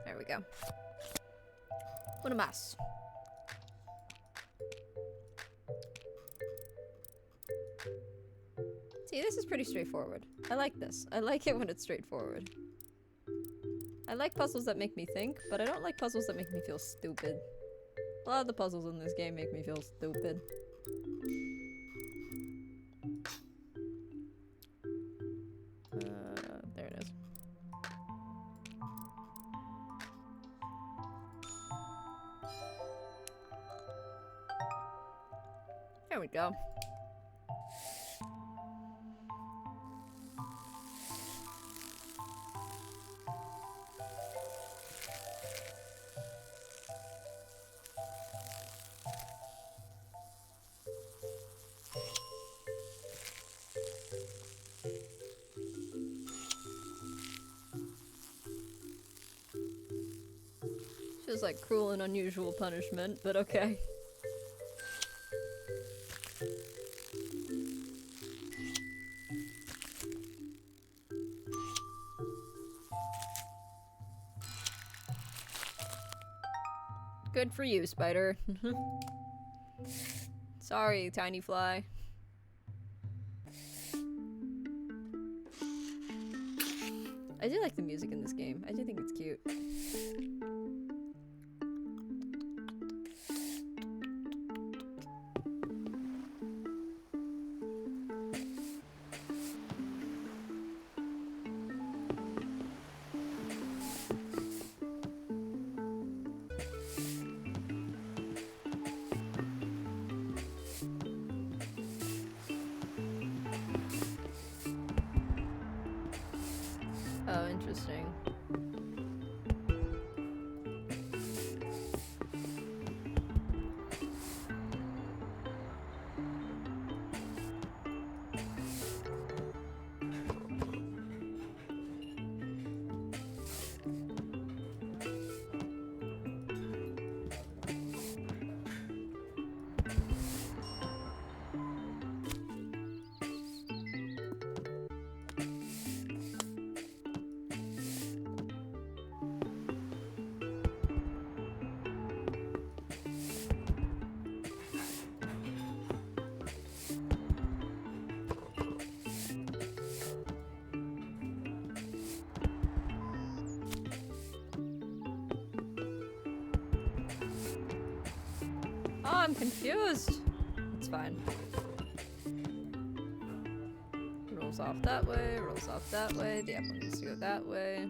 There we go. What a mess. See, this is pretty straightforward. I like this. I like it when it's straightforward. I like puzzles that make me think, but I don't like puzzles that make me feel stupid. A lot of the puzzles in this game make me feel stupid. There it is. There we go. Feels like cruel and unusual punishment, but okay. Good for you, spider. Sorry, tiny fly. I do like the music in this game. I do think it's cute. Oh, interesting. Oh, I'm confused. It's fine. Rolls off that way, rolls off that way. The apple needs to go that way.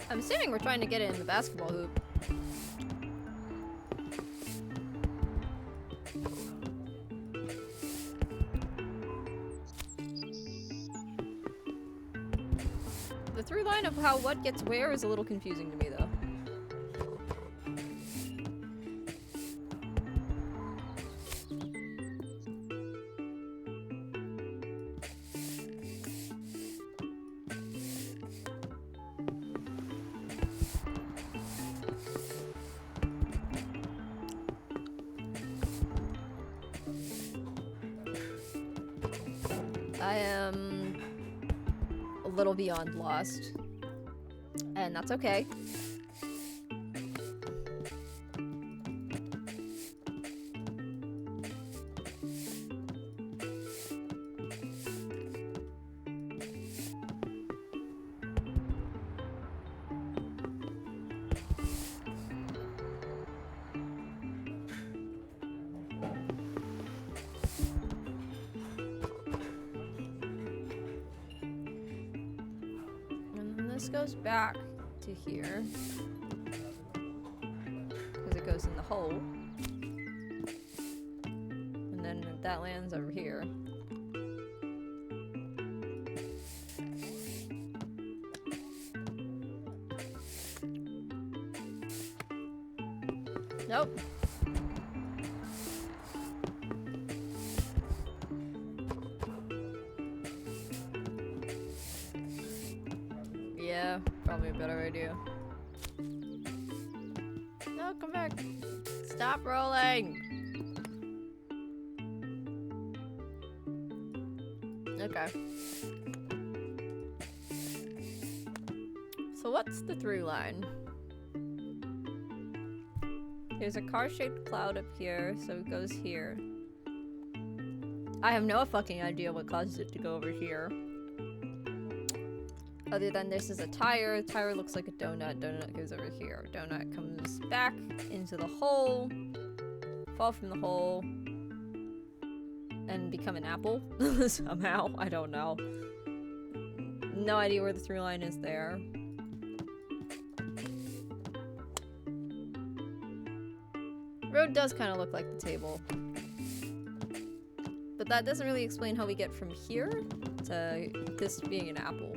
I'm assuming we're trying to get it in the basketball hoop. timeline of how what gets where is a little confusing to me, though. I am a little beyond lost, and that's okay. This goes back to here because it goes in the hole, and then that lands over here. Nope. Yeah, probably a better idea. No, come back. Stop rolling. Okay. So what's the through line? There's a car-shaped cloud up here, so it goes here. I have no fucking idea what causes it to go over here. Other than this is a tire. Tire looks like a donut. Donut goes over here. Donut comes back into the hole. Fall from the hole. And become an apple. Somehow. I don't know. No idea where the through line is there. Road does kind of look like the table. But that doesn't really explain how we get from here to this being an apple.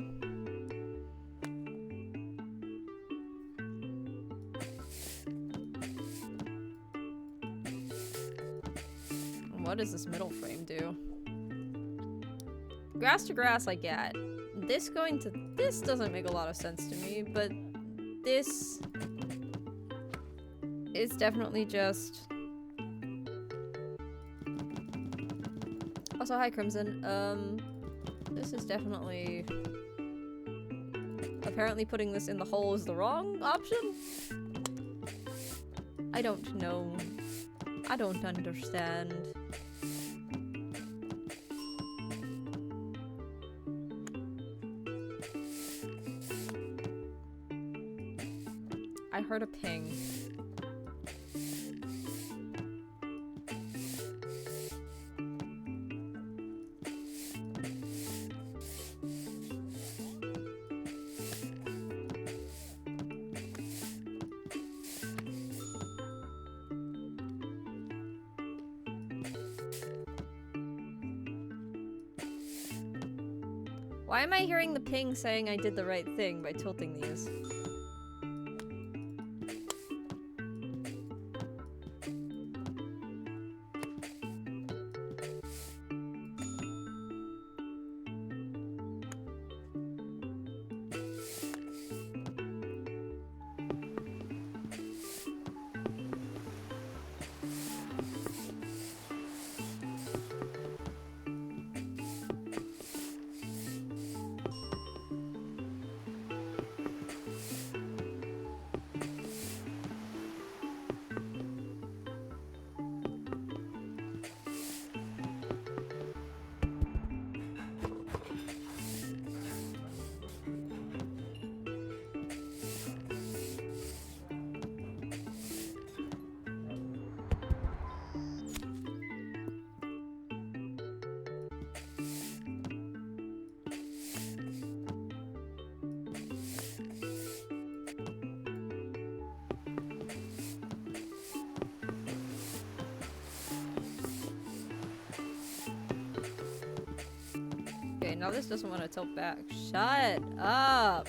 What does this middle frame do? Grass to grass I get. This going to this doesn't make a lot of sense to me, but this is definitely just... Also, hi Crimson. This is definitely... Apparently putting this in the hole is the wrong option? I don't know. I don't understand. I heard a ping. Why am I hearing the ping saying I did the right thing by tilting these? Okay, now this doesn't want to tilt back. Shut up!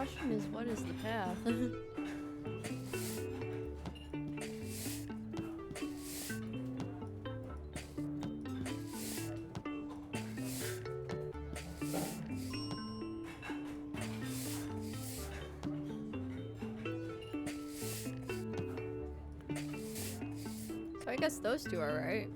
question is, what is the path? So I guess those two are right.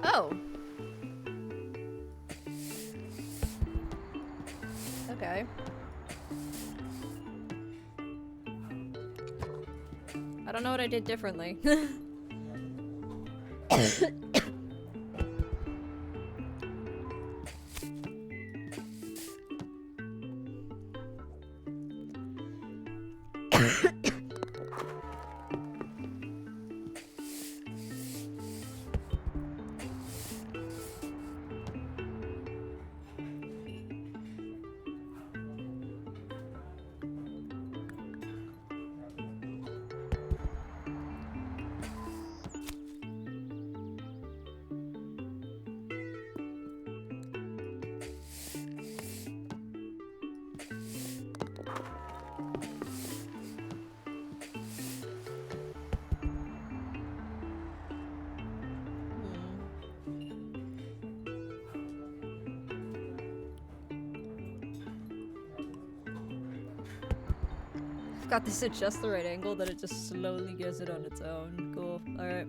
Oh. Okay. I don't know what I did differently. Got this at just the right angle that it just slowly gets it on its own. Cool. Alright.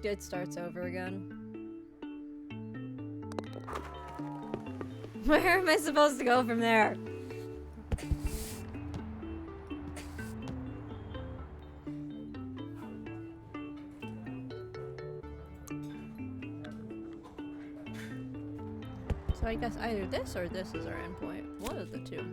It starts over again. Where am I supposed to go from there? So I guess either this or this is our endpoint. One of the two.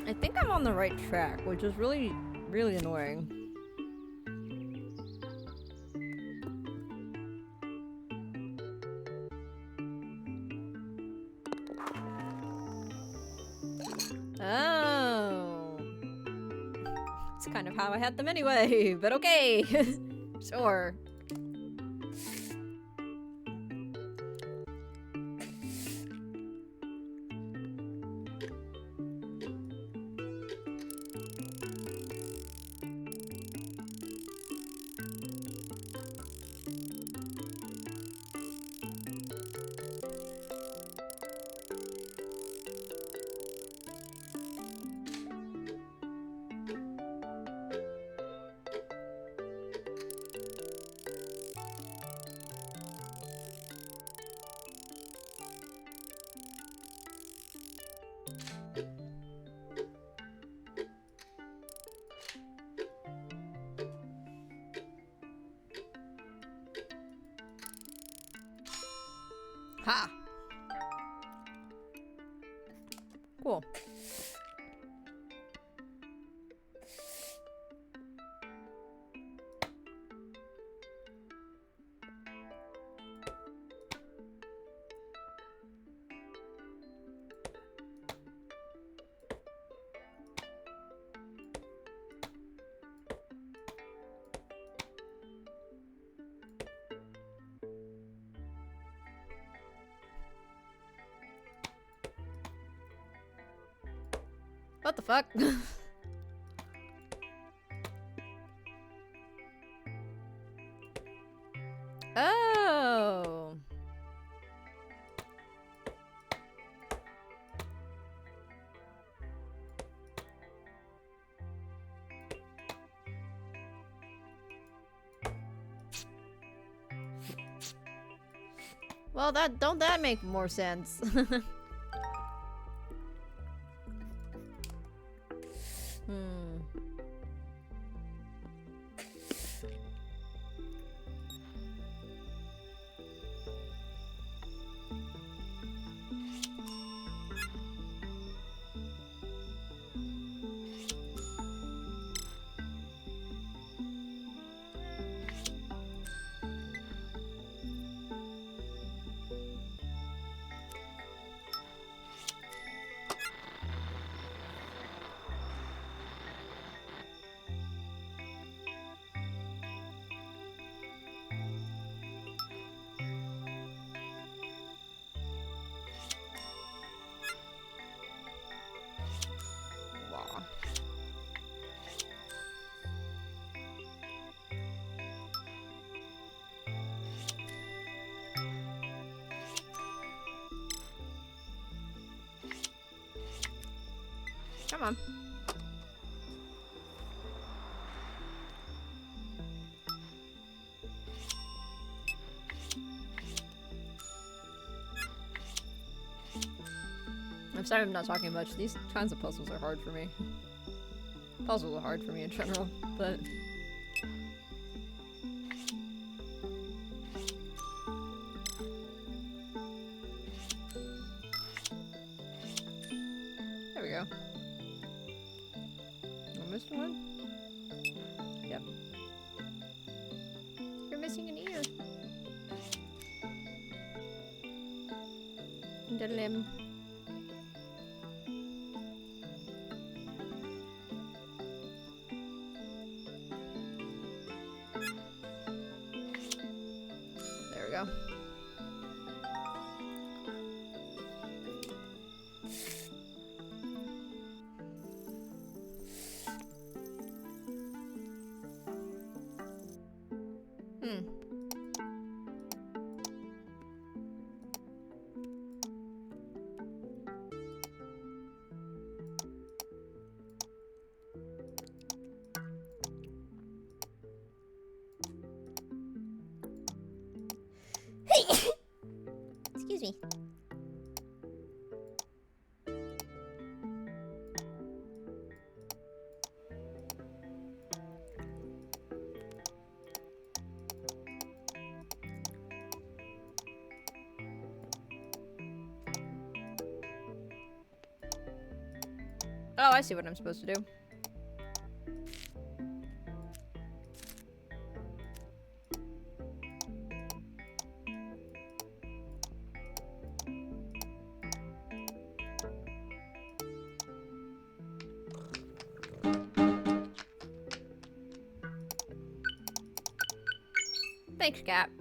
I think I'm on the right track, which is really, really annoying. kind of how I had them anyway, but okay. Sure. Ha! Cool. What the fuck? Oh. Well, don't that make more sense? Hmm. Come on. I'm sorry I'm not talking much. These kinds of puzzles are hard for me. Puzzles are hard for me in general, but... There we go. I missed one? Yep. You're missing an ear. And a limb. There we go. Excuse me. Oh, I see what I'm supposed to do. Thanks, Cap.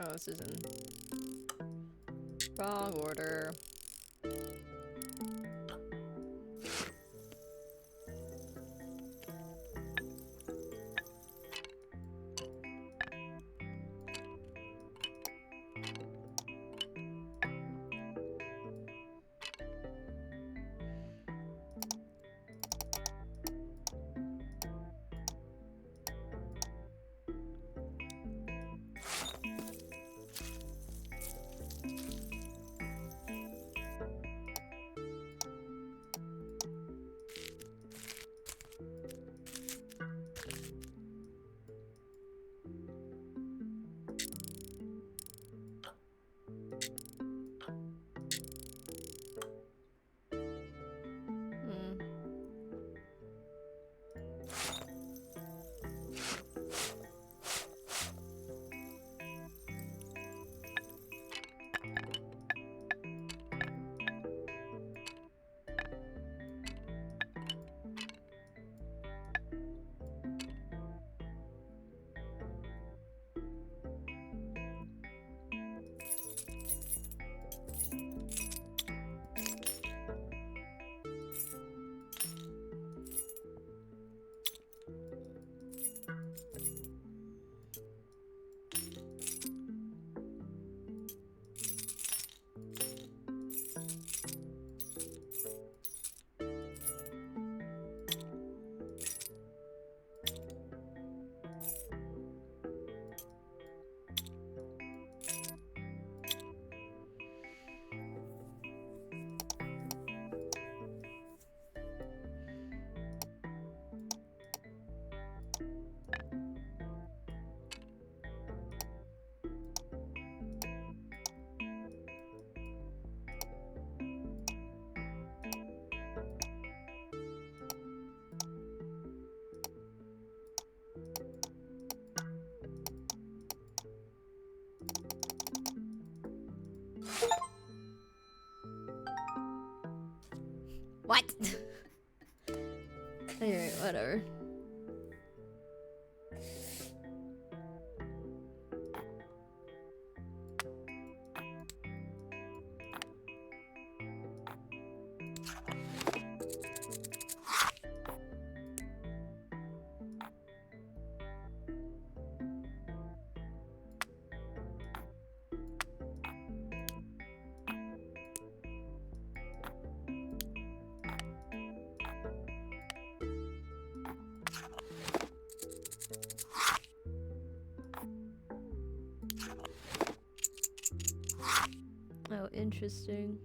Oh, this is in wrong order. What? Anyway, whatever. Oh, interesting.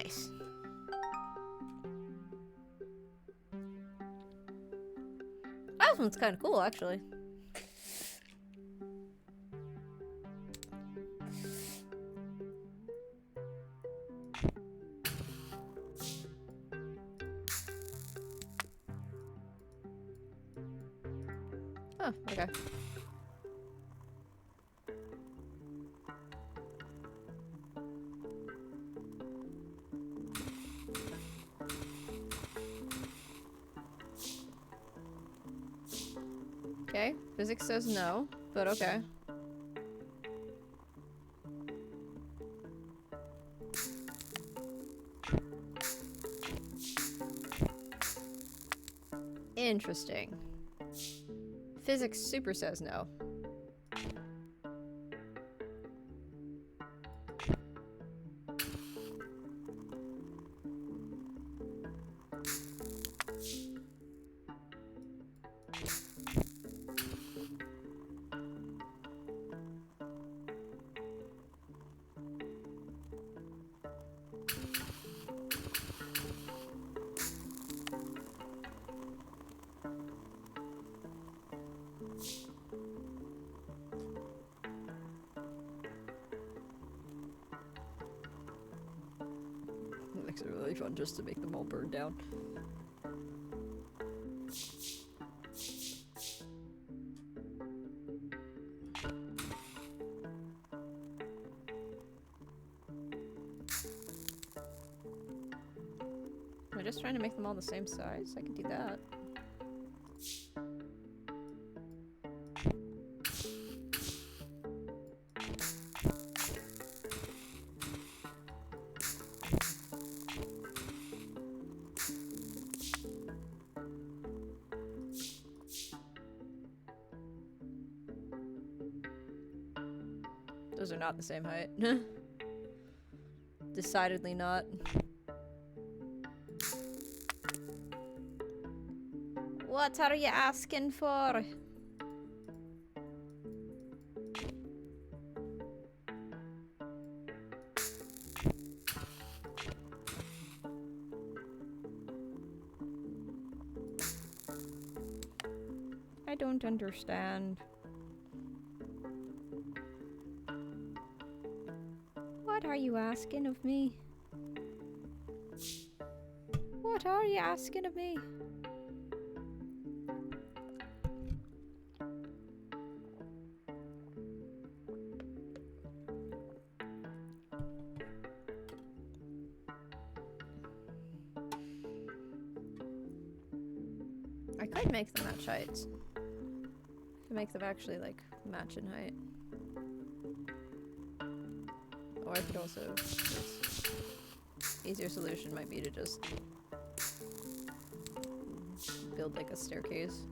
Nice. That one's kind of cool, actually. Oh, okay. Okay, physics says no, but okay. Interesting. Physics super says no. It makes it really fun just to make them all burn down. Am I just trying to make them all the same size? I can do that. Those are not the same height. Decidedly not. What are you asking for? I don't understand. What are you asking of me? What are you asking of me? I could make them match heights. I could make them actually like match in height. Or I could also just, easier solution might be to just build like a staircase.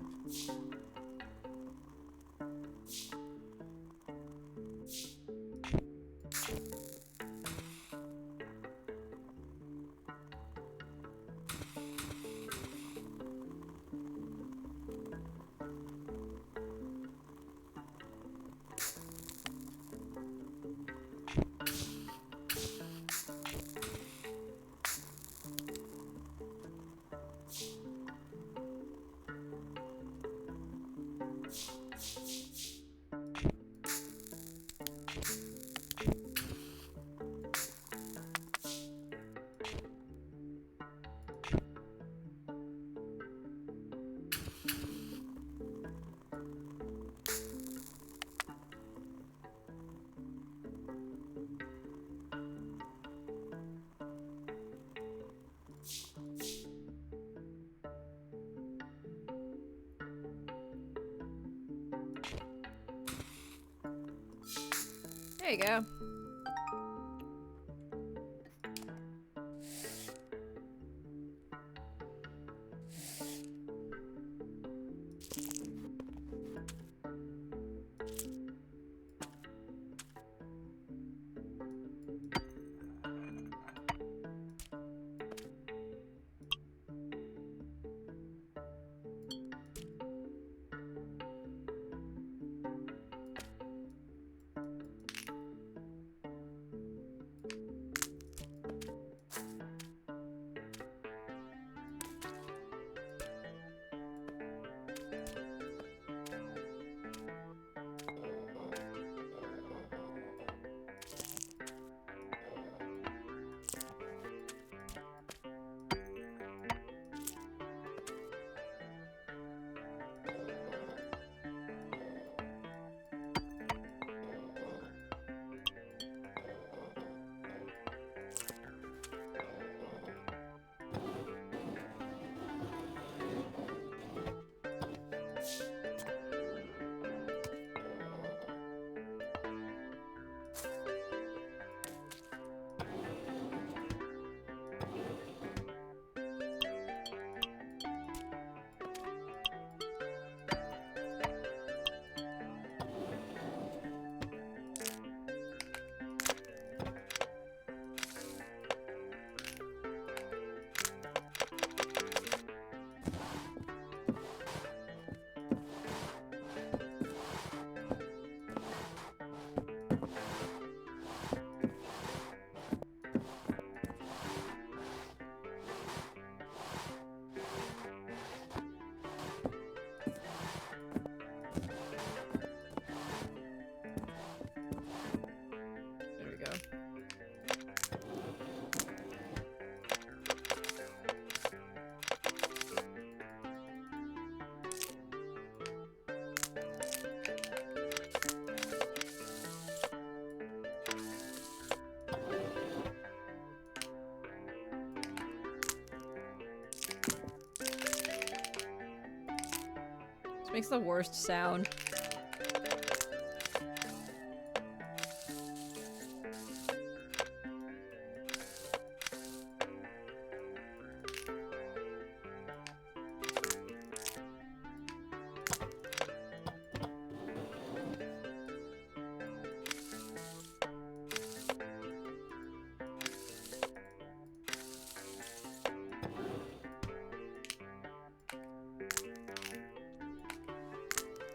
There you go. makes the worst sound.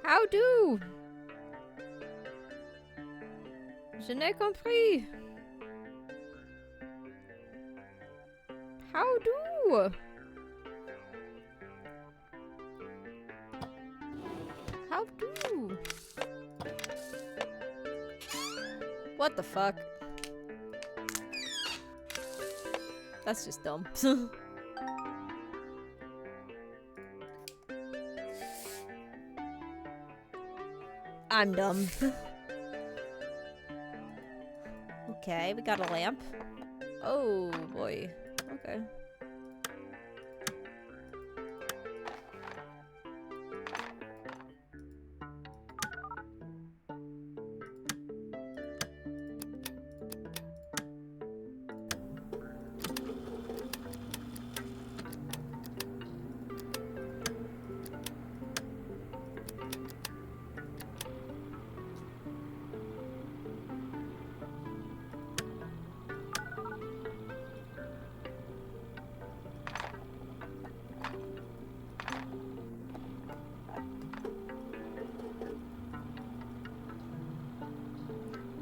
How do? Je n'ai compris. How do? How do? What the fuck? That's just dumb. I'm dumb. Okay, we got a lamp. Oh boy. Okay.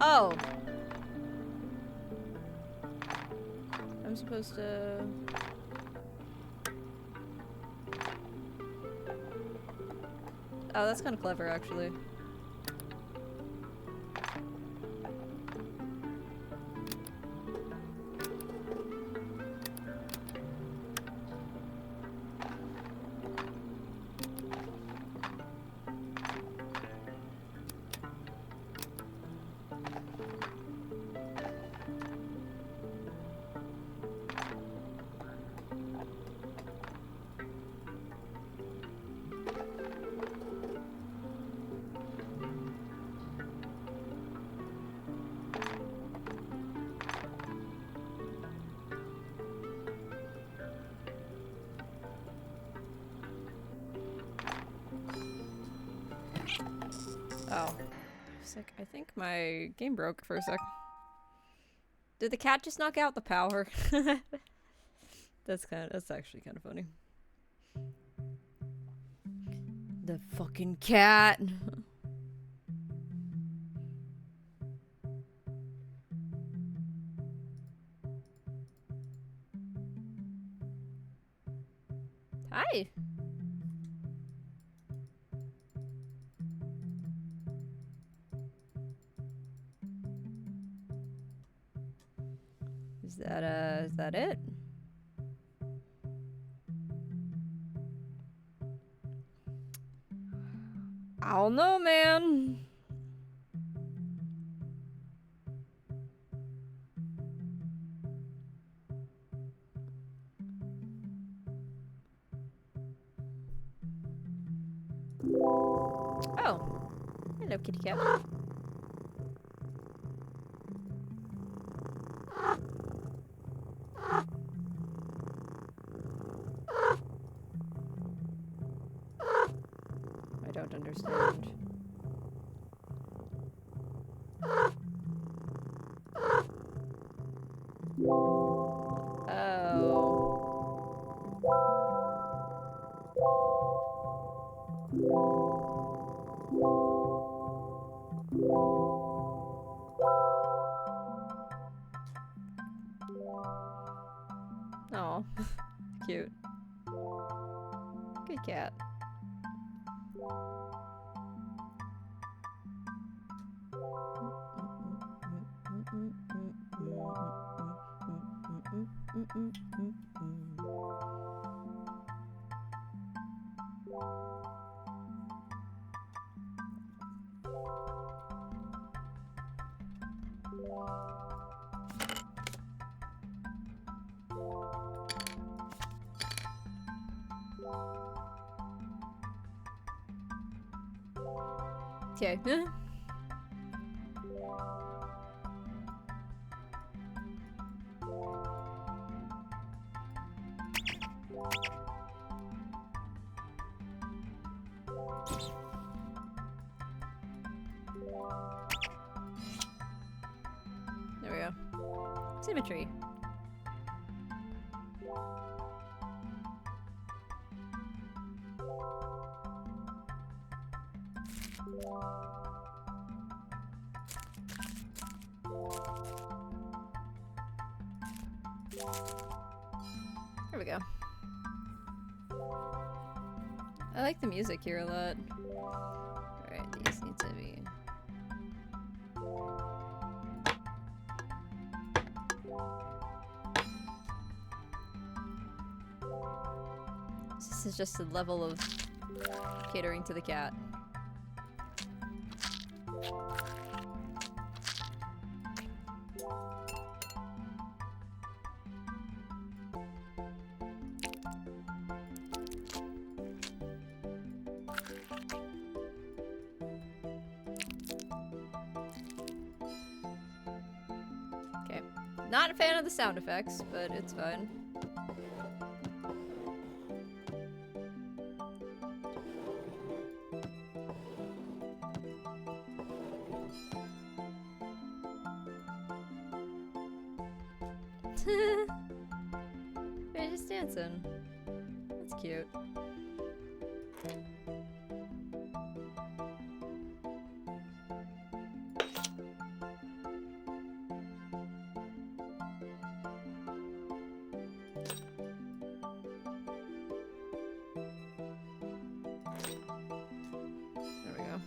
Oh. I'm supposed to... Oh, that's kind of clever, actually. Oh. Sick. I think my game broke for a sec. Did the cat just knock out the power? That's actually kind of funny. The fucking cat. Hi. Is that it? I don't know, man. Oh. Hello, kitty cat. I don't understand. Oh, cute. Good cat. Okay. There we go. Symmetry. There we go. I like the music here a lot. Alright, these need to be... This is just a level of catering to the cat. Okay. Not a fan of the sound effects, but it's fine. They're just dancing. That's cute. There we go.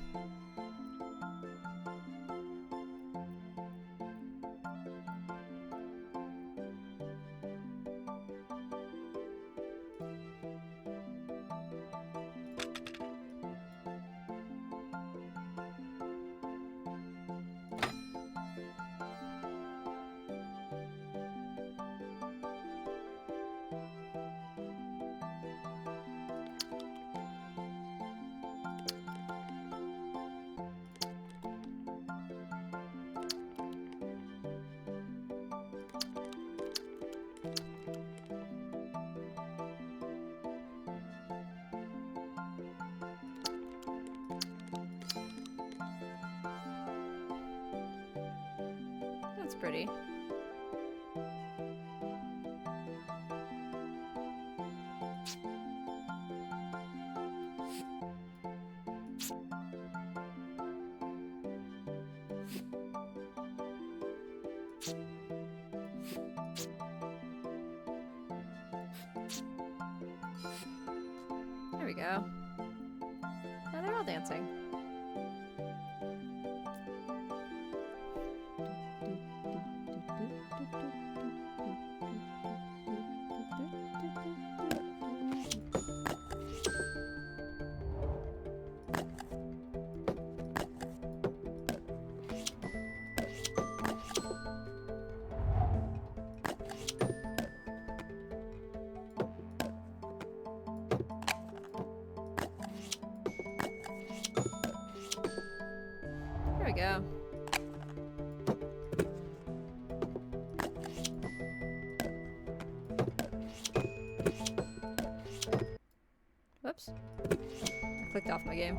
That's pretty. There we go. Now they're all dancing. There we go. Whoops. I clicked off my game.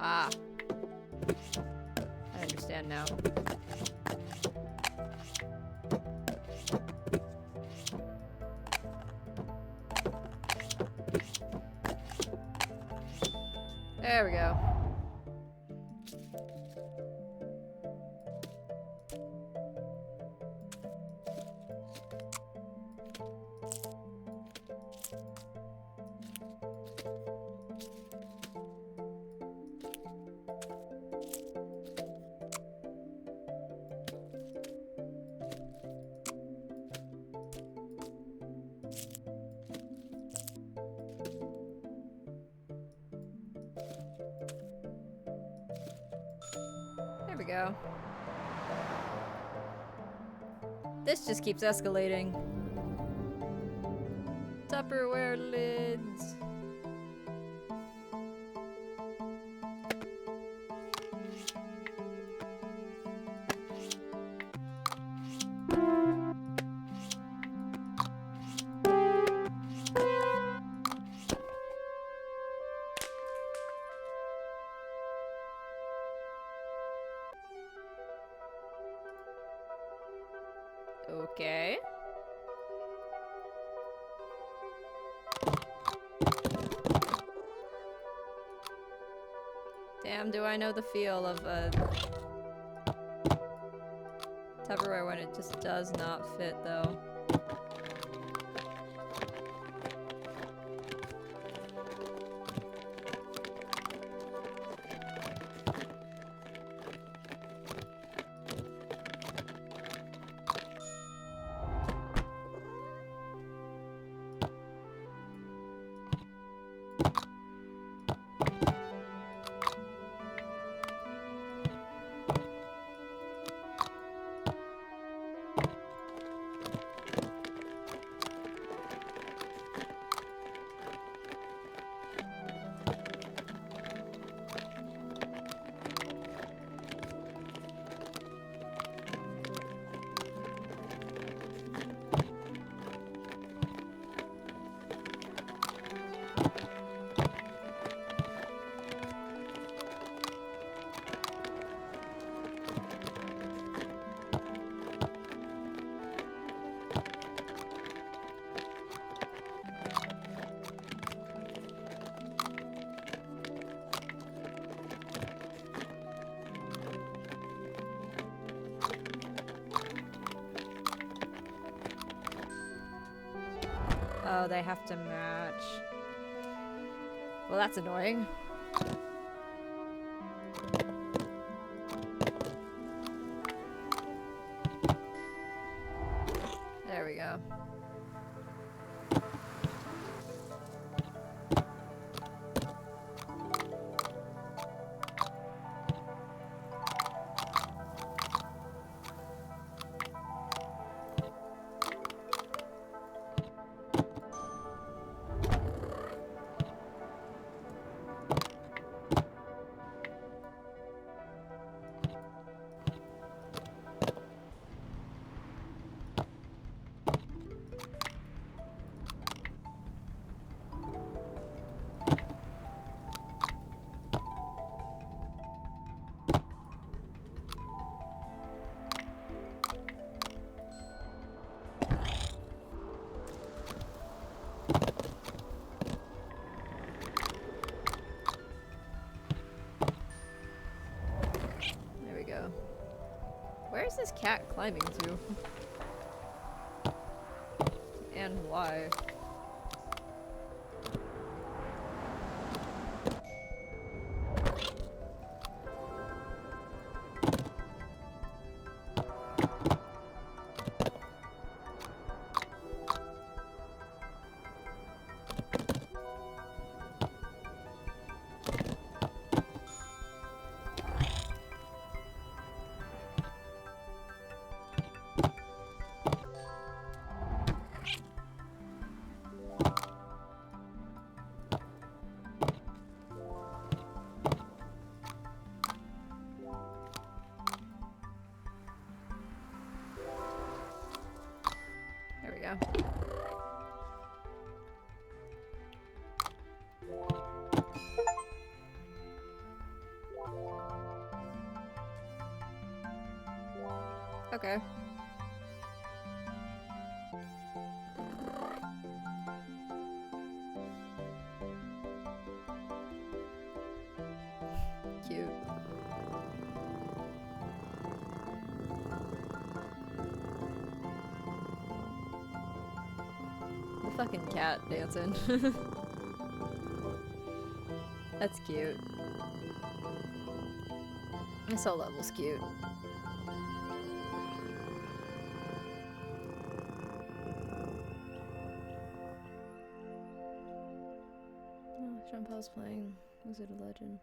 Ah. I understand now. There we go. we go. This just keeps escalating. Tupperware lids. Okay. Damn, do I know the feel of a Tupperware when it just does not fit, though. Oh, they have to match. Well, that's annoying. There we go. Where's this cat climbing to? And why? There we go. Okay. Cute. The fucking cat dancing. That's cute. This whole level's cute. Oh, Chanpal's playing Wizard of Legend.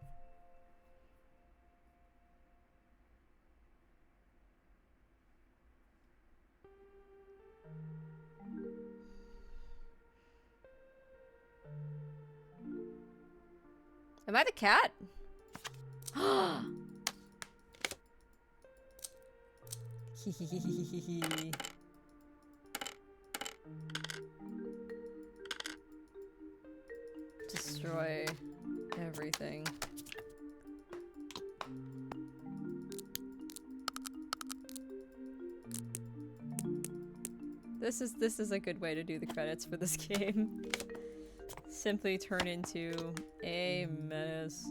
Am I the cat? Destroy everything. This is a good way to do the credits for this game. Simply turn into a menace.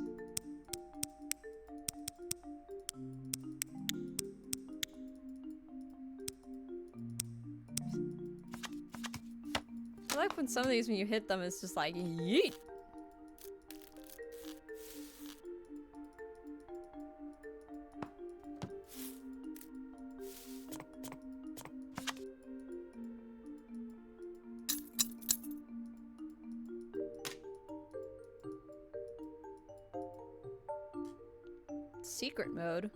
I like when some of these, when you hit them, it's just like yeet. Secret mode.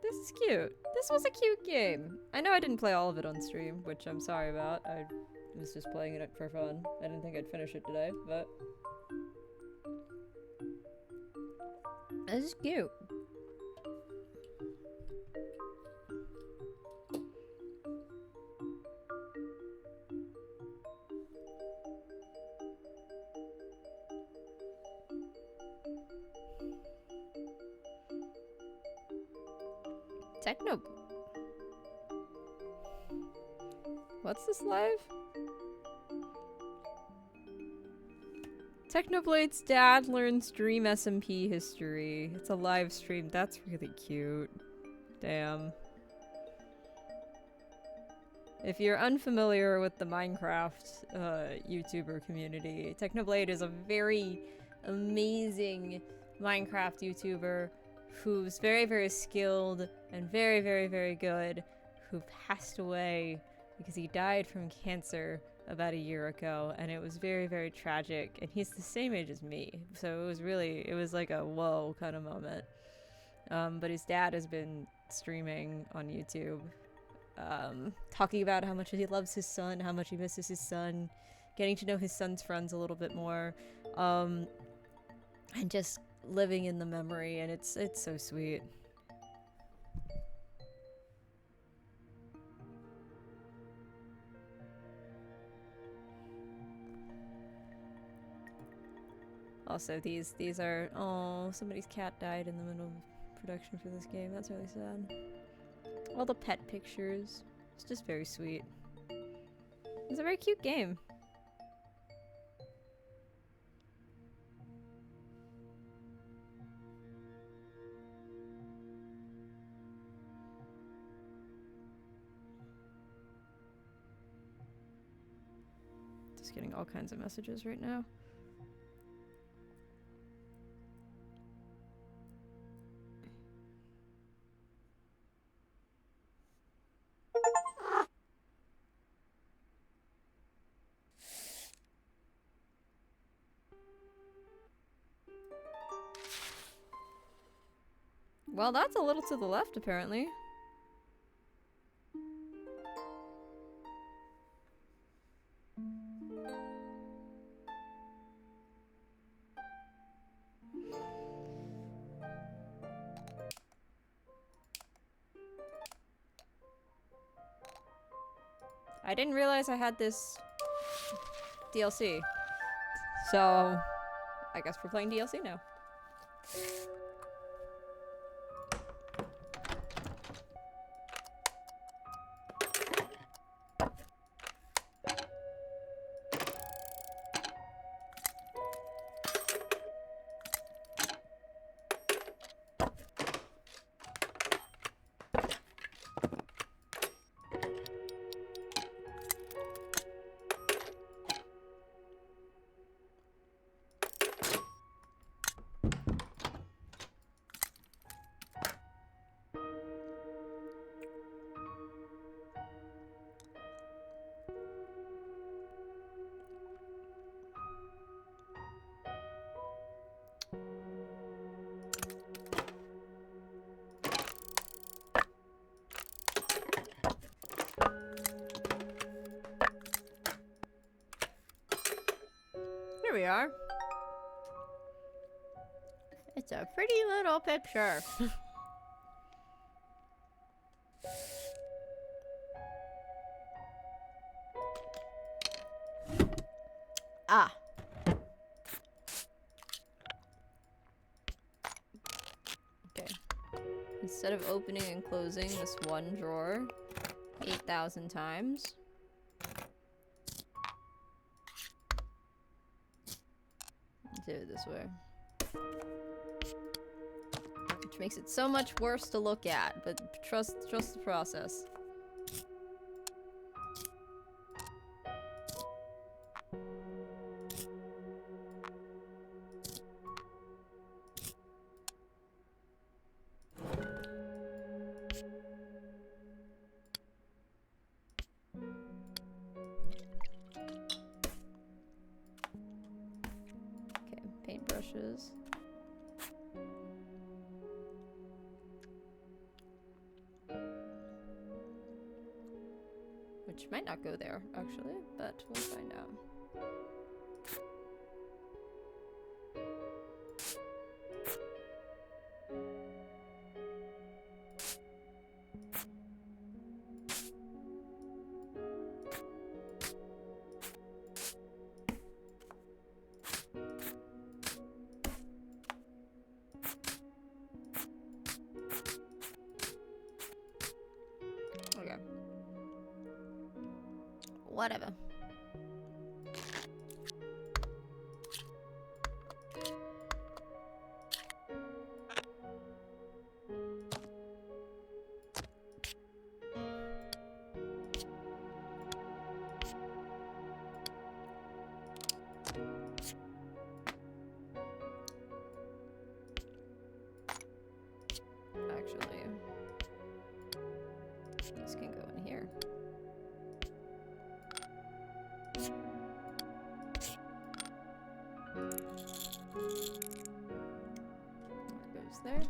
This is cute. This was a cute game. I know I didn't play all of it on stream, which I'm sorry about. I was just playing it for fun. I didn't think I'd finish it today, but this is cute. Techno. What's this live? Technoblade's dad learns Dream SMP history. It's a live stream. That's really cute. Damn. If you're unfamiliar with the Minecraft YouTuber community, Technoblade is a very amazing Minecraft YouTuber who's very, very skilled and very, very, very good, who passed away because he died from cancer about a year ago, and it was very, very tragic, and he's the same age as me, so it was like a whoa kind of moment. But his dad has been streaming on YouTube, talking about how much he loves his son, how much he misses his son, getting to know his son's friends a little bit more, and just living in the memory, and it's so sweet. Also, these are, oh, somebody's cat died in the middle of production for this game. That's really sad. All the pet pictures. It's just very sweet. It's a very cute game. Just getting all kinds of messages right now. Well, that's a little to the left, apparently. I didn't realize I had this DLC. So, I guess we're playing DLC now. we are. It's a pretty little picture. Ah. Okay. Instead of opening and closing this one drawer 8,000 times, do it this way. Which makes it so much worse to look at, but trust the process. Okay, paintbrushes. Which might not go there, actually, but we'll find out. Okay. Whatever. Actually, this can go in here. That goes there.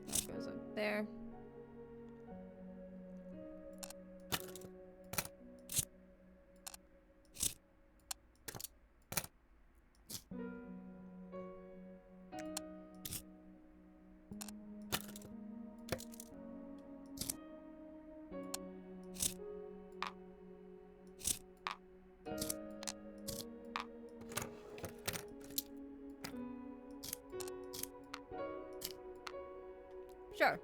That goes up there. Sure.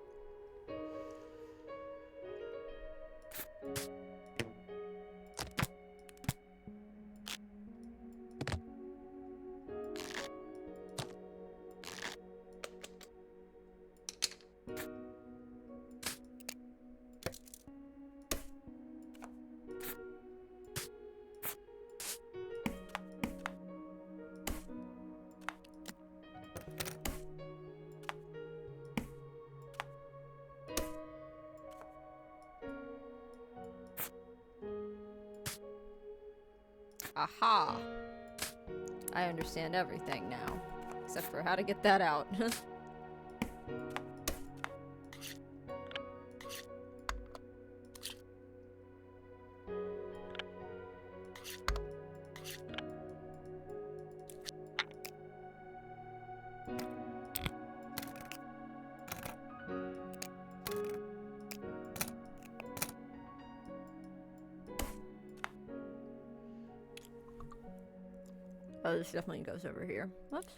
Aha! I understand everything now. Except for how to get that out. Oh, this definitely goes over here. Whoops.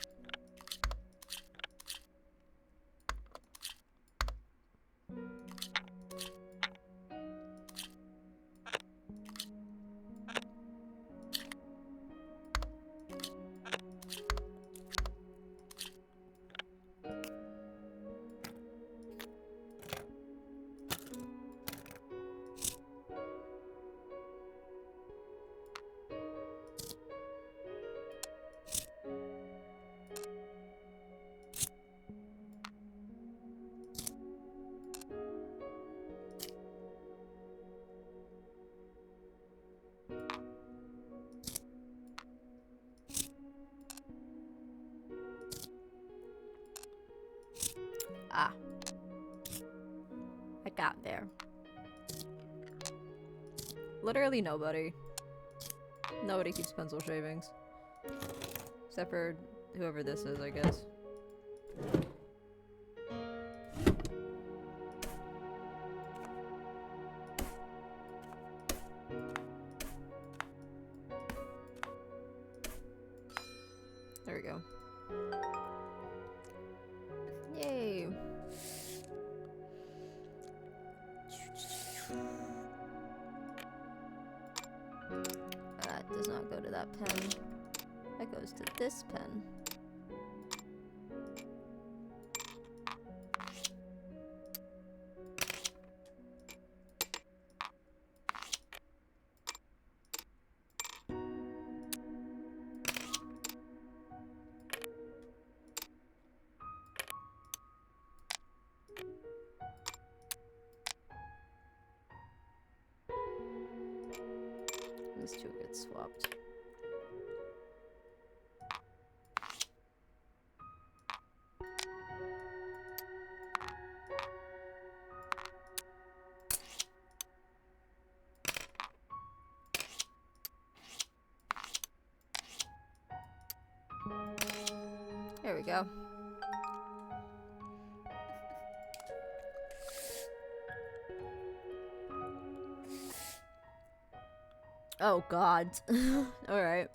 Ah. I got there. Literally nobody. Nobody keeps pencil shavings. Except for whoever this is, I guess. There we go. Yay! That does not go to that pen. That goes to this pen. These two get swapped. There we go. Oh god. Alright.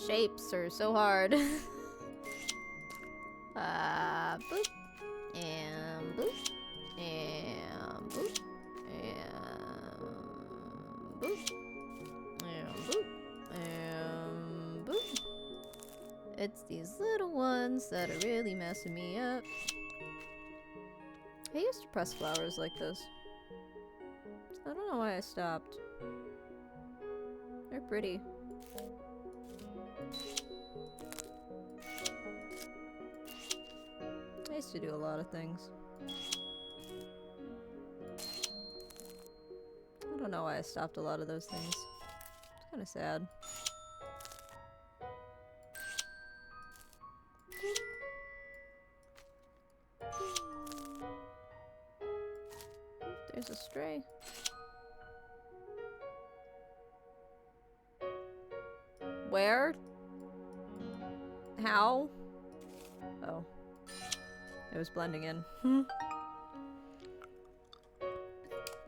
Shapes are so hard. Boop. And boop. And boop. And boop. And boop. And boop. It's these little ones that are really messing me up. I used to press flowers like this. I don't know why I stopped. They're pretty. I used to do a lot of things. I don't know why I stopped a lot of those things. It's kind of sad. There's a stray. Where? How? Oh. It was blending in. There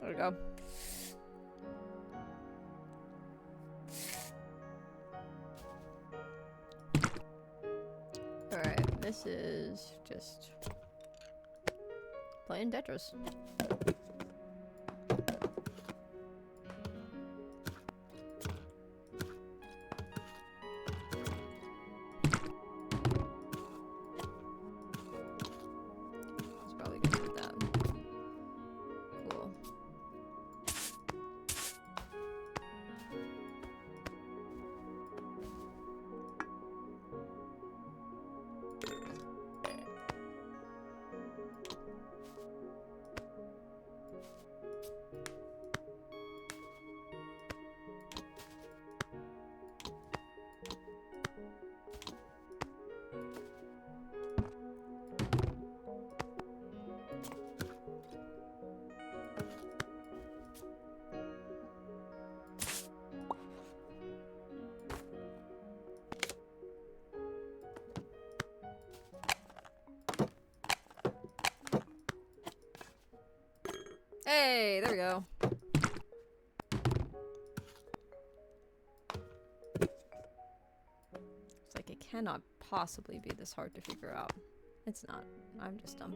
we go. Alright, this is just playing Tetris. Hey, there we go. It's like it cannot possibly be this hard to figure out. It's not. I'm just dumb.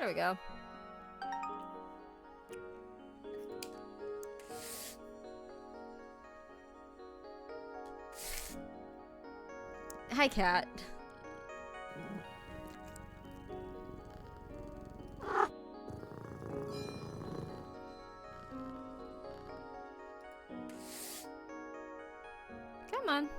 There we go. Hi, cat. Come on.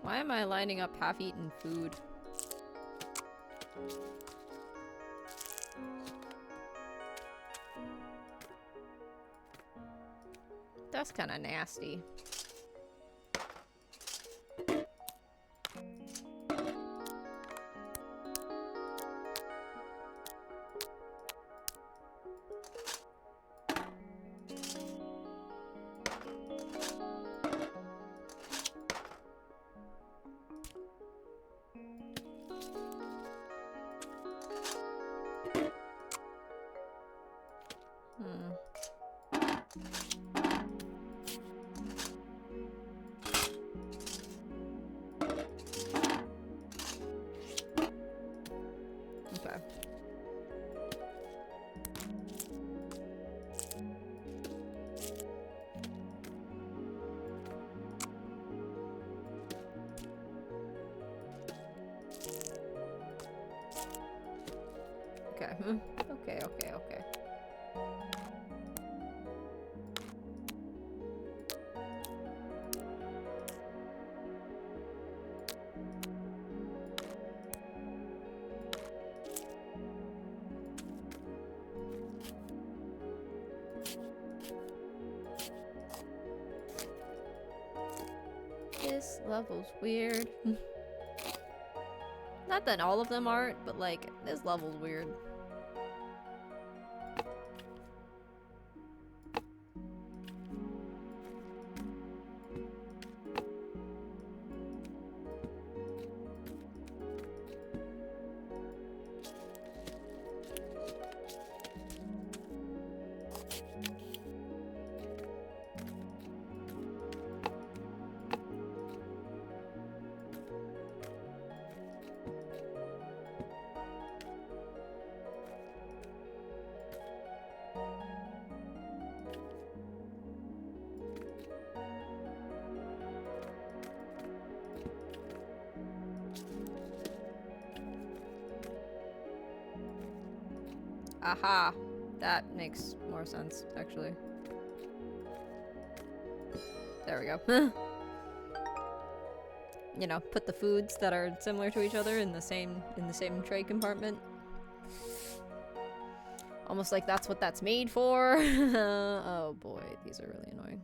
Why am I lining up half-eaten food? That's kind of nasty. Okay. Okay. Okay. This level's weird. Not that all of them aren't, but like, this level's weird. Aha! That makes more sense, actually. There we go. You know, put the foods that are similar to each other in the same tray compartment. Almost like that's what that's made for. Oh boy, these are really annoying.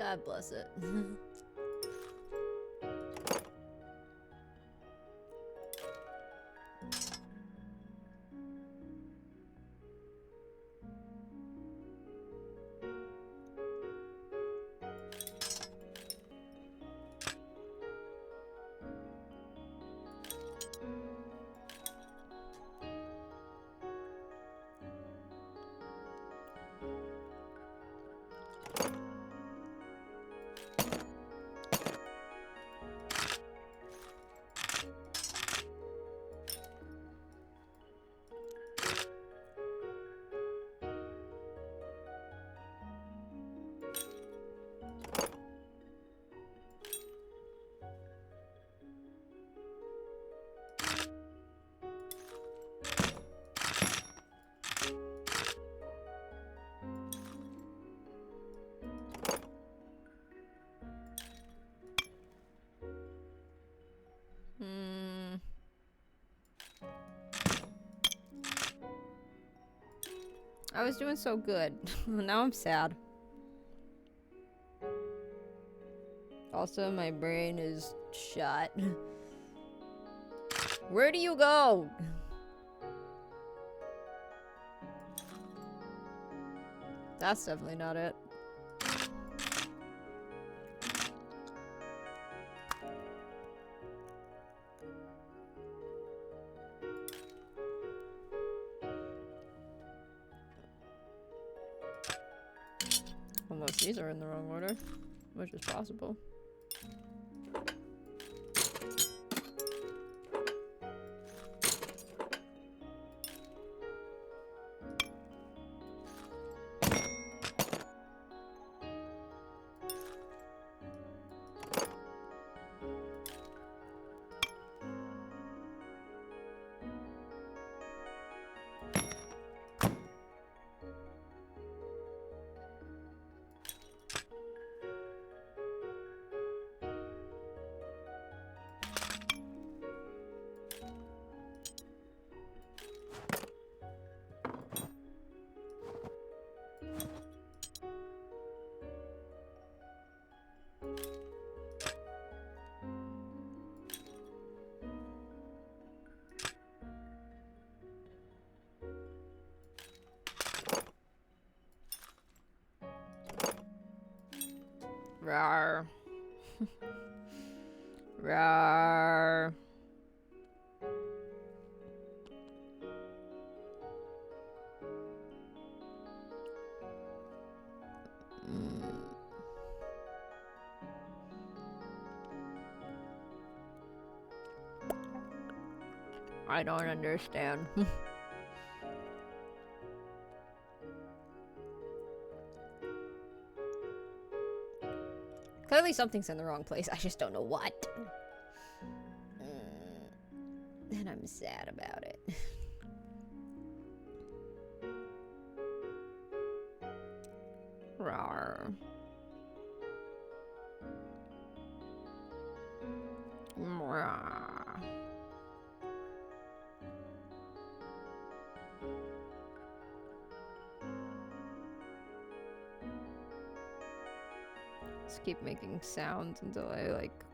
God bless it. I was doing so good. Now I'm sad. Also, my brain is shot. Where do you go? That's definitely not it. Unless these are in the wrong order, which is possible. Rawr. Rawr. I don't understand. Clearly something's in the wrong place. I just don't know what. And I'm sad about it. Rawr. Rawr. Just keep making sounds until I, like,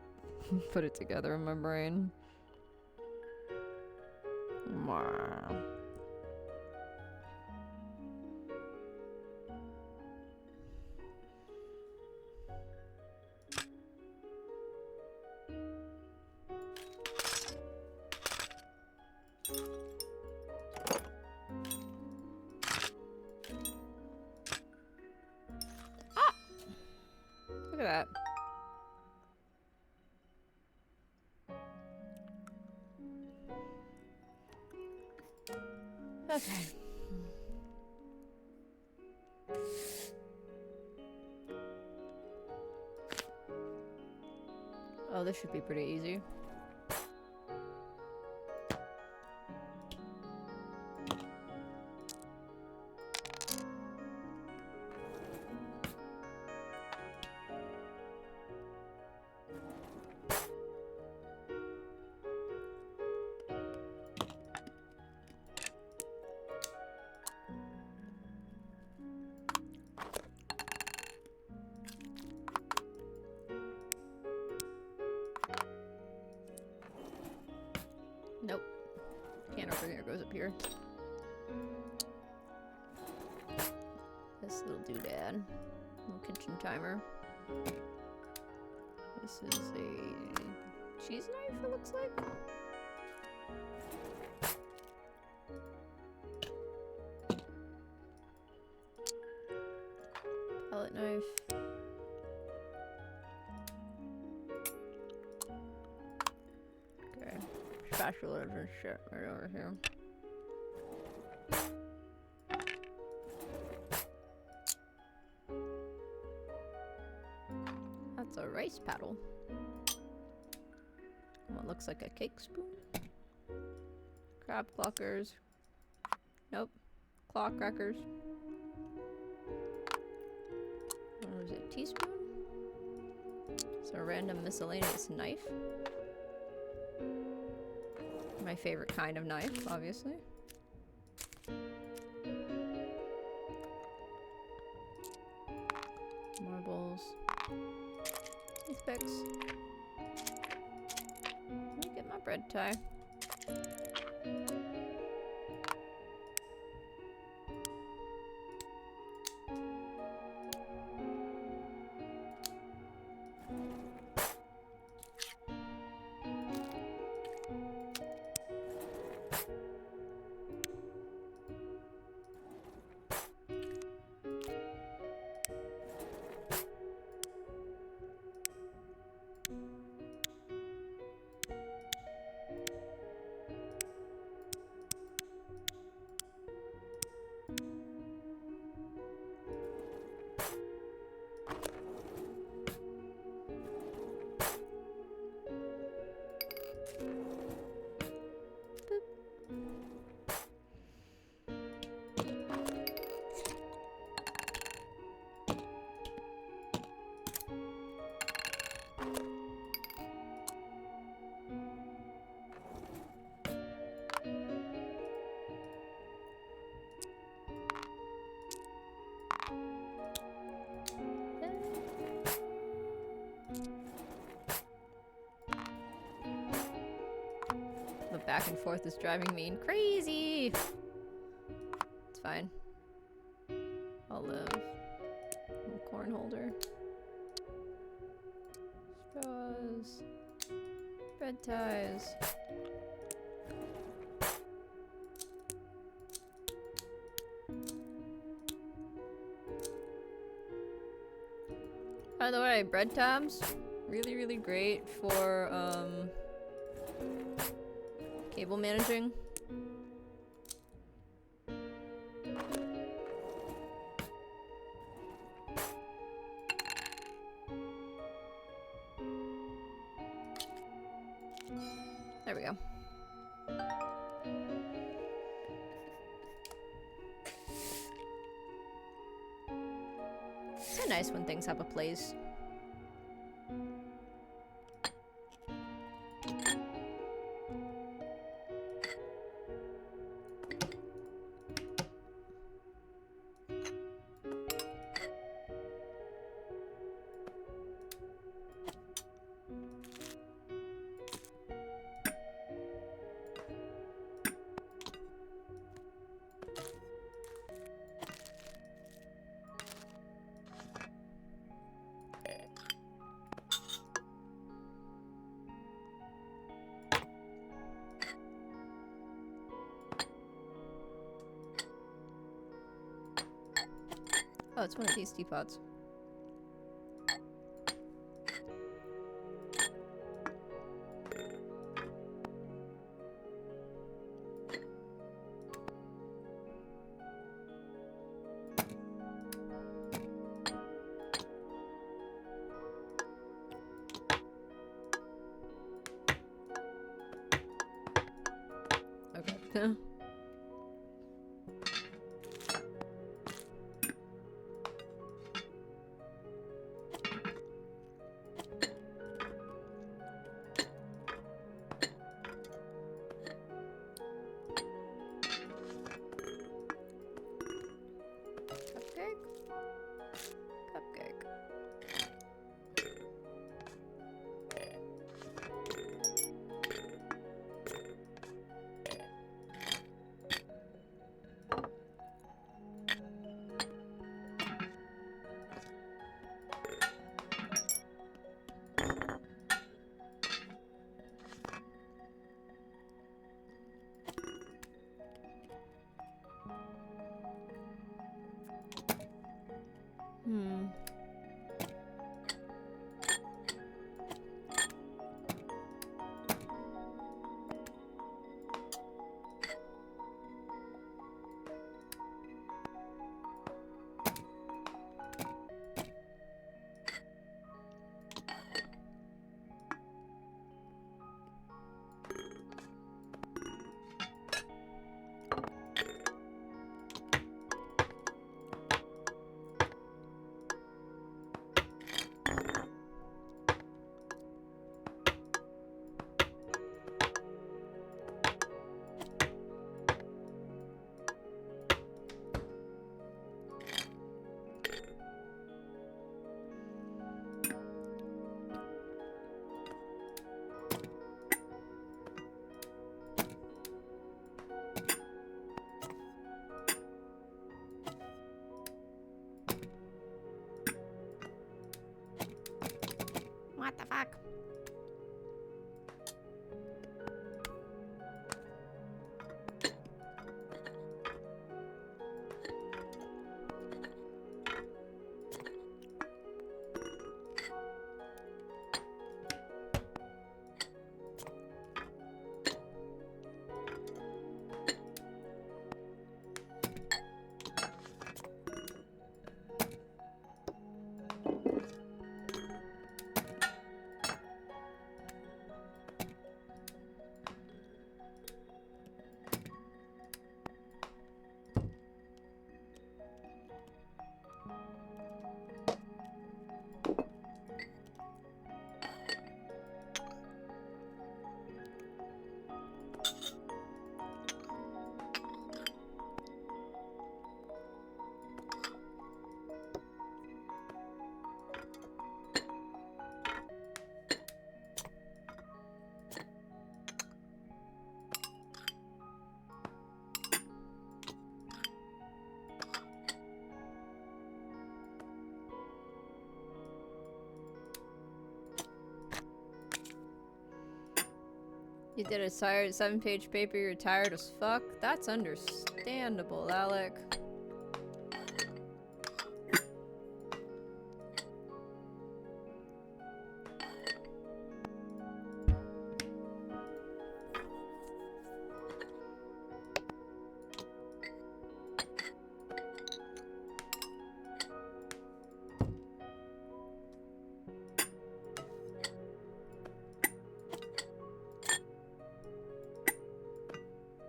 put it together in my brain. Rawr. Look at that. Okay. Oh, this should be pretty easy. here. This little doodad. Little kitchen timer. This is a cheese knife, it looks like. Palette knife. Okay. Spatulas and shit right over here. That's a rice paddle. What looks like a cake spoon. Crab clockers. Nope. Claw crackers. What was it? Teaspoon? It's a random miscellaneous knife. My favorite kind of knife, obviously. Marbles. Toothpicks. Let me get my bread tie. The back and forth is driving me crazy. It's fine. I'll live. Little corn holder. Straws. Bread ties. By the way, bread tabs, really, really great for cable managing. There we go. It's so nice when things have a place. Oh, it's one of these teapots. Okay. Hmm. What the fuck? You did a tired 7-page paper, you're tired as fuck? That's understandable, Alec.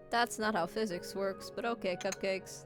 That's not how physics works, but okay, cupcakes.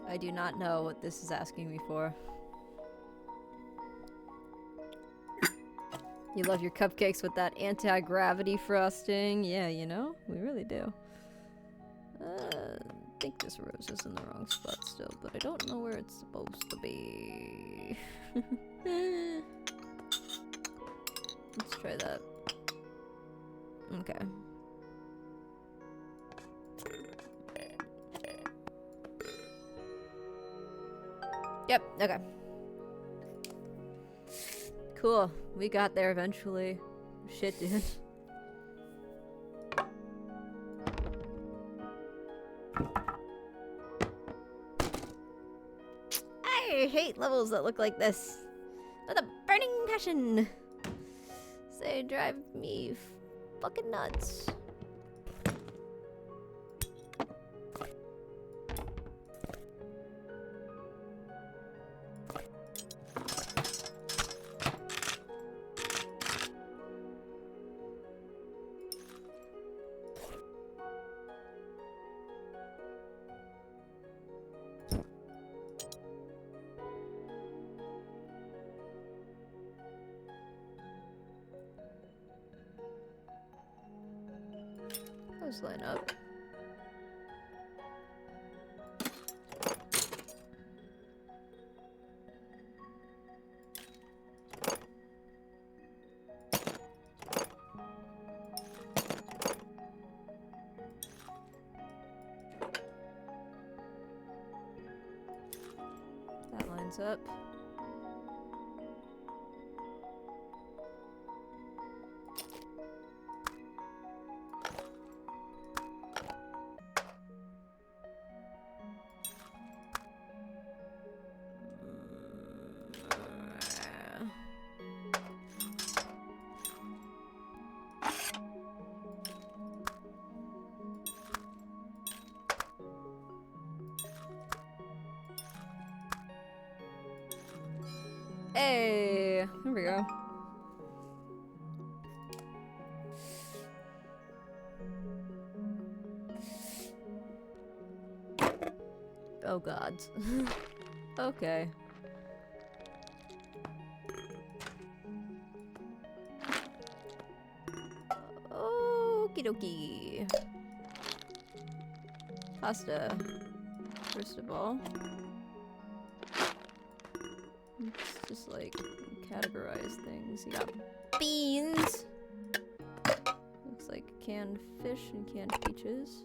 I do not know what this is asking me for. You love your cupcakes with that anti-gravity frosting. Yeah, you know, we really do. I think this rose is in the wrong spot still, but I don't know where it's supposed to be. Let's try that. Okay. Yep, okay. Cool. We got there eventually. Shit, dude. I hate levels that look like this. With a burning passion. They drive me fucking nuts. Those line up. That lines up. Hey, there we go. Oh god. Okay. Okie dokie. Pasta. First of all. Let's just like categorize things. You got beans. Looks like canned fish and canned peaches.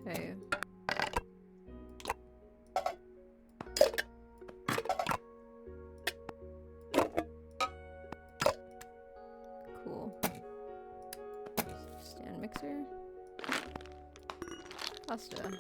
Okay. Cool. Stand mixer. Pasta.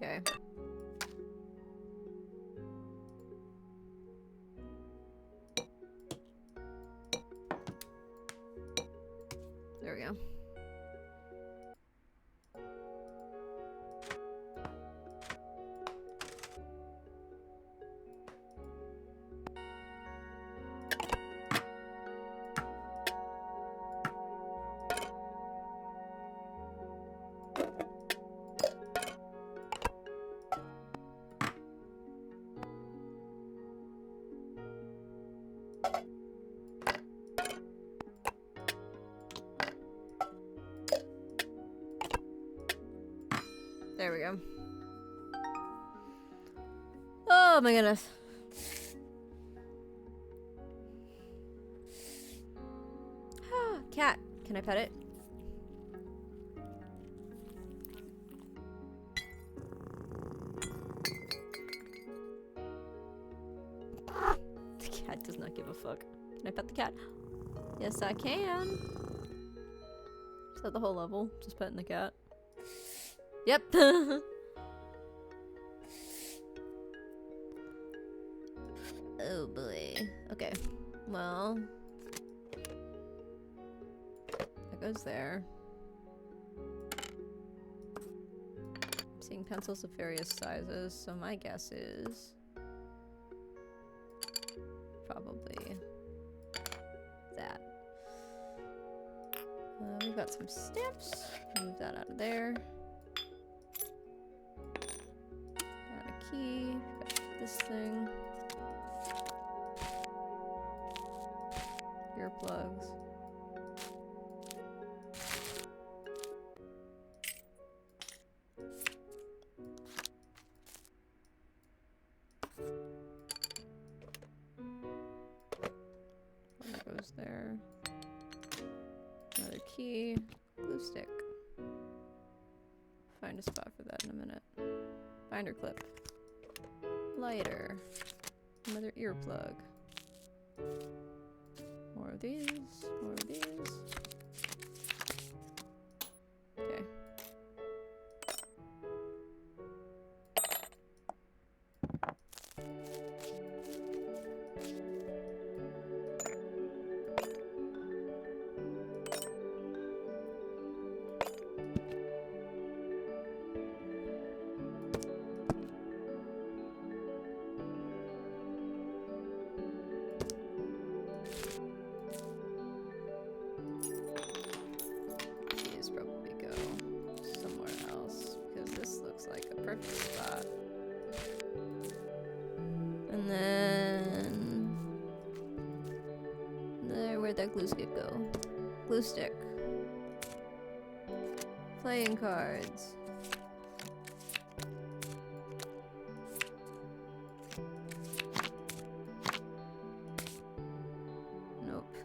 Okay. There we go. There we go. Oh my goodness. Cat, can I pet it? The cat does not give a fuck. Can I pet the cat? Yes, I can. Is that the whole level? Just petting the cat? Yep. Oh boy. Okay. Well. That goes there. I'm seeing pencils of various sizes, so my guess is probably that. We've got some stamps. Move that out of there. Got a key. Got this thing. Earplugs. That goes there. Another key. Glue stick. Find a spot for that in a minute. Binder clip. Lighter. Another earplug. More of these. More of these. Okay. These probably go somewhere else because this looks like a perfect spot. And then there, where'd that glue stick go? Glue stick. Playing cards. Nope.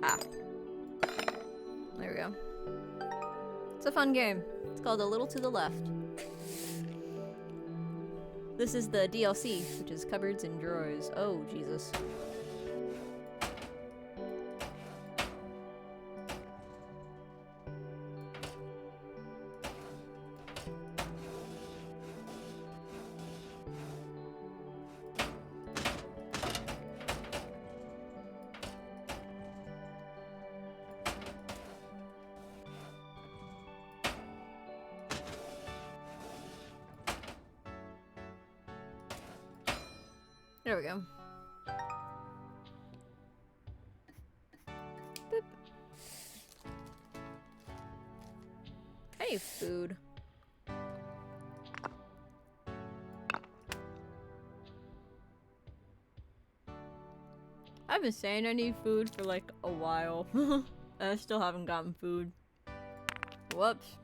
Ah. There we go. It's a fun game. It's called A Little to the Left. This is the DLC, which is cupboards and drawers. Oh, Jesus. There we go. Boop. Hey, food. I've been saying I need food for like a while. And I still haven't gotten food. Whoops.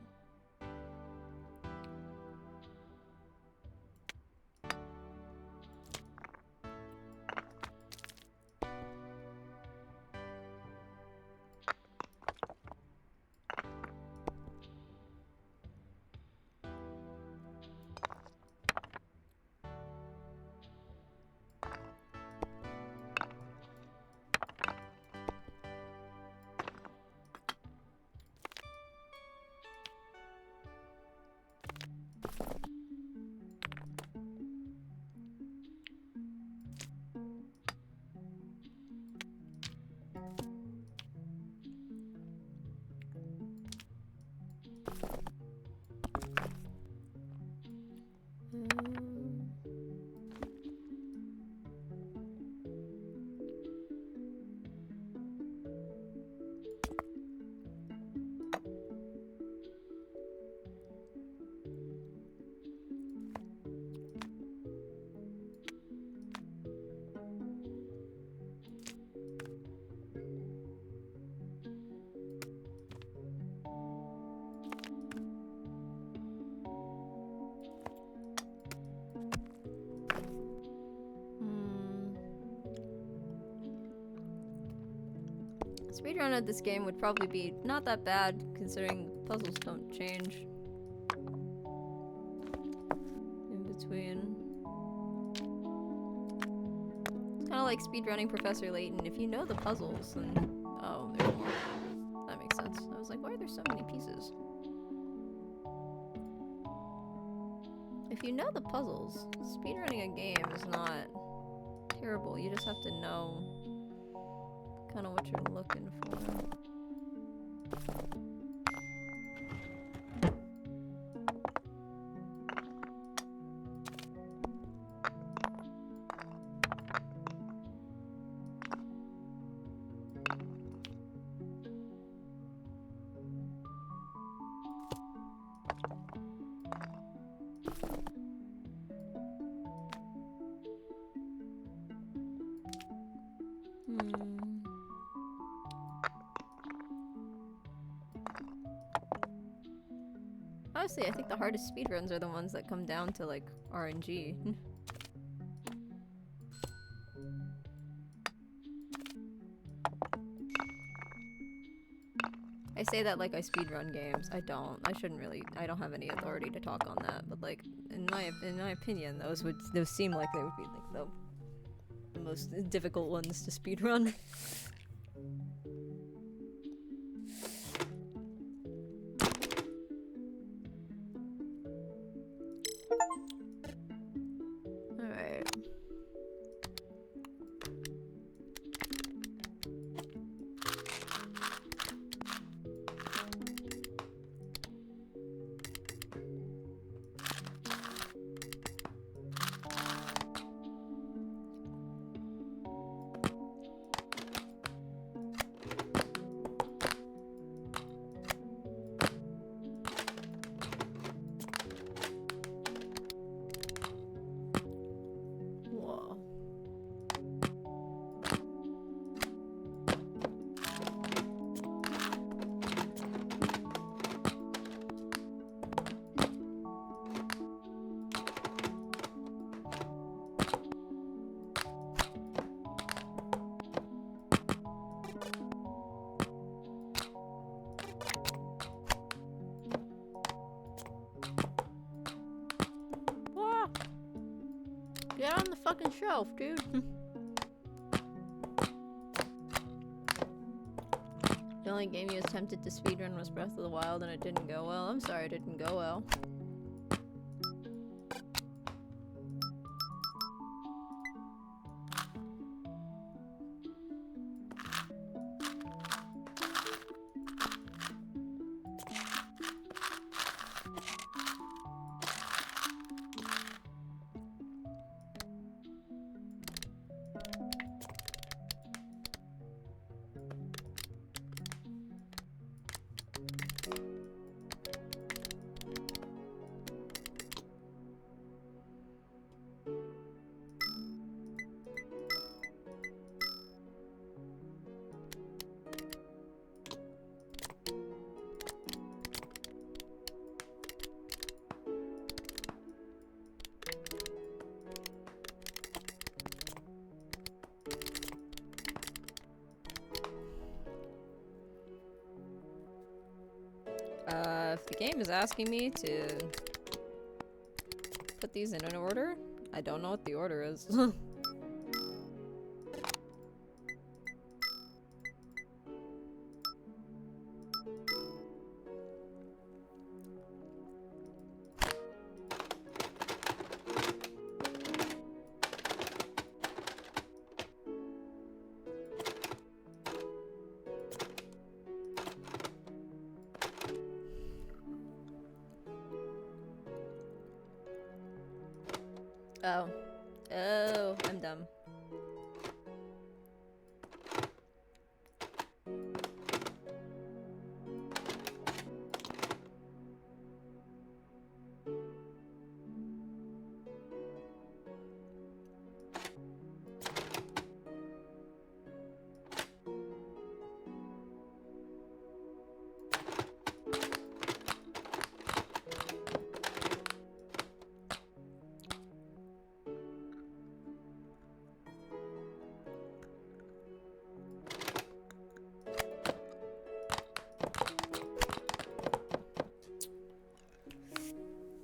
Speedrun of this game would probably be not that bad, considering puzzles don't change in between. It's kind of like speedrunning Professor Layton. If you know the puzzles, then... Oh, there's more. That makes sense. I was like, why are there so many pieces? If you know the puzzles, speedrunning a game is not terrible. You just have to know kind of what you're looking for. Honestly, I think the hardest speedruns are the ones that come down to, like, RNG. I say that like I speedrun games. I don't. I shouldn't really. I don't have any authority to talk on that. But like, in my opinion, those seem like they would be like the most difficult ones to speedrun. Get on the fucking shelf, dude. The only game you attempted to speedrun was Breath of the Wild and it didn't go well. I'm sorry it didn't go well. If the game is asking me to put these in an order, I don't know what the order is. Oh. Oh, I'm dumb.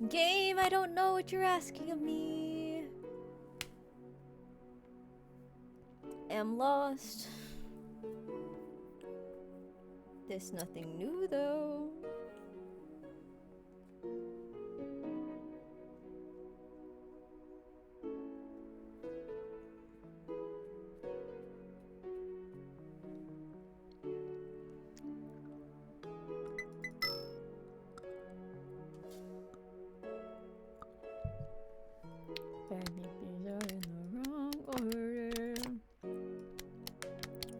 Game, I don't know what you're asking of me. Am lost. There's nothing new though. Things are in the wrong order.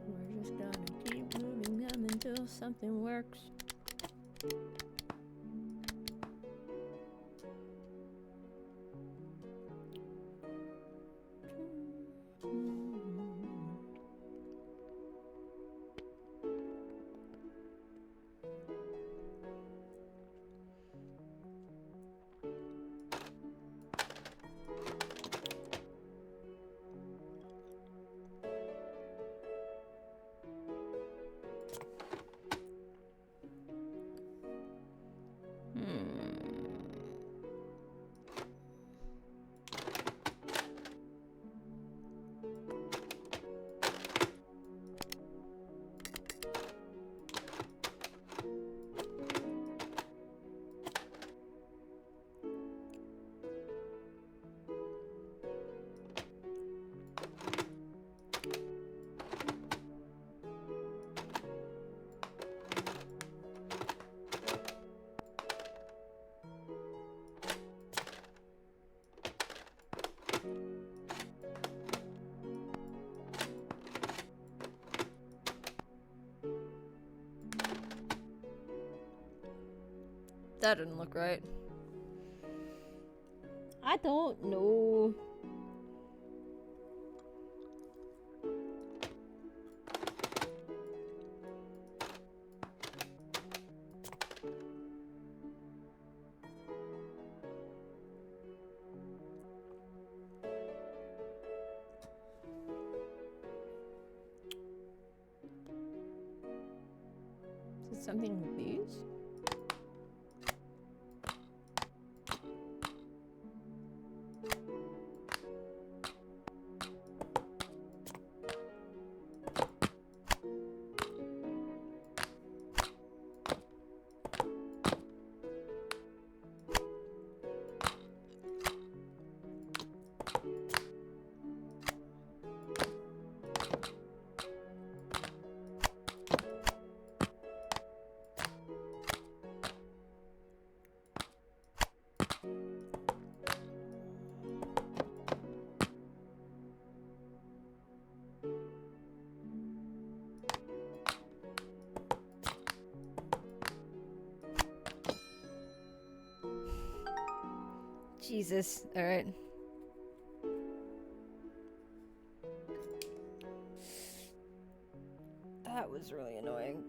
We're just gonna keep moving them until something works. That didn't look right. I don't know. Is it something with these? Jesus. All right. That was really annoying.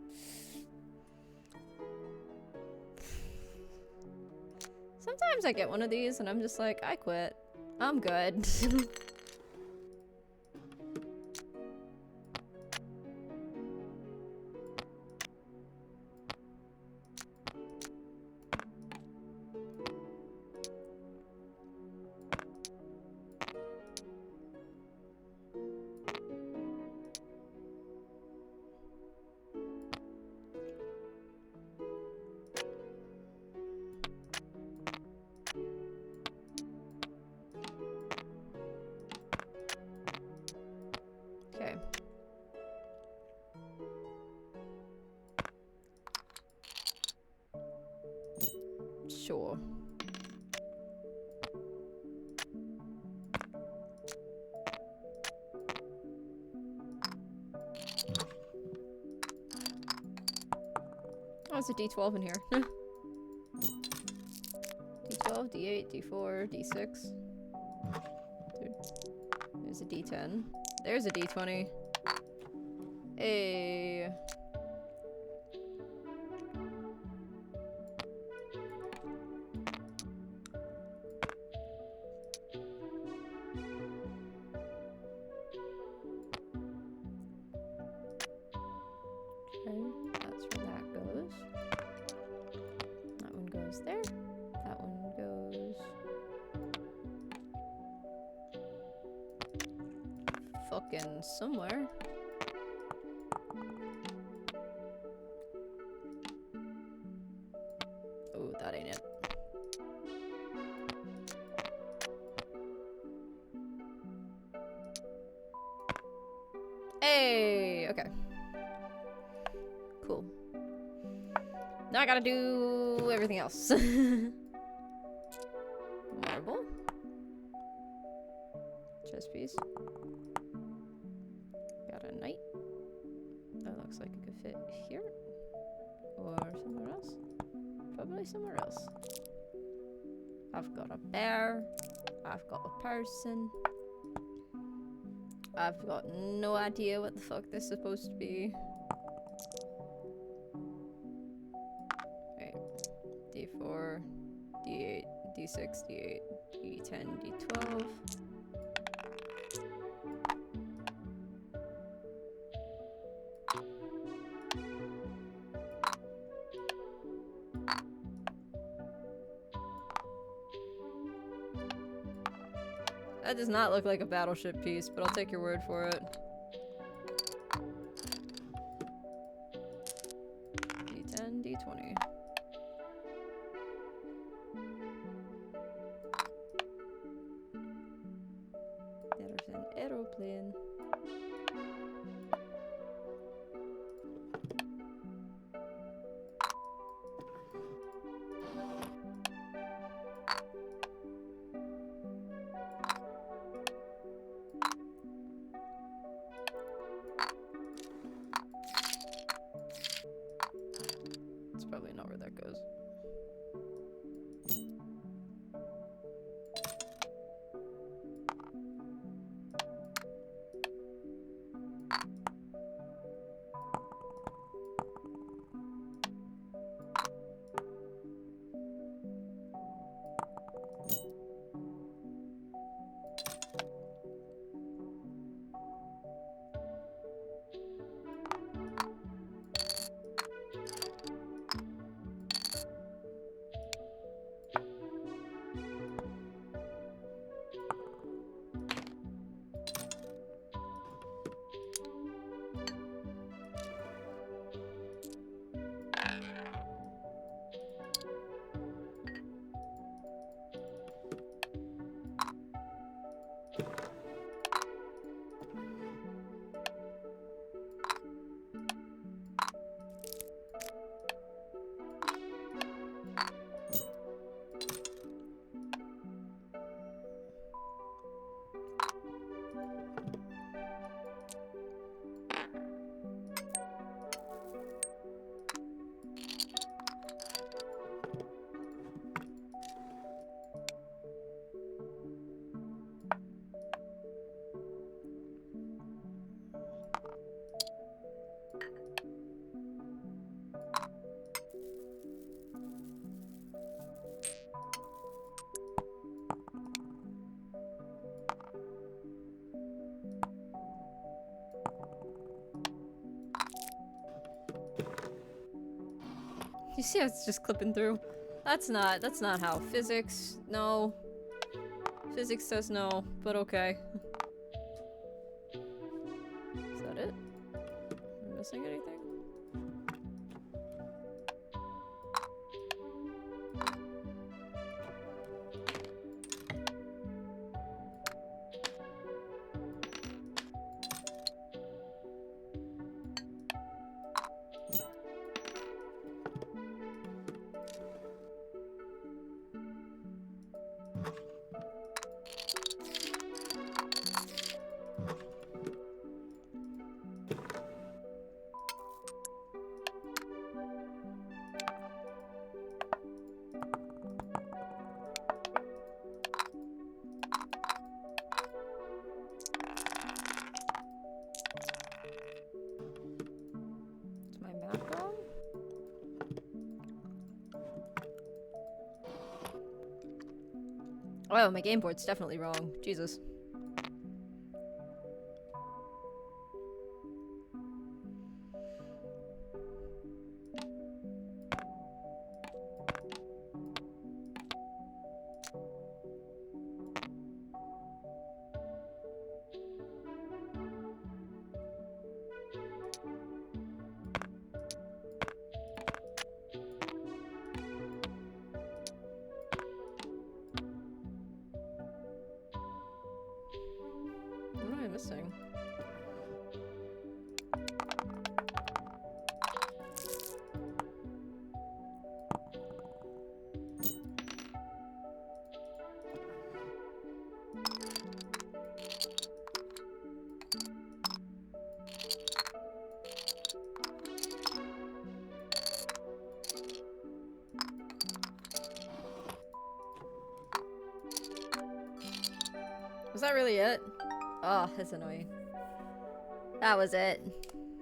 Sometimes I get one of these and I'm just like, I quit. I'm good. Sure. Oh, there's a D12 in here. D12, D8, D4, D6. Dude. There's a D10. There's a D20. Hey. That's where that goes. That one goes there. That one goes... fucking somewhere. Oh, that ain't it. Hey! Okay. Cool. Now I gotta do everything else. Marble. Chess piece. Got a knight. That looks like it could fit here. Or somewhere else. Probably somewhere else. I've got a bear. I've got a person. I've got no idea what the fuck this is supposed to be. Right. D4, D8, D6, D8, D10, D12. That does not look like a battleship piece, but I'll take your word for it. D10, D20. There's an aeroplane. It's probably not where that goes. You see how it's just clipping through? That's not how physics, no. Physics says no, but okay. Is that it? Am I missing anything? Oh, my game board's definitely wrong. Jesus. What am I missing? Was that really it? Oh, that's annoying. That was it.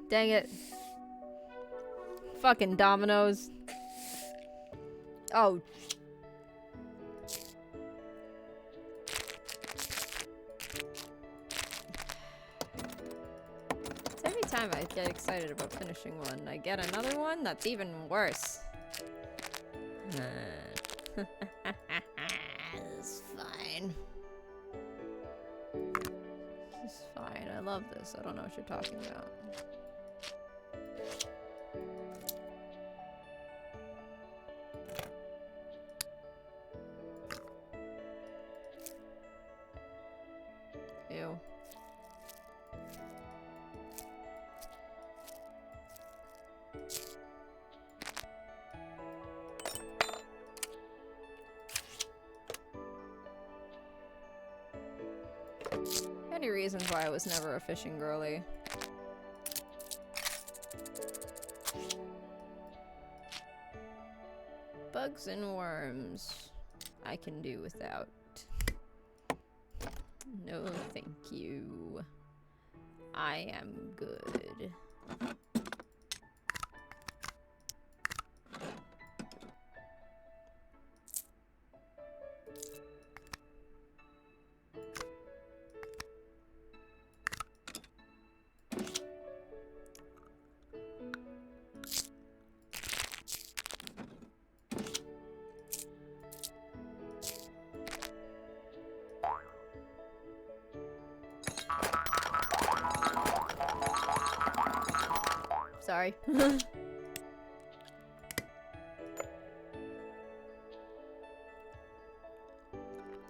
Dang it. Fucking dominoes. Oh. Every time I get excited about finishing one, I get another one that's even worse. It's fine. This is fine. I love this. I don't know what you're talking about. Ew. Many reasons why I was never a fishing girly. Bugs and worms I can do without. No, thank you. I am good. Sorry.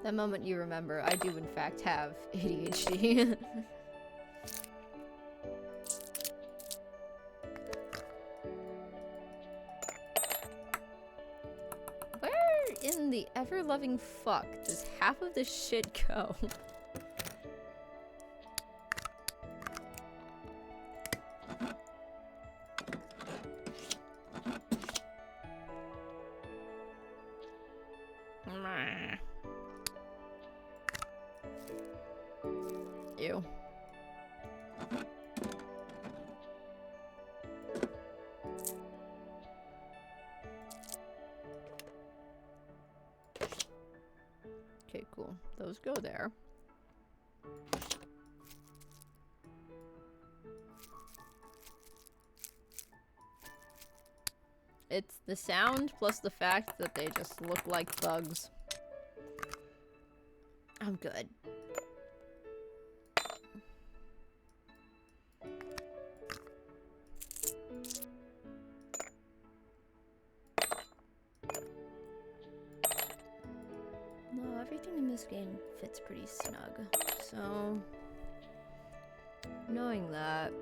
The moment you remember, I do in fact have ADHD. Where in the ever-loving fuck does half of this shit go? Ew. Okay, cool. Those go there. It's the sound plus the fact that they just look like bugs. I'm good. No, everything in this game fits pretty snug. So, knowing that,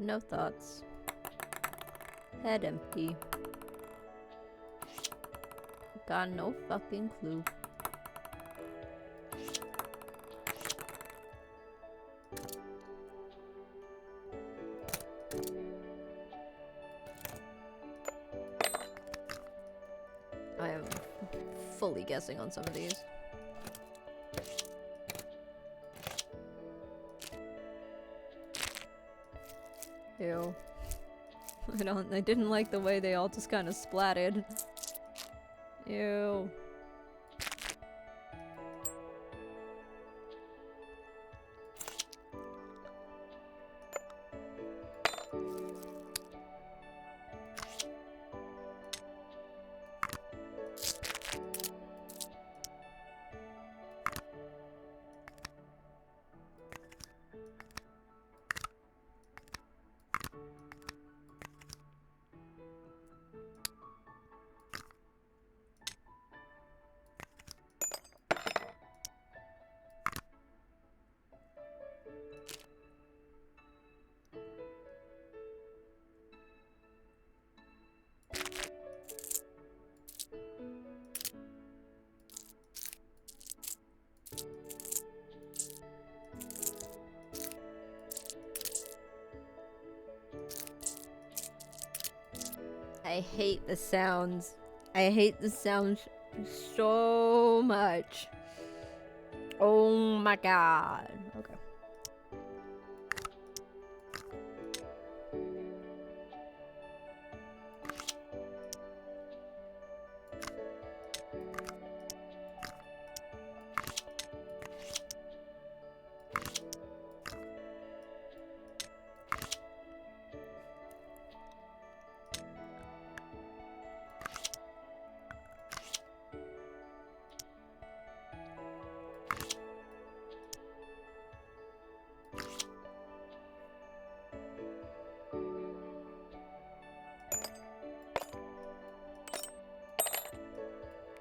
No thoughts. Head empty. Got no fucking clue. I am fully guessing on some of these. Ew. I didn't like the way they all just kind of splatted. Ew. I hate the sounds. I hate the sounds so much. Oh my god. Okay.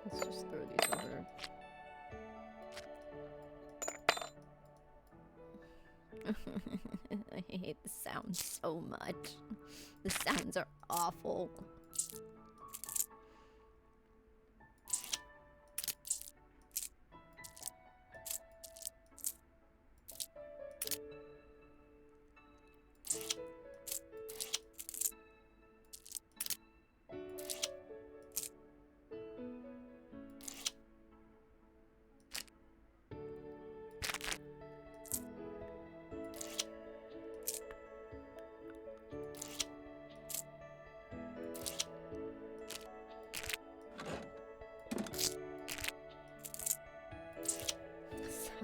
Let's just throw these over. I hate the sounds so much. The sounds are awful.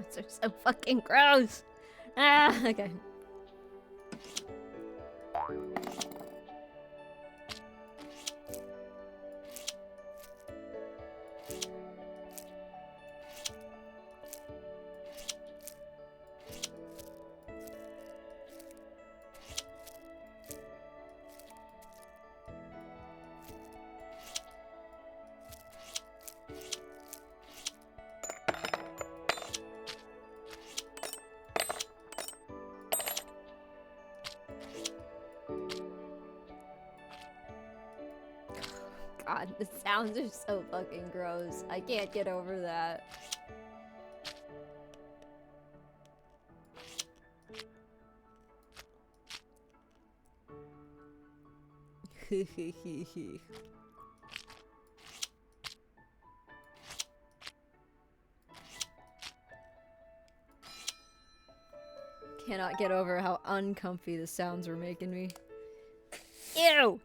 Sounds are so fucking gross. Ah, okay. God, the sounds are so fucking gross. I can't get over that. Cannot get over how uncomfy the sounds were making me. Ew!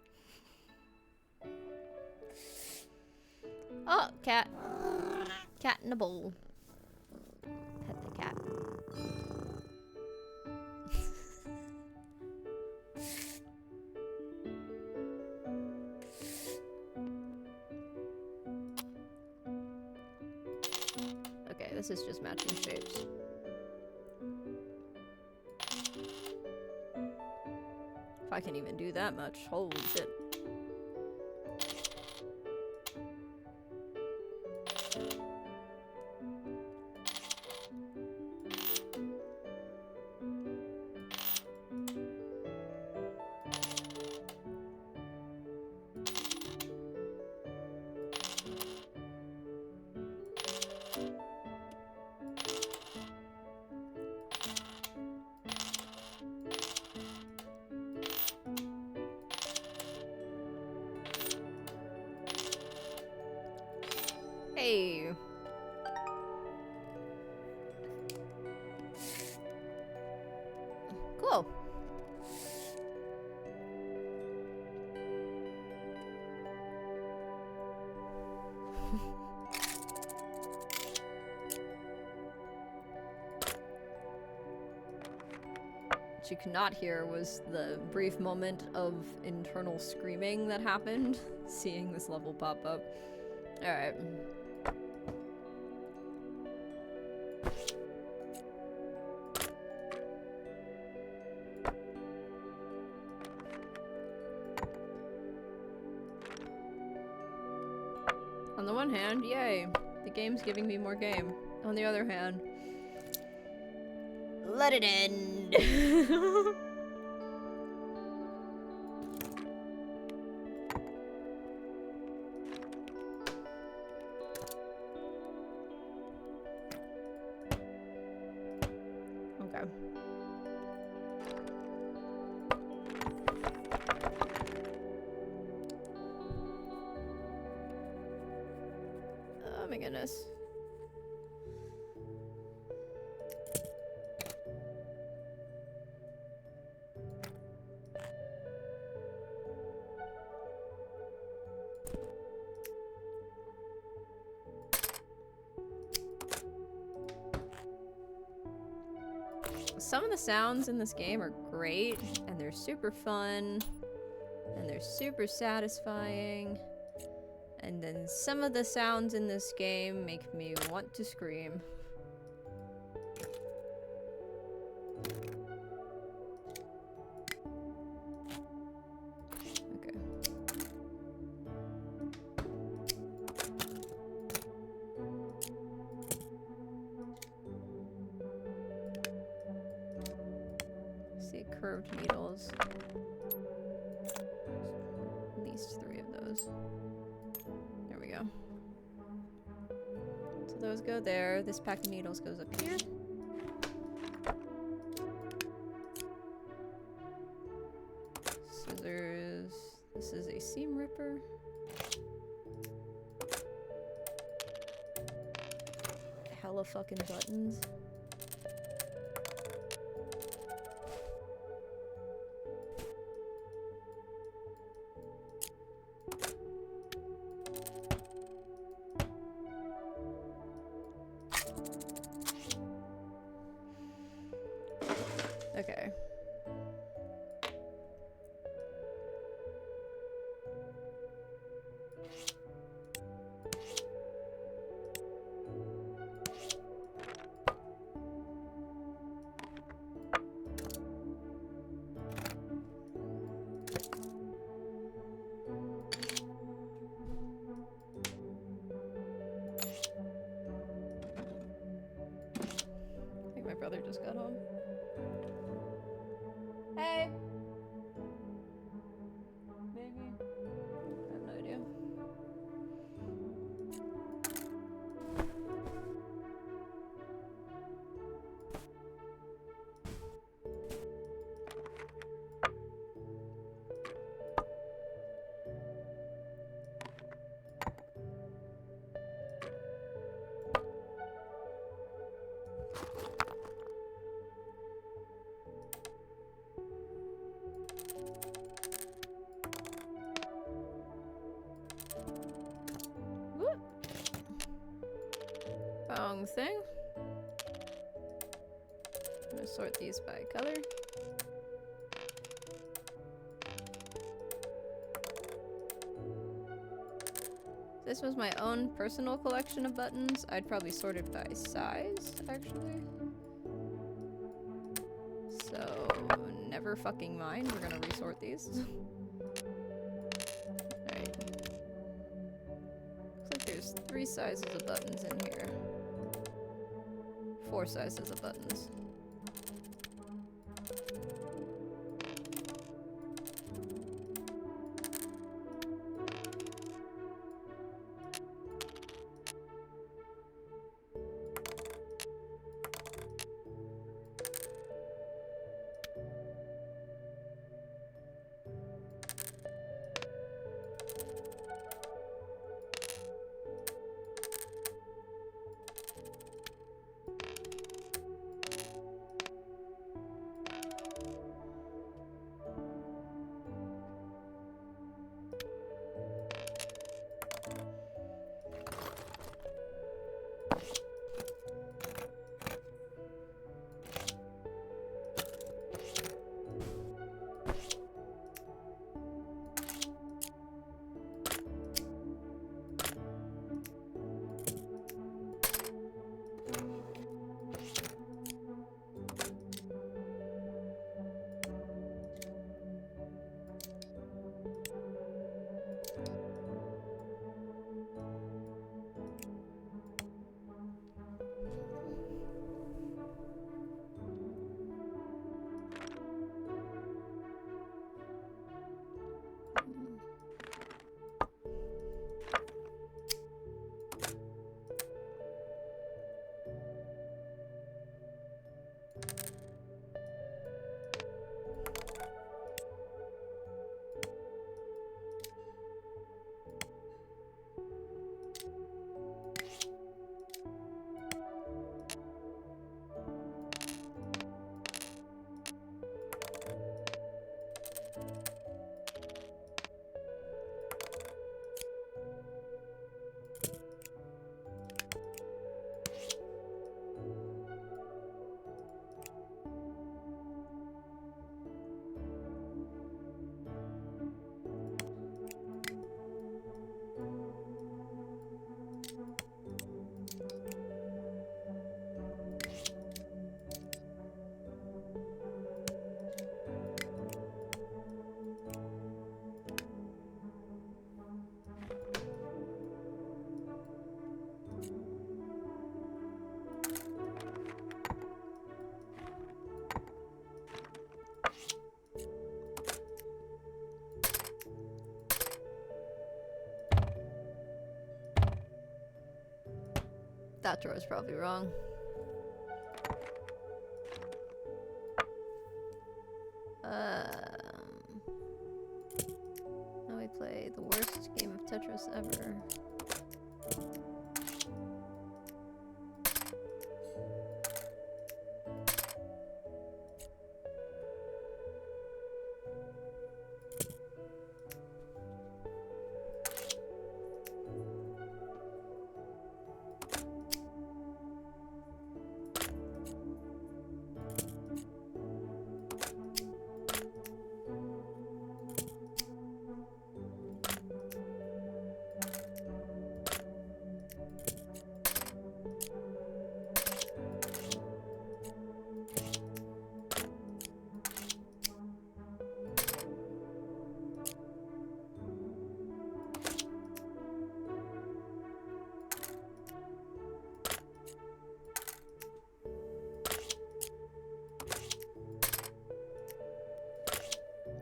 Oh, cat. Cat in a bowl. Pet the cat. Okay, this is just matching shapes. If I can even do that much, holy shit. What you cannot hear was the brief moment of internal screaming that happened, seeing this level pop up. Alright. On the one hand, yay, the game's giving me more game. On the other hand, let it end! Okay. Oh my goodness. Some of the sounds in this game are great, and they're super fun, and they're super satisfying. And then some of the sounds in this game make me want to scream. Okay. See curved needles. At least 3 of those. There we go. So those go there. This pack of needles goes up here. Scissors. This is a seam ripper. Hella fucking buttons. Okay. I think my brother just got home. Hey! Maybe? I have no idea. Whoop. Wrong thing. I'm gonna sort these by color. If this was my own personal collection of buttons, I'd probably sort it by size, actually. So, never fucking mind. We're gonna resort these. Alright. Looks like there's 3 sizes of buttons in here. 4 sizes of buttons. That drawer is probably wrong. Now we play the worst game of Tetris ever.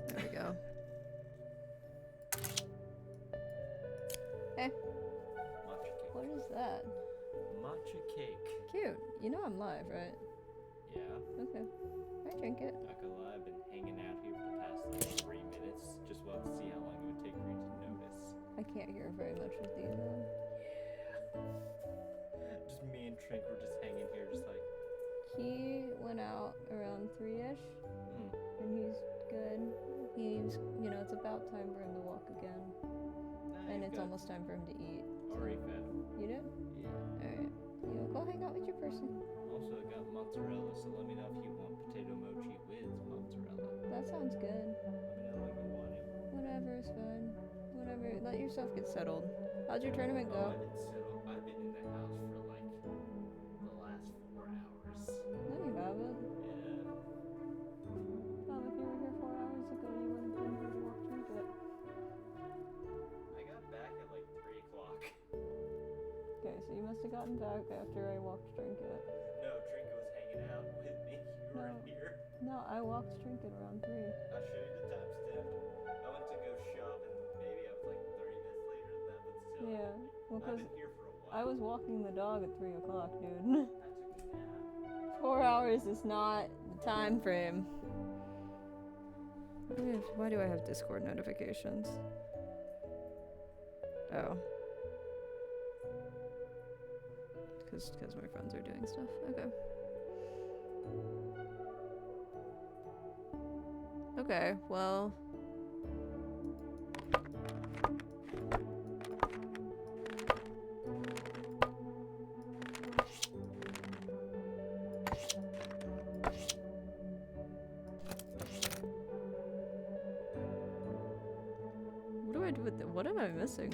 There we go. Hey. Matcha cake. What is that? Matcha cake. Cute. You know I'm live, right? Yeah. Okay. I drink it. Not gonna lie, I've been hanging out here for the past like 3 minutes. Just wanted to see how long it would take for you to notice. I can't hear very much with these on. Yeah. Just me and Trink were just hanging here, just like. He went out around 3-ish, and he's good. He's, you know, it's about time for him to walk again. Nah, And you've it's got- almost time for him to eat. Already fed him. You do? Yeah. Alright. You go hang out with your person. Also, I got mozzarella, so let me know if you want potato mochi with mozzarella. That sounds good. Let me know when you want it. Whatever is fine. Whatever. Let yourself get settled. How'd your tournament Oh, go? I've been in the house for like the last 4 hours. No, you haven't. Yeah. If you were here 4 hours ago, you would have been here to walk Trinket. I got back at like 3 o'clock. Okay, so you must have gotten back after I walked Trinket. No, Trinket was hanging out with me. You weren't No. here. No, I walked Trinket around 3. I'll show you the timestamp. I went to go shop and maybe I was like 30 minutes later than that, but still. Yeah, well, I've 'cause been here for a while. I was walking the dog at 3 o'clock, dude. I took a nap. 4 hours is not the time frame. Why do I have Discord notifications? Oh. Because my friends are doing stuff. Okay. Okay, well. What do I do with it? What am I missing?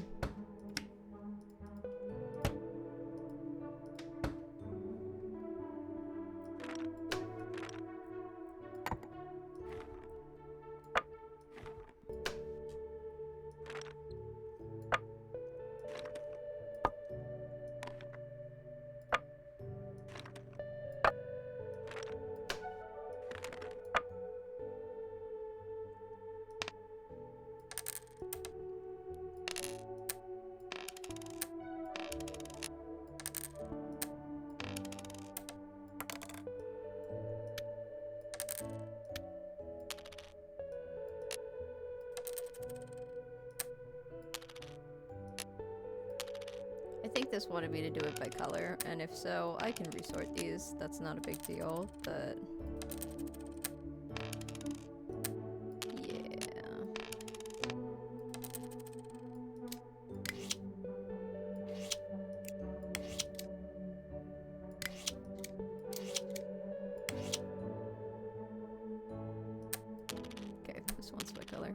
I think this wanted me to do it by color, and if so, I can resort these. That's not a big deal, but... yeah. Okay, this one's by color.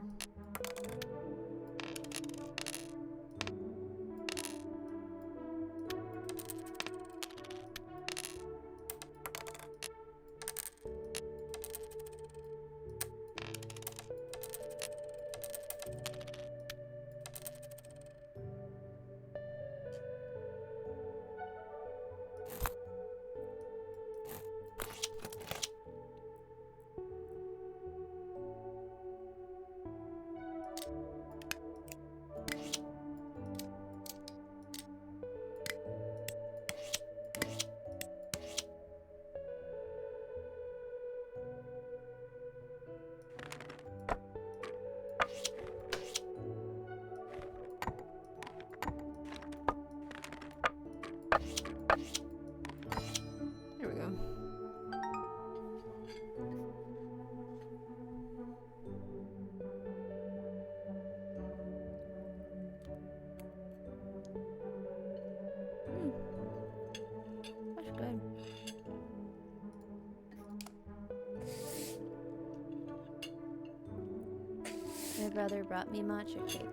My brother brought me matcha cake.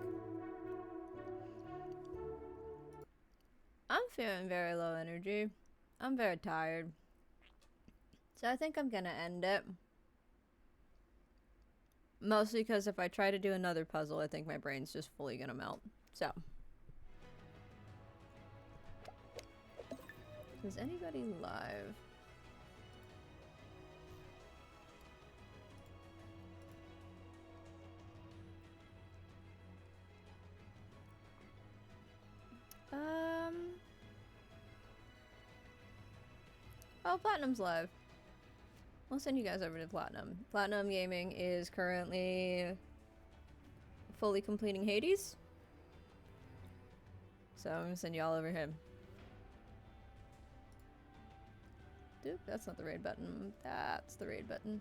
I'm feeling very low energy. I'm very tired. So I think I'm gonna end it. Mostly because if I try to do another puzzle, I think my brain's just fully gonna melt. So. Is anybody live? Oh, Platinum's live. We'll send you guys over to Platinum. Platinum Gaming is currently fully completing Hades. So I'm gonna send y'all over him. Dude, that's not the raid button. That's the raid button.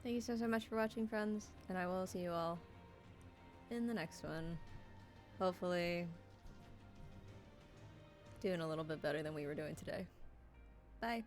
Thank you so much for watching, friends, and I will see you all in the next one. Hopefully doing a little bit better than we were doing today. Bye.